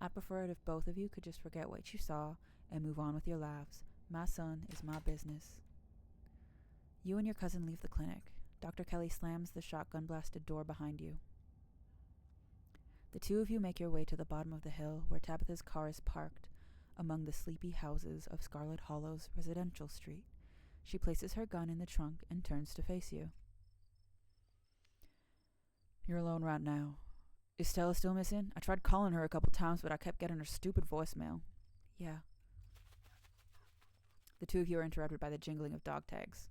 I'd prefer it if both of you could just forget what you saw and move on with your lives. My son is my business. You and your cousin leave the clinic. Dr. Kelly slams the shotgun-blasted door behind you. The two of you make your way to the bottom of the hill where Tabitha's car is parked among the sleepy houses of Scarlet Hollow's residential street. She places her gun in the trunk and turns to face you. You're alone right now. Is Stella still missing? I tried calling her a couple times, but I kept getting her stupid voicemail. Yeah. The two of you are interrupted by the jingling of dog tags.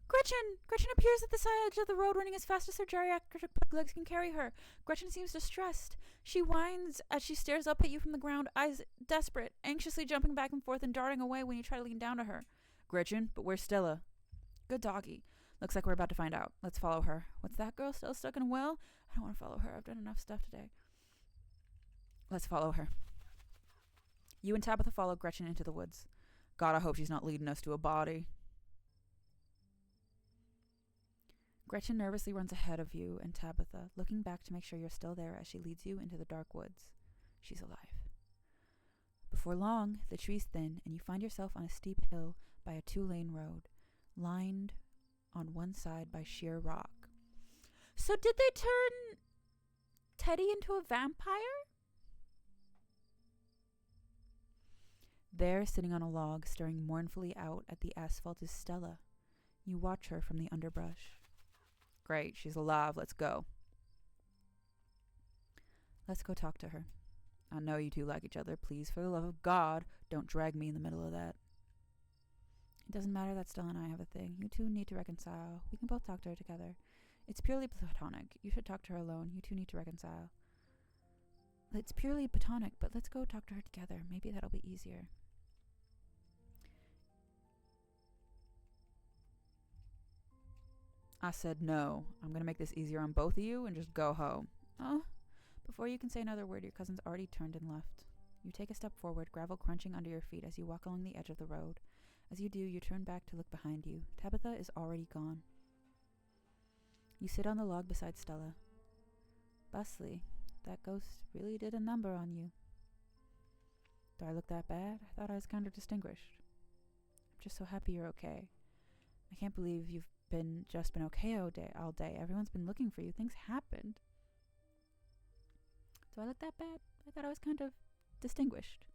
Gretchen! Gretchen appears at the side of the road running as fast as her geriatric legs can carry her. Gretchen seems distressed. She whines as she stares up at you from the ground, eyes desperate, anxiously jumping back and forth and darting away when you try to lean down to her. Gretchen, but where's Stella? Good doggy. Looks like we're about to find out. Let's follow her. What's that girl still stuck in a well? I don't want to follow her. I've done enough stuff today. Let's follow her. You and Tabitha follow Gretchen into the woods. God, I hope she's not leading us to a body. Gretchen nervously runs ahead of you and Tabitha, looking back to make sure you're still there as she leads you into the dark woods. She's alive. Before long, the trees thin, and you find yourself on a steep hill by a 2-lane road, lined on one side by sheer rock. So did they turn Teddy into a vampire? There, sitting on a log, staring mournfully out at the asphalt, is Stella. You watch her from the underbrush. Great, she's alive. Let's go. Let's go talk to her. I know you two like each other. Please, for the love of God, don't drag me in the middle of that. It doesn't matter that Stella and I have a thing. You two need to reconcile. We can both talk to her together. It's purely platonic. You should talk to her alone. You two need to reconcile. It's purely platonic, but let's go talk to her together. Maybe that'll be easier. I said no. I'm going to make this easier on both of you and just go home. Oh, before you can say another word, your cousin's already turned and left. You take a step forward, gravel crunching under your feet as you walk along the edge of the road. As you do, you turn back to look behind you. Tabitha is already gone. You sit on the log beside Stella. Busley, that ghost really did a number on you. Do I look that bad? I thought I was kind of distinguished. I'm just so happy you're okay. I can't believe you've just been okay all day. Everyone's been looking for you. Things happened. Do I look that bad? I thought I was kind of distinguished.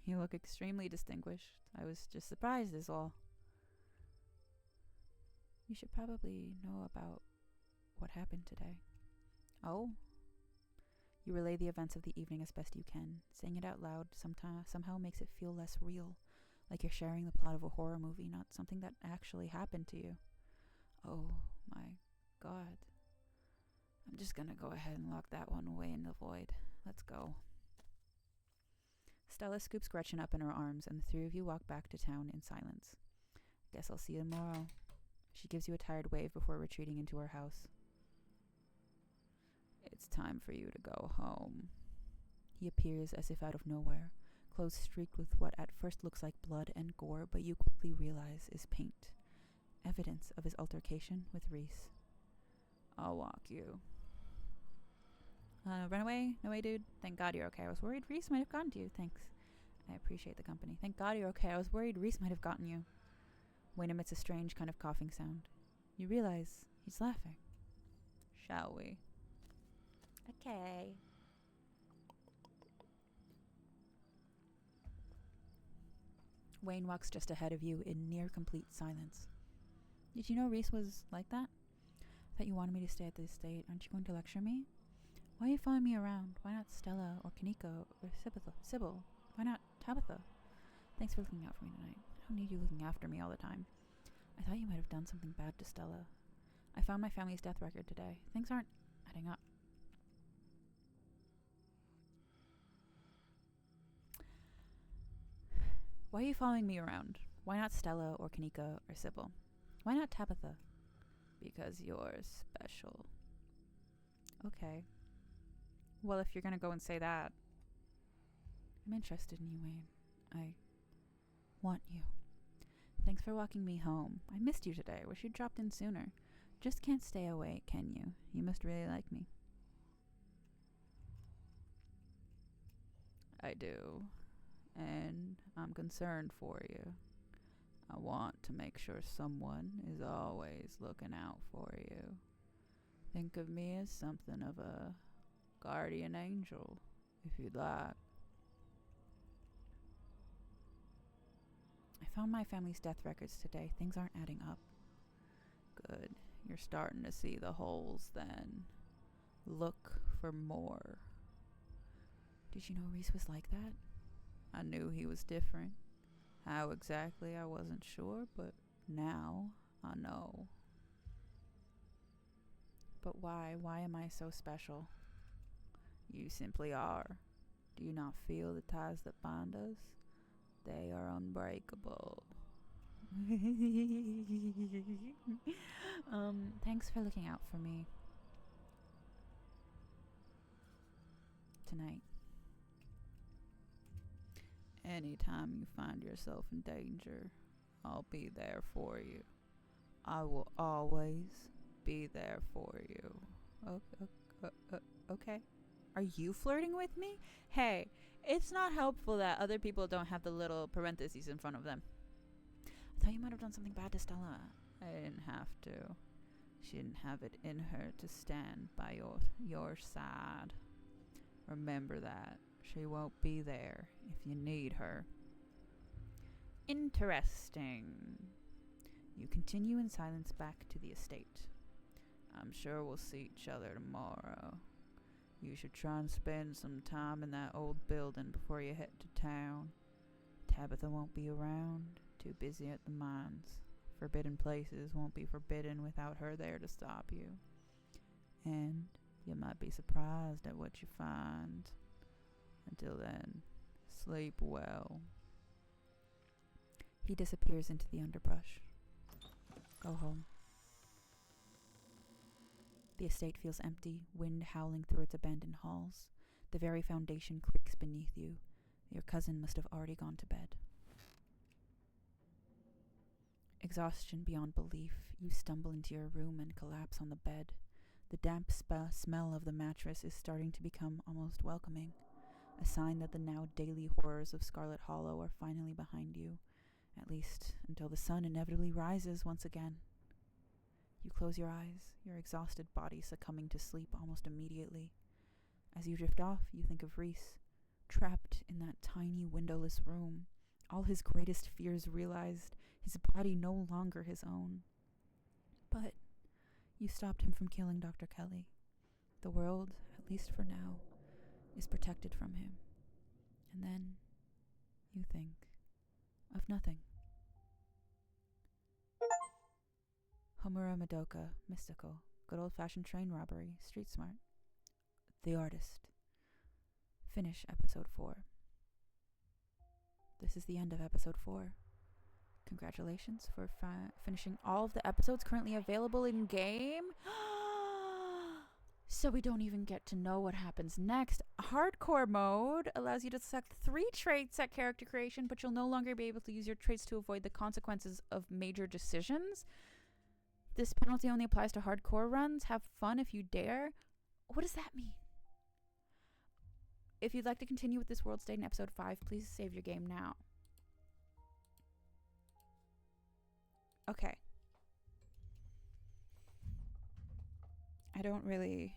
You look extremely distinguished. I was just surprised is all. You should probably know about what happened today. Oh? You relay the events of the evening as best you can. Saying it out loud somehow makes it feel less real, like you're sharing the plot of a horror movie, not something that actually happened to you. Oh my god. I'm just gonna go ahead and lock that one away in the void. Let's go. Stella scoops Gretchen up in her arms, and the three of you walk back to town in silence. Guess I'll see you tomorrow. She gives you a tired wave before retreating into her house. It's time for you to go home. He appears as if out of nowhere, clothes streaked with what at first looks like blood and gore, but you quickly realize is paint. Evidence of his altercation with Reese. I'll walk you. Run away? No way, dude. Thank God you're okay. I was worried Reese might have gotten to you. Thanks. I appreciate the company. Thank God you're okay. I was worried Reese might have gotten you. Wayne emits a strange kind of coughing sound. You realize he's laughing. Shall we? Okay. Wayne walks just ahead of you in near complete silence. Did you know Reese was like that? I thought you wanted me to stay at the estate. Aren't you going to lecture me? Why are you following me around? Why not Stella or Kaniko or Sybil? Why not Tabitha? Thanks for looking out for me tonight. I don't need you looking after me all the time. I thought you might have done something bad to Stella. I found my family's death record today. Things aren't adding up. Why are you following me around? Why not Stella or Kanika or Sybil? Why not Tabitha? Because you're special. Okay. Well, if you're gonna go and say that, I'm interested in you, Wayne. I want you. Thanks for walking me home. I missed you today. Wish you'd dropped in sooner. Just can't stay away, can you? You must really like me. I do. And I'm concerned for you. I want to make sure someone is always looking out for you. Think of me as something of a guardian angel, if you'd like. I found my family's death records today. Things aren't adding up. Good. You're starting to see the holes then. Look for more. Did you know Reese was like that? I knew he was different. How exactly, I wasn't sure, but now I know. But why? Why am I so special? You simply are. Do you not feel the ties that bind us? They are unbreakable. Thanks for looking out for me tonight. Anytime you find yourself in danger, I'll be there for you. I will always be there for you. Okay. Are you flirting with me? Hey, it's not helpful that other people don't have the little parentheses in front of them. I thought you might have done something bad to Stella. I didn't have to. She didn't have it in her to stand by your side. Remember that. She won't be there if you need her. Interesting. You continue in silence back to the estate. I'm sure we'll see each other tomorrow. You should try and spend some time in that old building before you head to town. Tabitha won't be around, too busy at the mines. Forbidden places won't be forbidden without her there to stop you. And you might be surprised at what you find. Until then, sleep well. He disappears into the underbrush. Go home. The estate feels empty, wind howling through its abandoned halls. The very foundation creaks beneath you. Your cousin must have already gone to bed. Exhaustion beyond belief, you stumble into your room and collapse on the bed. The damp smell of the mattress is starting to become almost welcoming, a sign that the now daily horrors of Scarlet Hollow are finally behind you, at least until the sun inevitably rises once again. You close your eyes, your exhausted body succumbing to sleep almost immediately. As you drift off, you think of Reese, trapped in that tiny windowless room, all his greatest fears realized, his body no longer his own. But you stopped him from killing Dr. Kelly. The world, at least for now, is protected from him. And then you think of nothing. Homura Madoka, mystical, good old-fashioned train robbery, street smart. The artist. Finish episode 4. This is the end of episode 4. Congratulations for finishing all of the episodes currently available in game. So we don't even get to know what happens next. Hardcore mode allows you to select 3 traits at character creation, but you'll no longer be able to use your traits to avoid the consequences of major decisions. This penalty only applies to hardcore runs. Have fun if you dare. What does that mean? If you'd like to continue with this world state in episode 5, please save your game now. Okay. I don't really...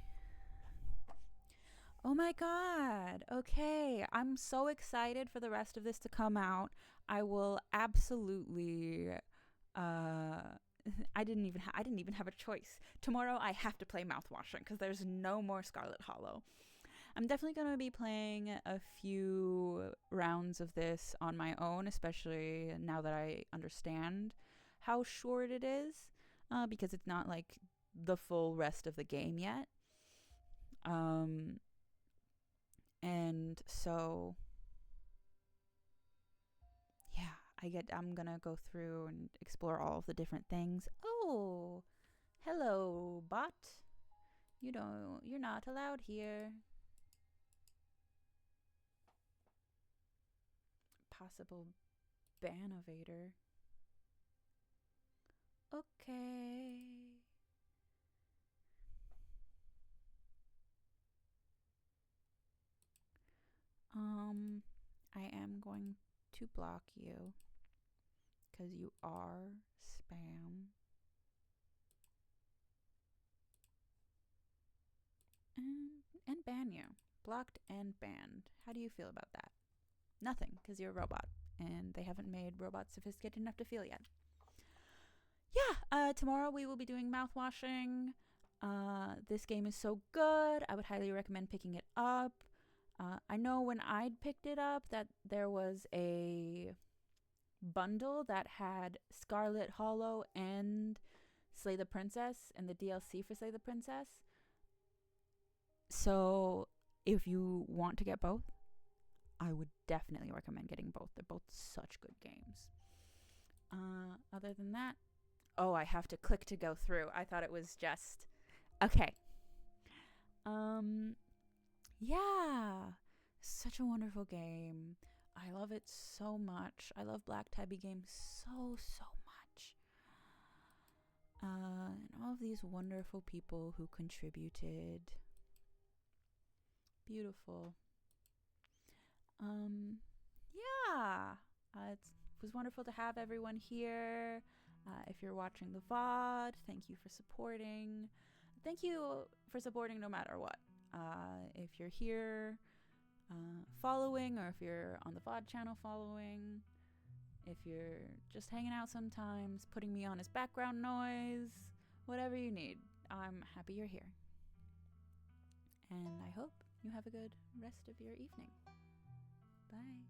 Oh my god. Okay. I'm so excited for the rest of this to come out. I will absolutely... I didn't even have a choice. Tomorrow I have to play Mouthwashing because there's no more Scarlet Hollow. I'm definitely going to be playing a few rounds of this on my own, especially now that I understand how short it is, because it's not like the full rest of the game yet. And so, yeah, I'm gonna go through and explore all of the different things. Oh, hello, bot. You're not allowed here. Possible banovator. Okay. I am going to block you because you are spam. And ban you. Blocked and banned. How do you feel about that? Nothing, because you're a robot, and they haven't made robots sophisticated enough to feel yet. Yeah, tomorrow we will be doing Mouthwashing. This game is so good. I would highly recommend picking it up. I know when I'd picked it up that there was a bundle that had Scarlet Hollow and Slay the Princess and the DLC for Slay the Princess. So if you want to get both, I would definitely recommend getting both. They're both such good games. Other than that, oh, I have to click to go through. I thought it was just... Okay. Yeah. Such a wonderful game. I love it so much. I love Black Tabby games so much. And all of these wonderful people who contributed. Beautiful. Yeah. It was wonderful to have everyone here. If you're watching the VOD, thank you for supporting. Thank you for supporting no matter what. If you're here following, or if you're on the VOD channel following, if you're just hanging out sometimes, putting me on as background noise, whatever you need, I'm happy you're here. And I hope you have a good rest of your evening. Bye.